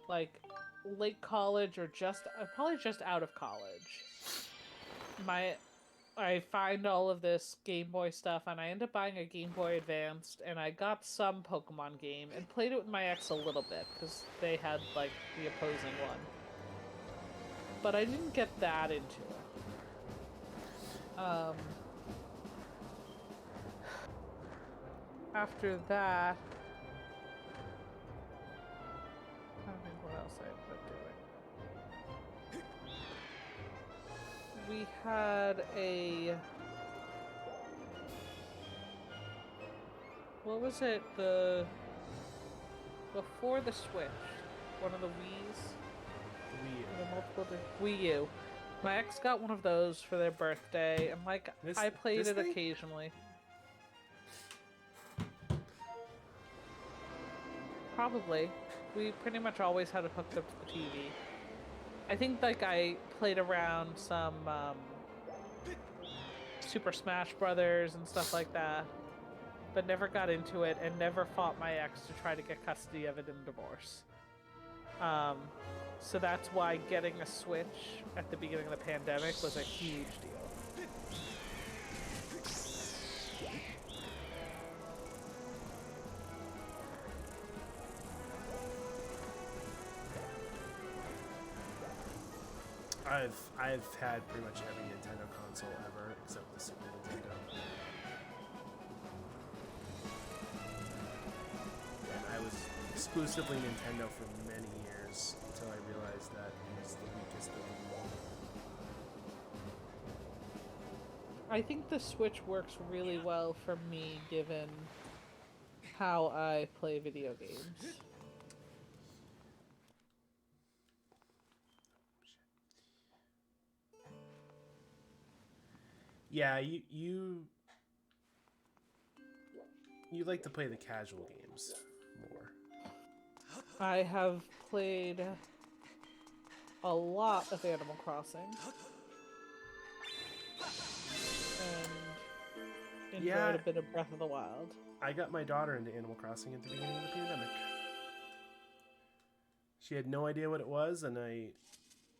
like, late college or probably just out of college. I find all of this Game Boy stuff, and I end up buying a Game Boy Advanced, and I got some Pokemon game, and played it with my ex a little bit, because they had, like, the opposing one. But I didn't get that into it. After that... I don't think what else I ended up doing. We had a... What was it? Before the Switch. One of the Wii's. The multiple Wii U. My ex got one of those for their birthday, and like I played it thing? occasionally. Probably. We pretty much always had it hooked up to the TV. I think like I played around some Super Smash Brothers and stuff like that, but never got into it and never fought my ex to try to get custody of it in divorce. So that's why getting a Switch at the beginning of the pandemic was a huge deal. I've had pretty much every Nintendo console ever except the Super Nintendo. And I was exclusively Nintendo for many years until I realized that it was the weakest of them. I think the Switch works really well for me given how I play video games. Yeah, you like to play the casual games more. I have played a lot of Animal Crossing. And enjoyed a bit of Breath of the Wild. I got my daughter into Animal Crossing at the beginning of the pandemic. She had no idea what it was, and I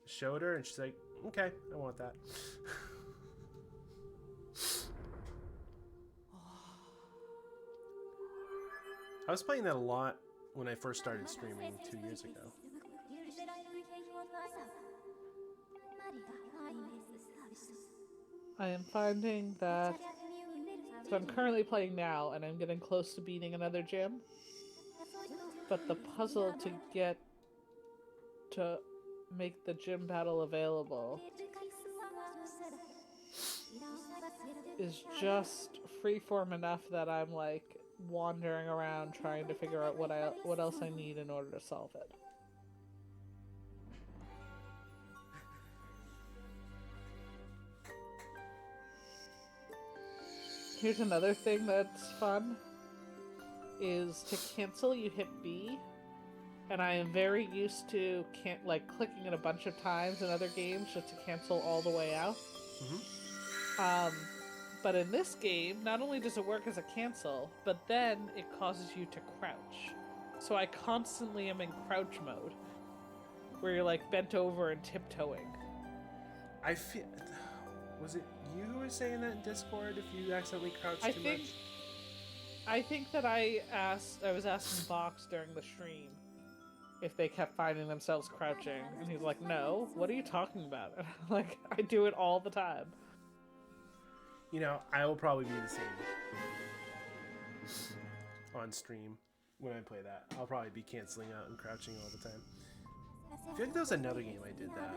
showed her, and she's like, okay, I want that. I was playing that a lot when I first started streaming 2 years ago. I am finding that... So I'm currently playing now, and I'm getting close to beating another gym. But the puzzle to get to make the gym battle available is just freeform enough that I'm like wandering around trying to figure out what else I need in order to solve it. Here's another thing that's fun, is to cancel you hit B, and I am very used to clicking it a bunch of times in other games just to cancel all the way out. Mm-hmm. But in this game, not only does it work as a cancel, but then it causes you to crouch. So I constantly am in crouch mode, where you're like bent over and tiptoeing. I feel... Was it you who was saying that in Discord if you accidentally crouched too much? I think that I was asking Box during the stream if they kept finding themselves crouching, and he's like, no, what are you talking about? And I'm like, I do it all the time. You know, I will probably be the same on stream when I play that. I'll probably be canceling out and crouching all the time. I feel like there was another game I did that.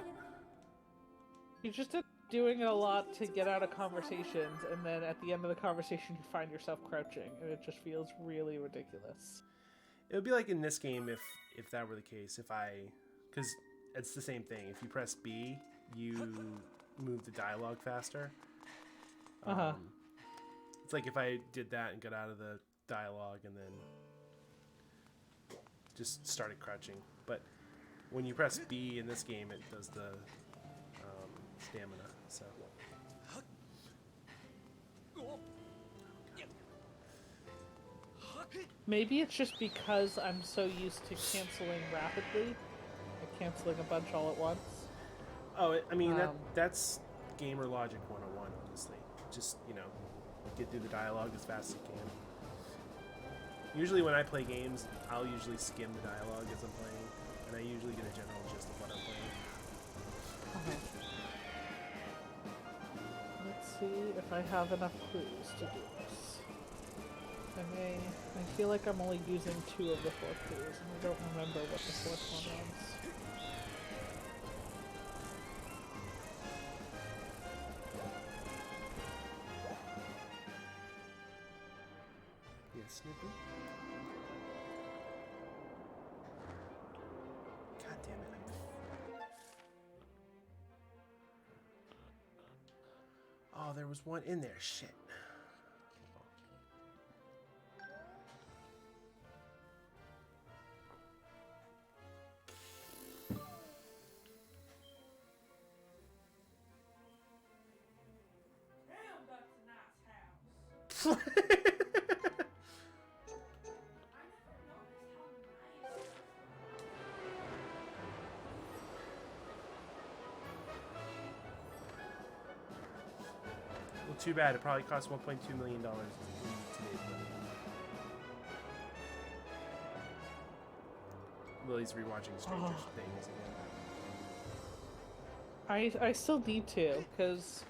You just did doing it a lot to get out of conversations, and then at the end of the conversation you find yourself crouching, and it just feels really ridiculous. It would be like in this game if that were the case. Because it's the same thing. If you press B, you move the dialogue faster. It's like if I did that and got out of the dialogue and then just started crouching. But when you press B in this game, it does the stamina. So maybe it's just because I'm so used to canceling rapidly, like canceling a bunch all at once. Oh, I mean, that's gamer logic 101, honestly. Just, get through the dialogue as fast as you can. Usually when I play games, I'll usually skim the dialogue as I'm playing, and I usually get a general gist of what I'm playing. Let's see if I have enough clues to do this. I feel like I'm only using 2 of the 4 clues, and I don't remember what the 4th one was. Yes, Snoopy? God damn it. Oh, there was one in there. Shit. Damn, that's a nice house. Well, too bad. It probably cost $1.2 million in today's money. Lily's rewatching Stranger Things again. I still need to, because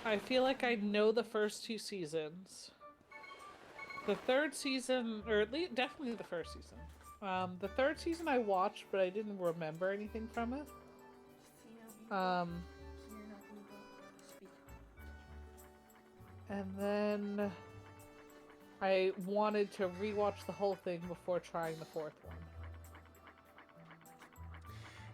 I feel like I know the first 2 seasons. the third season, or at least definitely the first season. The third season I watched, but I didn't remember anything from it. And then I wanted to rewatch the whole thing before trying the fourth one.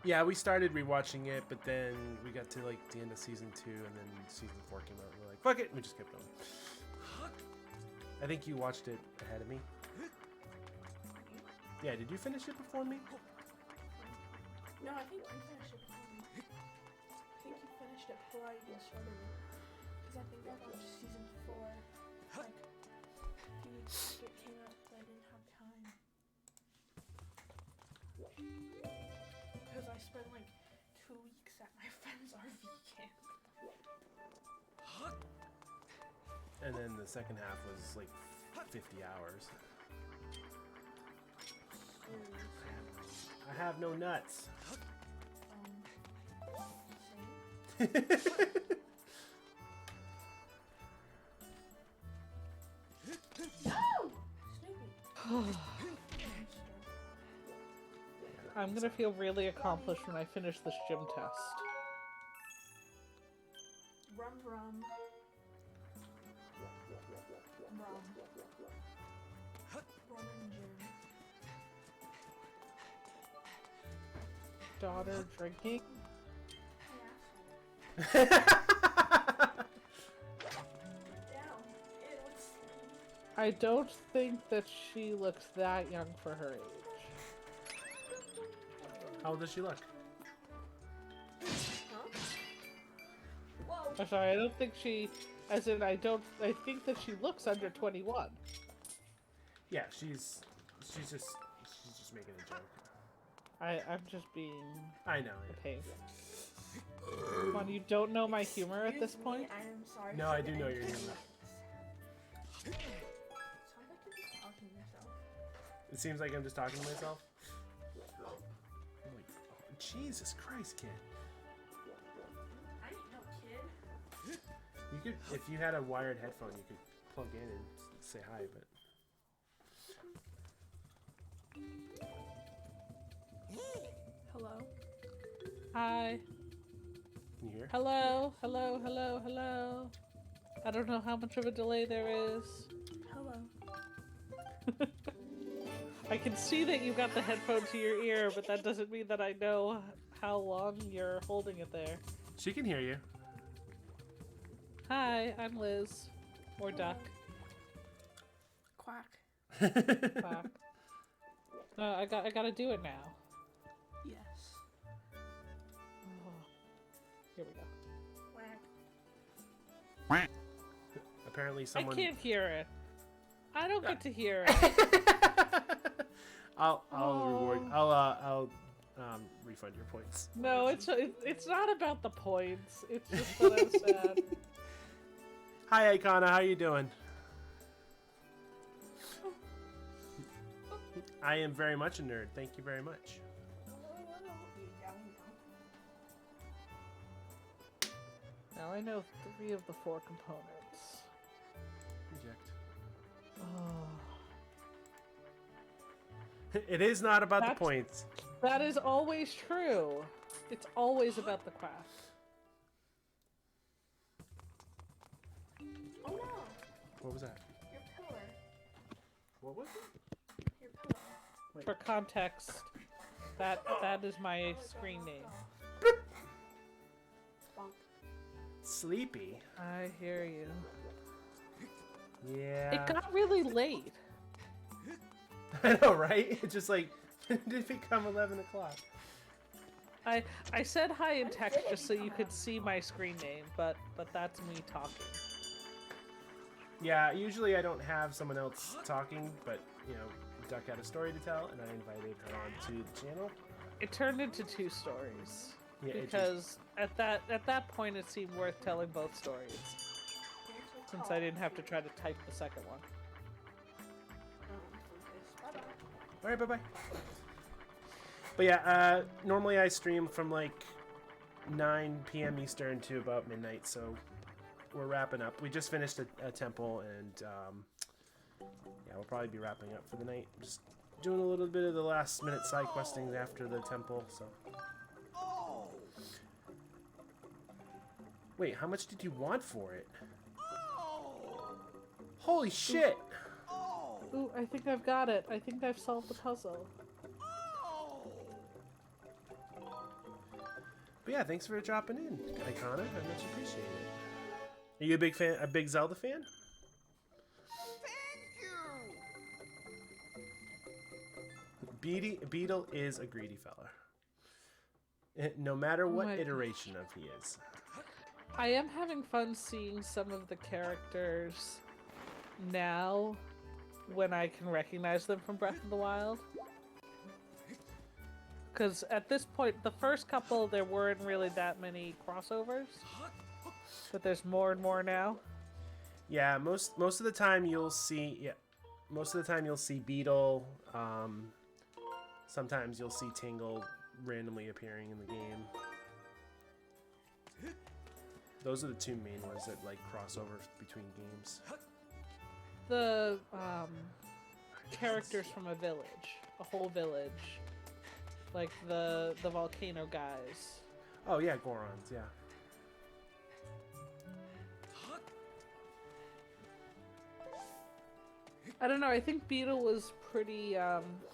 Yeah, we started rewatching it, but then we got to like the end of season 2, and then season 4 came out, and we're like, fuck it, and we just kept going. I think you watched it ahead of me. Yeah, did you finish it before me? No, I think you finished it before me. I think you finished it before I even started it. Because I think I watched season 4 like the week it came out because I didn't have time. Because I spent like 2 weeks at my friend's RV camp. And then the second half was like 50 hours. I have no nuts. Same. I'm gonna feel really accomplished when I finish this gym test. Rum rum. Rum. Rum and gin. Daughter drinking? Down. I don't think that she looks that young for her age. How old does she look? Huh? Whoa. I'm sorry, I don't think she, as in I think that she looks under 21. Yeah, she's just making a joke. I'm just being I know. a pain. Come on, you don't know my humor at this Excuse point? me, I am sorry. No, for I the do know your humor. inconvenience. Sounds like you're just talking to yourself. It seems like I'm just talking to myself. I'm like, oh, Jesus Christ, kid. I ain't no kid. You could, if you had a wired headphone, you could plug in and say hi, but. Hello? Hi. Can you hear? Hello, hello, hello, hello. I don't know how much of a delay there is. Hello. I can see that you got the headphone to your ear, but that doesn't mean that I know how long you're holding it there. She can hear you. Hi, I'm Liz. Or Duck. Quack. Quack. No, I gotta do it now. Yes. Oh. Here we go. Quack. Apparently someone. I can't hear it. I don't get to hear it. I'll reward. I'll refund your points. No, it's not about the points. It's just that I'm sad. Hi, Icona. How you doing? I am very much a nerd. Thank you very much. Now I know 3 of the 4 components. Reject. Oh. It is not about That's- the points. That is always true. It's always about the quack. Oh no! What was that? Your pillar. What was it? Your pillar. For context, that is my screen name. Bonk. Sleepy. I hear you. Yeah. It got really late. I know, right? It's just like, when did it become 11 o'clock? I said hi in text just so you could see my screen name, but that's me talking. Yeah, usually I don't have someone else talking, but, you know, Duck had a story to tell, and I invited her onto the channel. It turned into 2 stories. Yeah, Because at that point it seemed worth telling both stories. Since I didn't have to try to type the second one. Bye-bye. Alright, bye-bye. But yeah, normally I stream from like 9 p.m. Eastern to about midnight, so we're wrapping up. We just finished a temple, and yeah, we'll probably be wrapping up for the night. Just doing a little bit of the last minute side questing after the temple, so. Wait, how much did you want for it? Holy shit! Ooh, I think I've got it. I think I've solved the puzzle. But yeah, thanks for dropping in, Icona. I much appreciate it. Are you a big fan? A big Zelda fan? Beetle is a greedy fella. No matter what iteration of he is. I am having fun seeing some of the characters now when I can recognize them from Breath of the Wild. Because at this point, the first couple, there weren't really that many crossovers. But there's more and more now. Yeah, most of the time you'll see Beetle. Sometimes you'll see Tingle randomly appearing in the game. Those are the two main ones that like crossover between games. The characters from a village, a whole village, like the volcano guys. Oh yeah, Gorons, yeah. I don't know, I think Beetle was pretty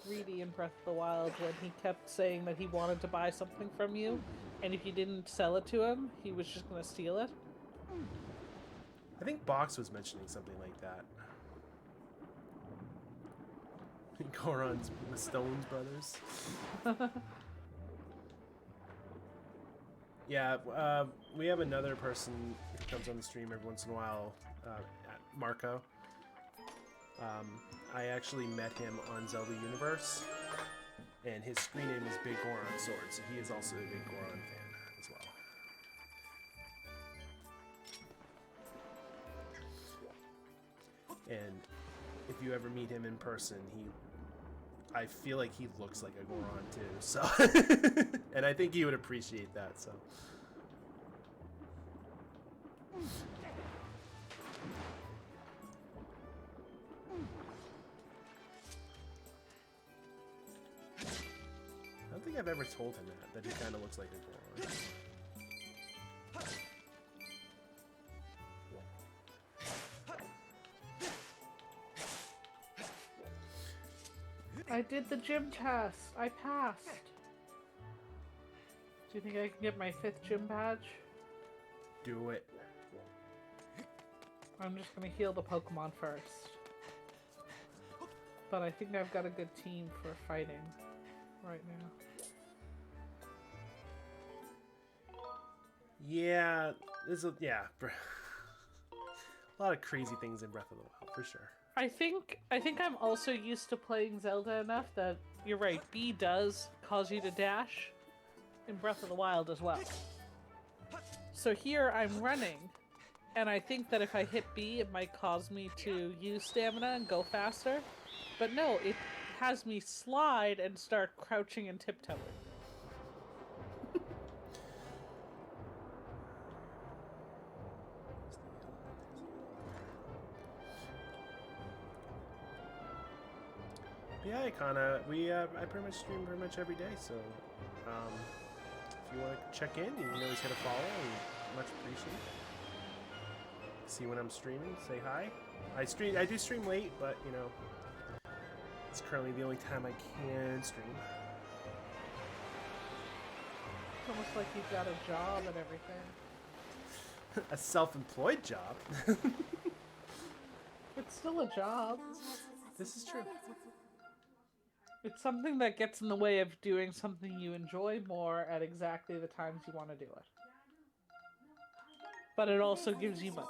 greedy in Breath of the Wild when he kept saying that he wanted to buy something from you, and if you didn't sell it to him, he was just gonna steal it. I think Box was mentioning something like that. Goron's the Stones brothers. Yeah, we have another person who comes on the stream every once in a while, Marco. I actually met him on Zelda Universe, and his screen name is Big Goron Sword, so he is also a big Goron fan as well. And if you ever meet him in person, I feel like he looks like a Goron too, so and I think he would appreciate that, so. I don't think I've ever told him that he kind of looks like a Goron. I did the gym test. I passed. Do you think I can get my 5th gym badge? Do it. I'm just gonna heal the Pokemon first. But I think I've got a good team for fighting right now. Yeah, a lot of crazy things in Breath of the Wild for sure. I think I'm also used to playing Zelda enough that you're right, B does cause you to dash in Breath of the Wild as well. So here I'm running, and I think that if I hit B it might cause me to use stamina and go faster. But no, it has me slide and start crouching and tiptoeing. Yeah, Icona, I pretty much stream pretty much every day, so if you want to check in, you can always hit a follow, and much appreciated. See when I'm streaming, say hi. I do stream late, but you know, it's currently the only time I can stream. It's almost like you've got a job and everything. A self-employed job. It's still a job. This is true. It's something that gets in the way of doing something you enjoy more at exactly the times you want to do it. But it also gives you money.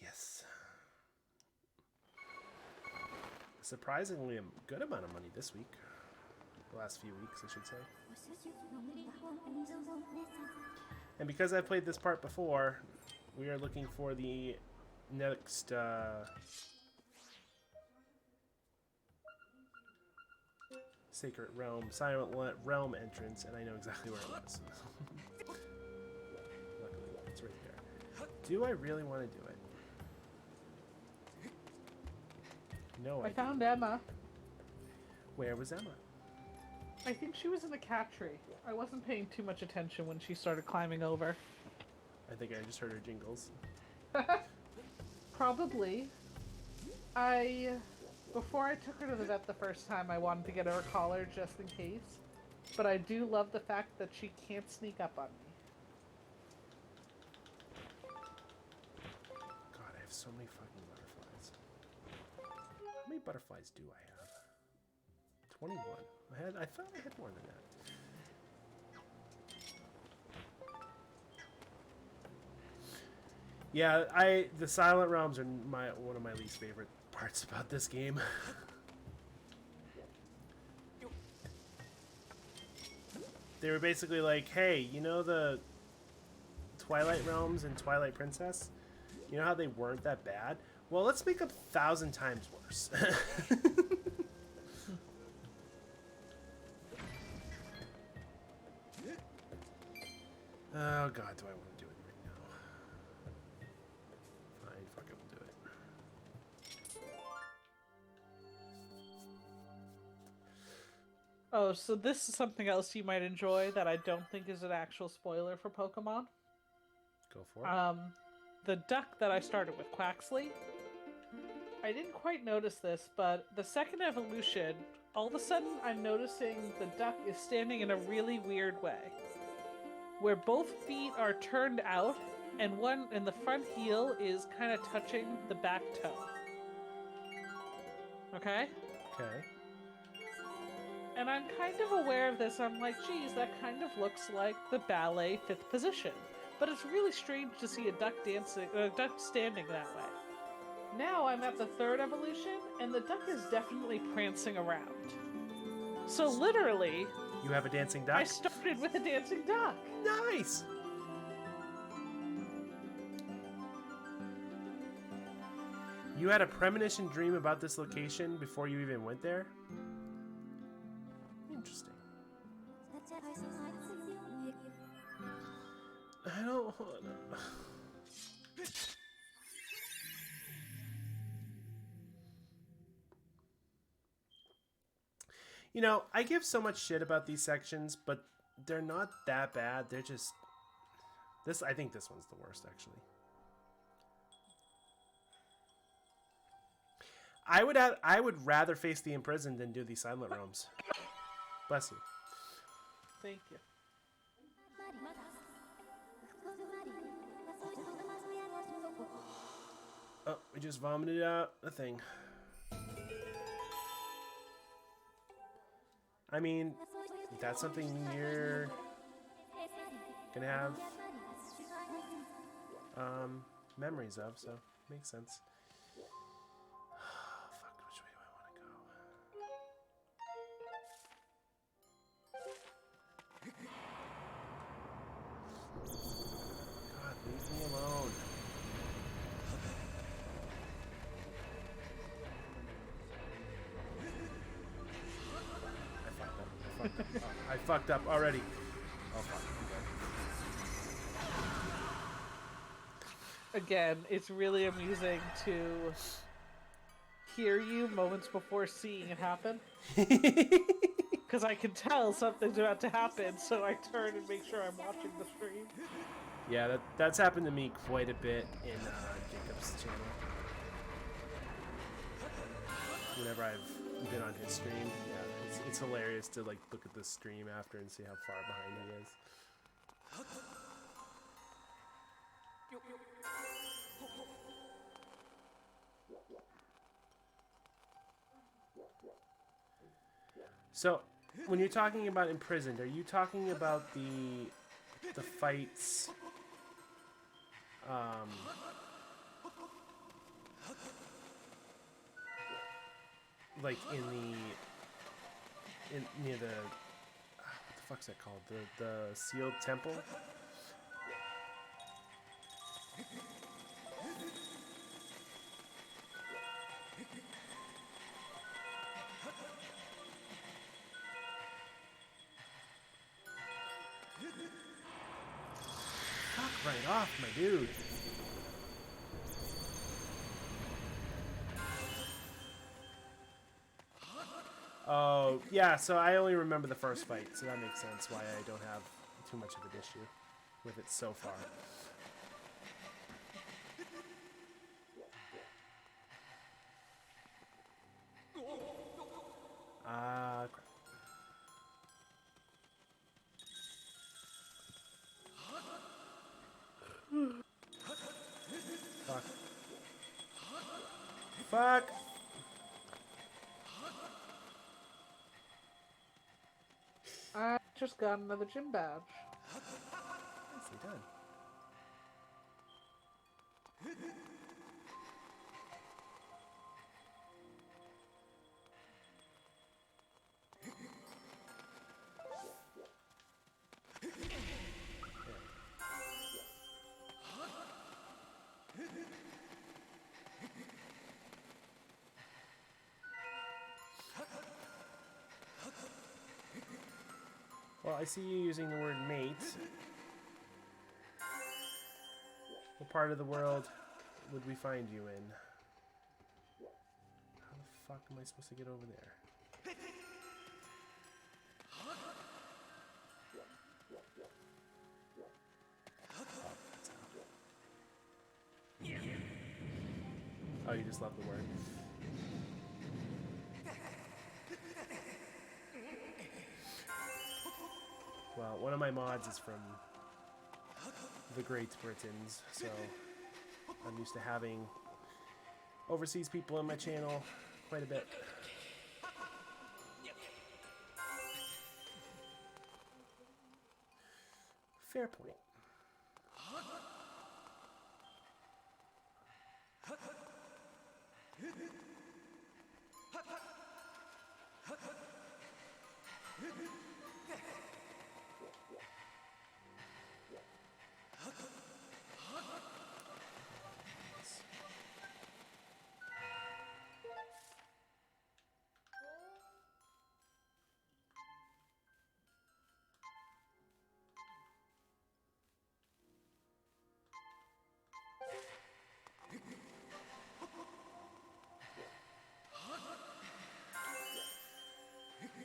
Yes. Surprisingly a good amount of money this week. The last few weeks, I should say. And because I've played this part before, we are looking for the next Sacred Realm, Silent Realm entrance, and I know exactly where it was. Luckily, it's right there. Do I really want to do it? No I idea. found Emma. Where was Emma? I think she was in the cat tree. I wasn't paying too much attention when she started climbing over. I think I just heard her jingles. Probably. Before I took her to the vet the first time, I wanted to get her a collar just in case. But I do love the fact that she can't sneak up on me. God, I have so many fucking butterflies. How many butterflies do I have? 21. I thought I had more than that. Yeah, the Silent Realms are one of my least favorite parts about this game. They were basically like, hey, you know the Twilight Realms and Twilight Princess? You know how they weren't that bad? Well, let's make them 1,000 times worse. Oh god, do I want to do it right now? Fine, fuck it, we'll do it. Oh, so this is something else you might enjoy that I don't think is an actual spoiler for Pokemon. Go for it. The duck that I started with, Quaxley. I didn't quite notice this, but the second evolution, all of a sudden I'm noticing the duck is standing in a really weird way. Where both feet are turned out, and one in the front heel is kind of touching the back toe. Okay? Okay. And I'm kind of aware of this. I'm like, geez, that kind of looks like the ballet 5th position. But it's really strange to see a duck standing that way. Now I'm at the 3rd evolution, and the duck is definitely prancing around. So literally, You have a dancing duck? I started with a dancing duck. Nice! You had a premonition dream about this location before you even went there? Interesting. I don't wanna... You know, I give so much shit about these sections, but they're not that bad. They're just... I think this one's the worst, actually. I would rather face the imprisoned than do the Silent Realms. Bless you. Thank you. Oh, we just vomited out a thing. I mean, that's something you're gonna have memories of, so makes sense. Fuck, which way do I want to go? God, leave me alone. I fucked up already. Oh fuck. Okay. Again, it's really amusing to hear you moments before seeing it happen. Because I can tell something's about to happen, so I turn and make sure I'm watching the stream. Yeah, that's happened to me quite a bit in Jacob's channel. Whenever I've been on his stream, yeah, it's hilarious to like look at the stream after and see how far behind he is. So, when you're talking about imprisoned, are you talking about the fights? Like near the what the fuck's that called? The sealed temple. Fuck right off, my dude. Oh, yeah, so I only remember the first fight, so that makes sense why I don't have too much of an issue with it so far. Ah, crap. Fuck. Fuck! I just got another gym badge. Nicely done. Well, I see you using the word mate. What part of the world would we find you in? How the fuck am I supposed to get over there? Oh, you just love the word. Well, one of my mods is from the Great Britons, so I'm used to having overseas people on my channel quite a bit. Fair point.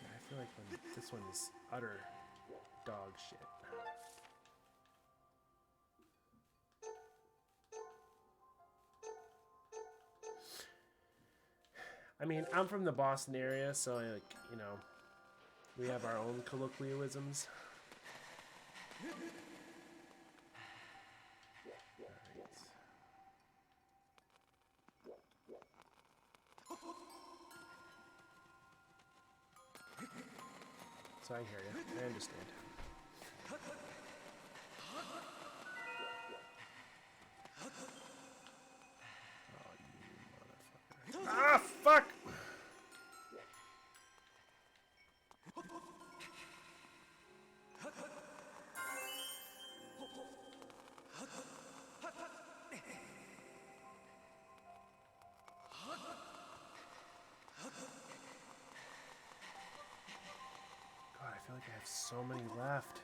I feel like this one is utter dog shit. I mean, I'm from the Boston area, so like, you know, we have our own colloquialisms. Alright. So I hear you. I understand. Oh, you motherfucker. Ah, fuck! God, I feel like I have so many left.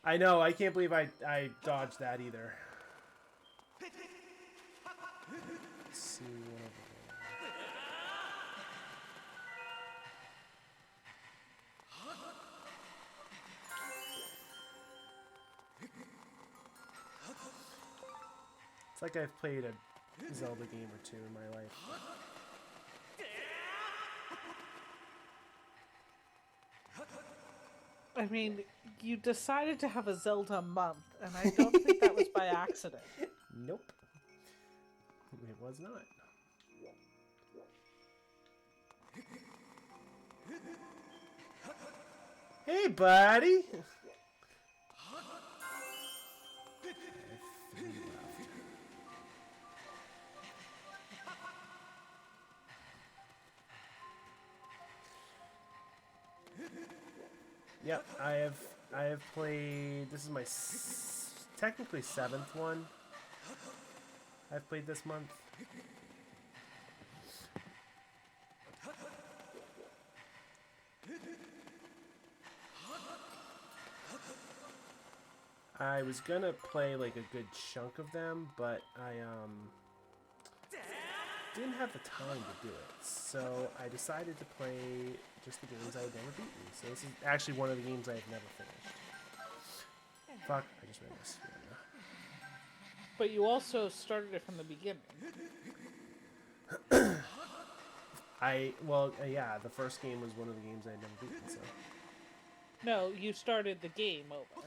I know, I can't believe I dodged that either. Let's see what over there. It's like I've played a Zelda game or two in my life. I mean, you decided to have a Zelda month, and I don't think that was by accident. Nope. It was not. Hey, buddy! Yep, I have played. This is my technically 7th one I've played this month. I was gonna play like a good chunk of them, but I didn't have the time to do it. So I decided to play just the games I had never beaten. So this is actually one of the games I have never finished. Fuck, I just read this. Yeah. But you also started it from the beginning. Yeah, the first game was one of the games I had never beaten, so. No, you started the game over.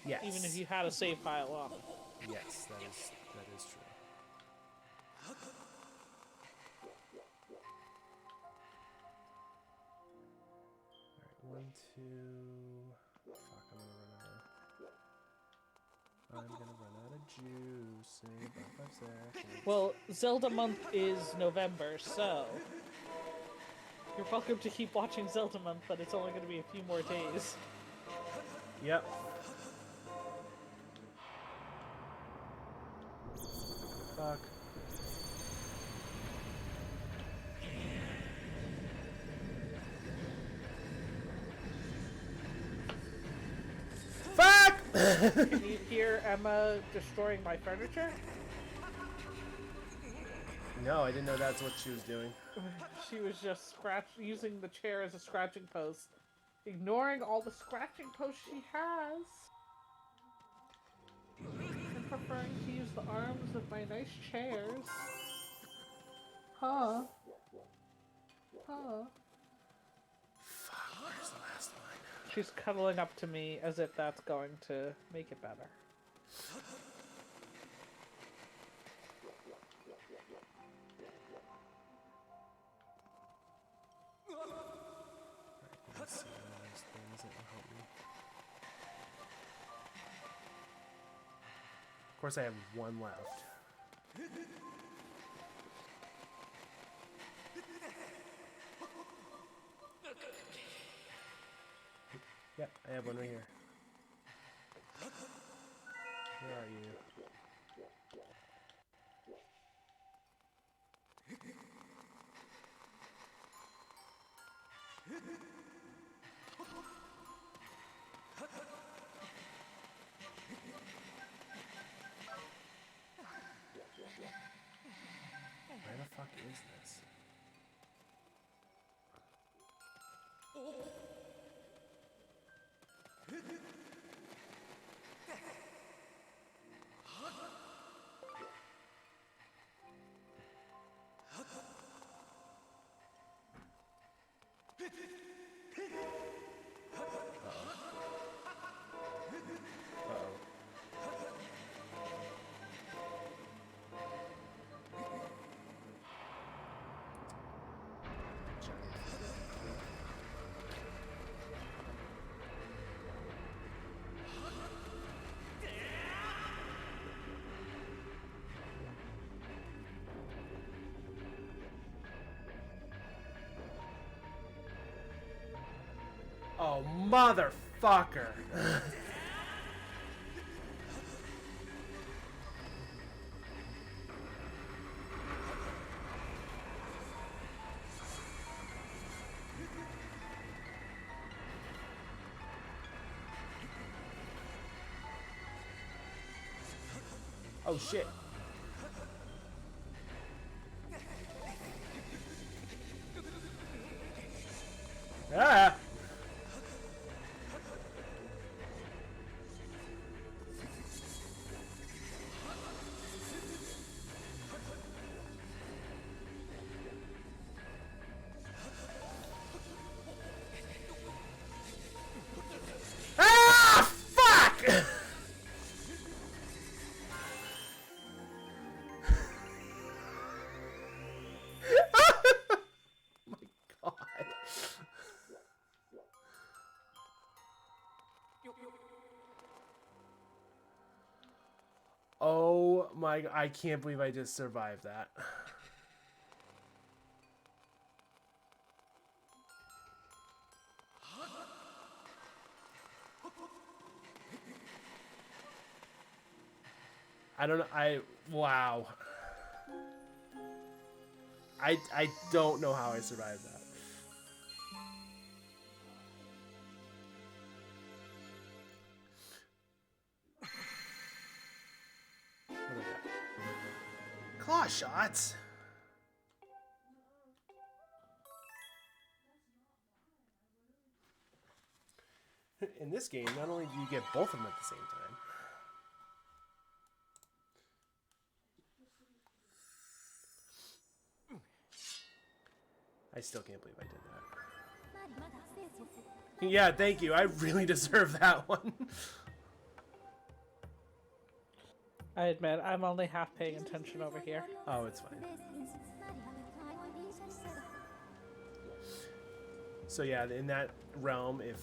Yes. Even if you had a save file on it. Yes, that is true. Alright, 1, 2. Fuck, I'm gonna run out of juice in about 5 seconds. Well, Zelda Month is November, so you're welcome to keep watching Zelda Month, but it's only going to be a few more days. Yep. Fuck. Fuck! Can you hear Emma destroying my furniture? No, I didn't know that's what she was doing. She was just using the chair as a scratching post, ignoring all the scratching posts she has, and preferring to use the arms of my nice chairs. Huh? Fuck, where's the last one? She's cuddling up to me as if that's going to make it better. Let's see those things that will help me. Of course, I have one left. Yep, I have one right here. Where are you? Where the fuck is this? Oh, motherfucker! Oh shit. Ah! Ah! Fuck! My God. Oh my, I can't believe I just survived that. I don't know, wow. I don't know how I survived that. Aw, shots. In this game, not only do you get both of them at the same time. I still can't believe I did that. Yeah, thank you. I really deserve that one. I admit, I'm only half paying attention over here. Oh, it's fine. So yeah, in that realm, if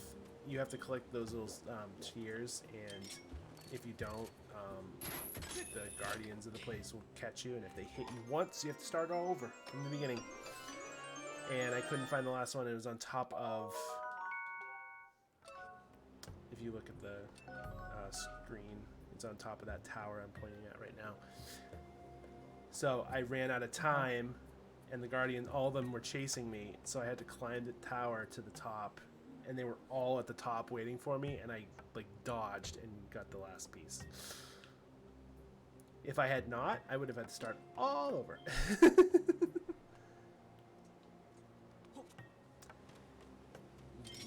you have to collect those little tears, and if you don't, the guardians of the place will catch you, and if they hit you once, you have to start all over from the beginning. And I couldn't find the last one. It was on top of, if you look at the screen, it's on top of that tower I'm pointing at right now. So I ran out of time, and the guardian, all of them were chasing me, so I had to climb the tower to the top, and they were all at the top waiting for me, and I like dodged and got the last piece. If I had not, I would have had to start all over.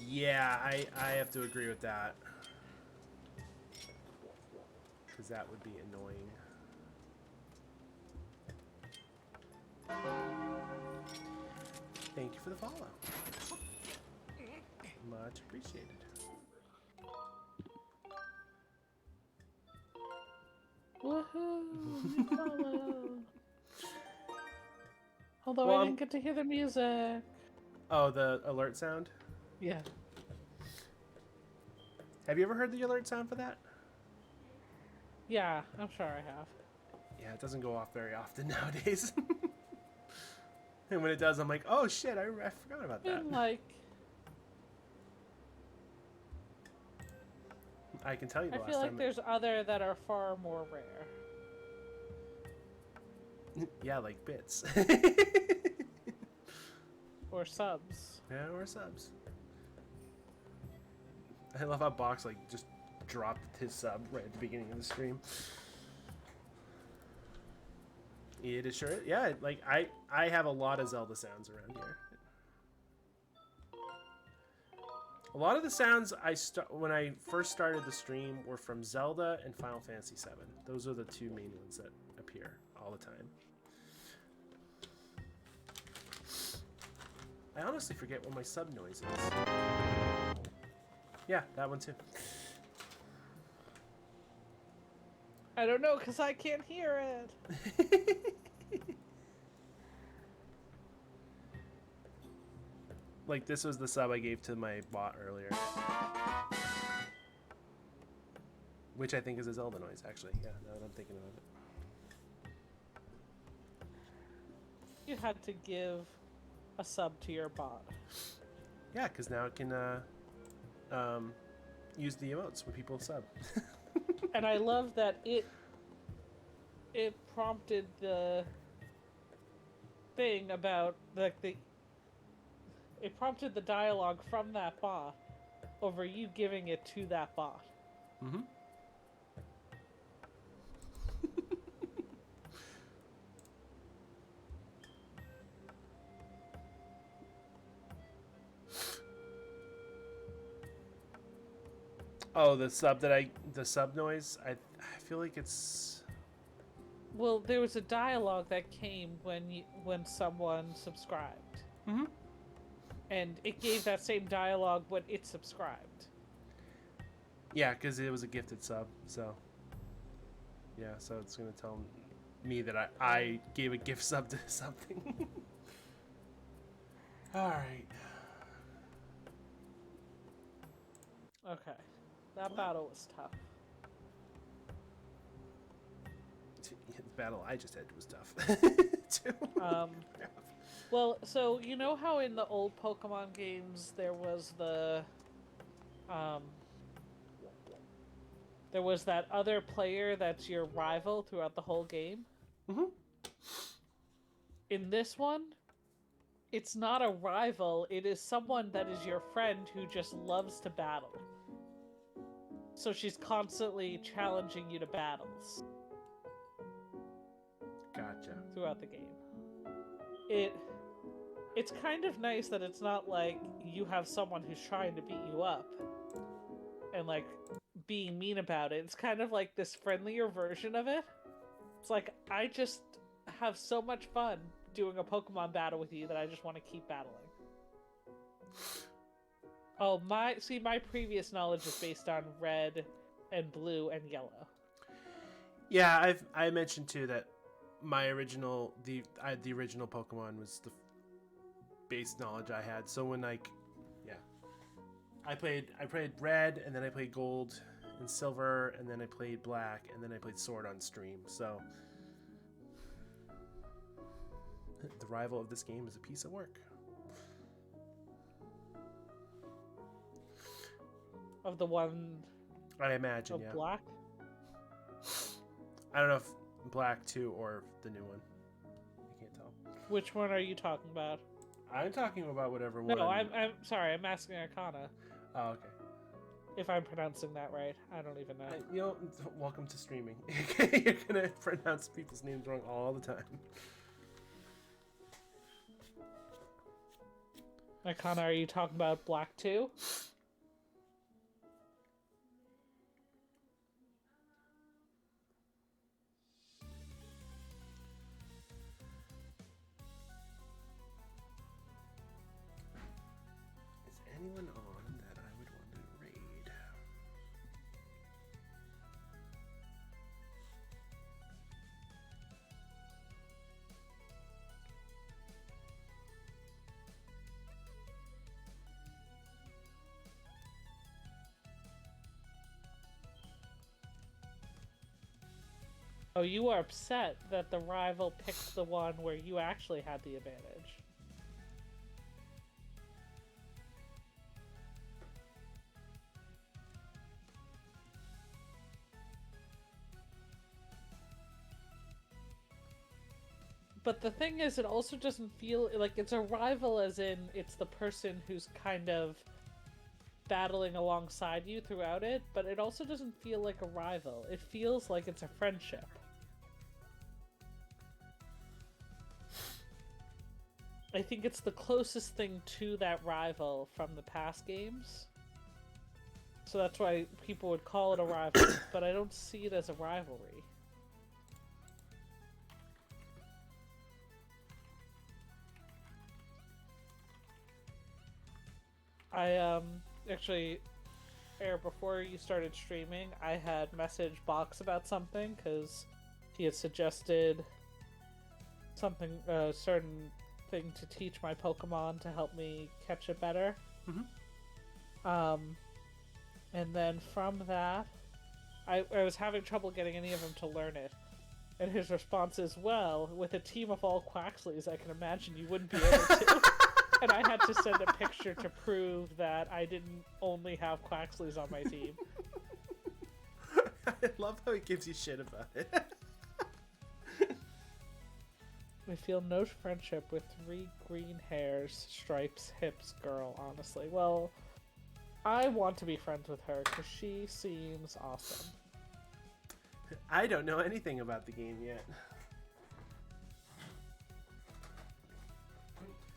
Yeah, I have to agree with that. Because that would be annoying. Thank you for the follow. Much appreciated. Woohoo! Follow. Although Well, I didn't get to hear the music. Oh, the alert sound? Yeah. Have you ever heard the alert sound for that? Yeah, I'm sure I have. Yeah, it doesn't go off very often nowadays. And when it does, I'm like, oh shit, I forgot about that. And like, I can tell you the I last feel like time. there's other that are far more rare. Yeah, like bits. Or subs. Yeah, or subs. I love how Box like just dropped his sub right at the beginning of the stream. It is sure. Yeah, like I have a lot of Zelda sounds around here. A lot of the sounds when I first started the stream were from Zelda and Final Fantasy VII. Those are the two main ones that appear all the time. I honestly forget what my sub noise is. Yeah, that one too. I don't know, because I can't hear it. Like, this was the sub I gave to my bot earlier. Which I think is a Zelda noise, actually. Yeah, now that I'm thinking about it. You had to give a sub to your bot. Yeah, because now it can use the emotes when people sub. And I love that it prompted the thing about it prompted the dialogue from that bot over you giving it to that bot. Mm-hmm. Oh, the sub noise. I feel like it's. Well, there was a dialogue that came when someone subscribed. Mm-hmm. And it gave that same dialogue when it subscribed. Yeah, because it was a gifted sub, so. Yeah, so it's gonna tell me that I gave a gift sub to something. All right. Okay. That battle was tough. The battle I just had was tough. Too. Well, so you know how in the old Pokemon games there was there was that other player that's your rival throughout the whole game? Mm-hmm. In this one, it's not a rival, it is someone that is your friend who just loves to battle. So she's constantly challenging you to battles. Gotcha. throughout the game. It's kind of nice that it's not like you have someone who's trying to beat you up and like being mean about it. It's kind of like this friendlier version of it. It's like, I just have so much fun doing a Pokemon battle with you that I just want to keep battling. Oh, my previous knowledge is based on red and blue and yellow. Yeah, I mentioned too that my original the original Pokemon was the base knowledge I had. So when I played red, and then I played gold and silver, and then I played black, and then I played sword on stream. So the rival of this game is a piece of work. Of the one I imagine, of yeah. black? I don't know if black 2 or the new one. I can't tell. Which one are you talking about? I'm talking about whatever one. No, I'm sorry, I'm asking Arcana. Oh, okay. If I'm pronouncing that right. I don't even know. Welcome to streaming. You're gonna pronounce people's names wrong all the time. Arcana, are you talking about black 2? Is anyone on that I would want to raid? Oh, you are upset that the rival picked the one where you actually had the advantage. But the thing is, it also doesn't feel like it's a rival as in it's the person who's kind of battling alongside you throughout it, but it also doesn't feel like a rival. It feels like it's a friendship. I think it's the closest thing to that rival from the past games. So that's why people would call it a rival, but I don't see it as a rivalry. I actually, Air, before you started streaming, I had messaged Box about something because he had suggested something, a certain thing to teach my Pokemon to help me catch it better. Mm-hmm. And then from that, I was having trouble getting any of them to learn it. And his response is, well, with a team of all Quaxleys, I can imagine you wouldn't be able to. And I had to send a picture to prove that I didn't only have Quaxleys on my team. I love how he gives you shit about it. I feel no friendship with 3 green hairs, stripes, hips girl, honestly. Well, I want to be friends with her because she seems awesome. I don't know anything about the game yet.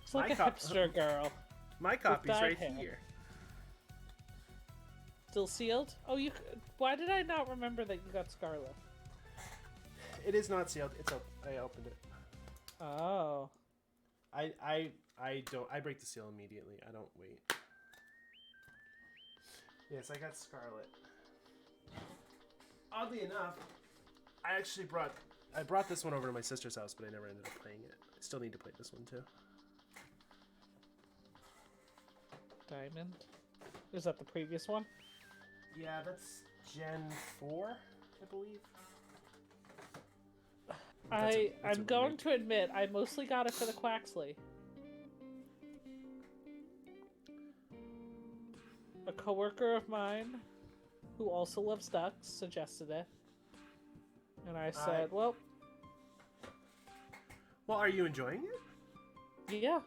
It's like a hipster girl. My copy's right hair. here. Still sealed? Oh, you. Why did I not remember that you got Scarlet? It is not sealed. It's open. I opened it. Oh. I don't. I break the seal immediately. I don't wait. Yes, I got Scarlet. Oddly enough, I brought this one over to my sister's house, but I never ended up playing it. I still need to play this one too. Diamond? Is that the previous one? Yeah, that's Gen 4, I believe. I'm going to admit, I mostly got it for the Quaxley. A coworker of mine, who also loves ducks, suggested it. And I said, well... Well, are you enjoying it? Yeah.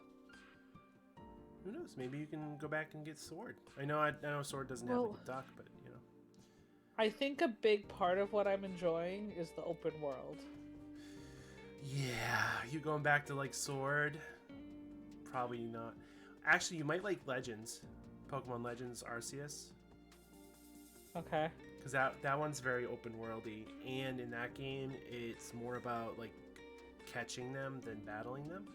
Who knows? Maybe you can go back and get Sword. I know Sword doesn't have like a duck, but you know. I think a big part of what I'm enjoying is the open world. Yeah, you going back to like Sword? Probably not. Actually, you might like Legends, Pokemon Legends Arceus, Okay. because that one's very open worldy, and in that game, it's more about like catching them than battling them.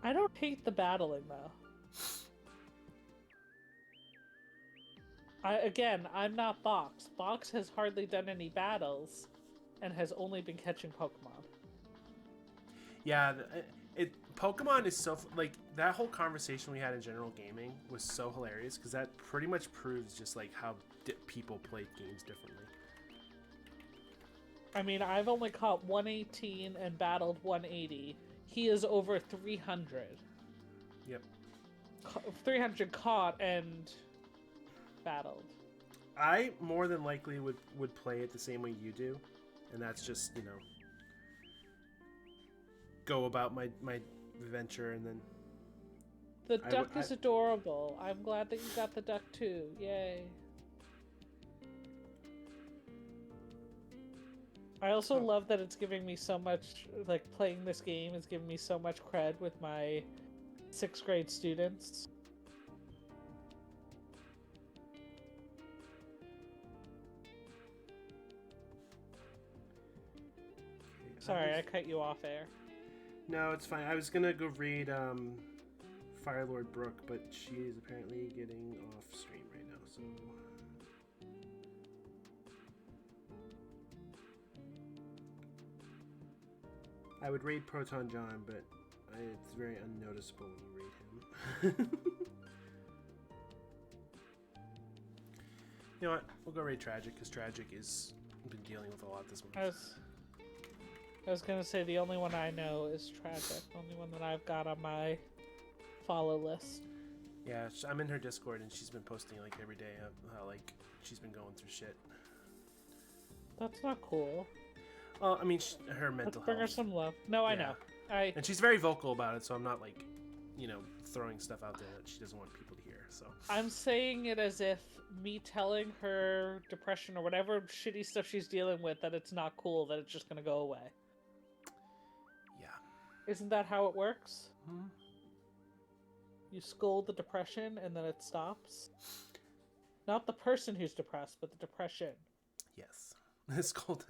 I don't hate the battling though. I'm not Box. Box has hardly done any battles, and has only been catching Pokemon. Yeah, Pokemon is so like that whole conversation we had in general gaming was so hilarious because that pretty much proves just like how people played games differently. I mean, I've only caught 118 and battled 180. He is over 300. Yep. 300 caught and battled. I more than likely would play it the same way you do, and that's just, you know, go about my venture and then... The duck is adorable. I'm glad that you got the duck too. Yay. I also love that it's giving me so much, like, playing this game is giving me so much cred with my 6th grade students. Sorry, I cut you off air. No, it's fine. I was gonna go read Firelord Brooke, but she is apparently getting off stream right now, so... I would raid Proton John, but it's very unnoticeable when you raid him. You know what? We'll go raid Tragic, because Tragic has been dealing with a lot this month. I was gonna say the only one I know is Tragic. Only one that I've got on my follow list. Yeah, I'm in her Discord, and she's been posting like every day how like she's been going through shit. That's not cool. Well, I mean, her mental Let's bring her health. some love. No, I know. And she's very vocal about it, so I'm not like, you know, throwing stuff out there that she doesn't want people to hear. So I'm saying it as if me telling her depression or whatever shitty stuff she's dealing with, that it's not cool, that it's just gonna go away. Yeah. Isn't that how it works? Hmm? You scold the depression and then it stops? Not the person who's depressed, but the depression. Yes. It's called...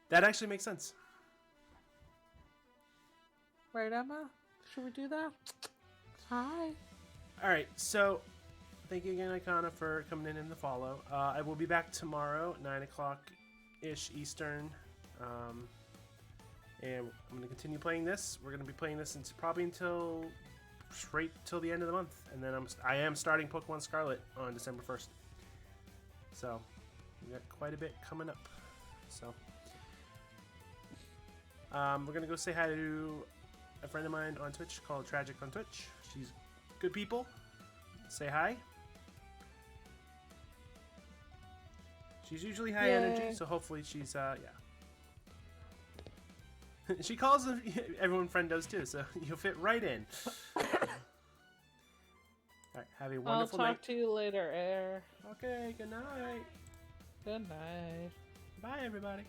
That actually makes sense. Right, Emma? Should we do that? Hi. Alright, so... Thank you again, Icona, for coming in the follow. I will be back tomorrow, 9 o'clock-ish Eastern. And I'm going to continue playing this. We're going to be playing this probably until... Straight till the end of the month. And then I am starting Pokemon Scarlet on December 1st. So, we got quite a bit coming up. So... we're gonna go say hi to a friend of mine on Twitch called Tragic on Twitch. She's good people. Say hi. She's usually high energy, so hopefully she's yeah. She calls them, everyone friend does too, so you'll fit right in. Alright, have a wonderful night. I'll talk to you later, Air. Okay, good night. Good night. Bye everybody.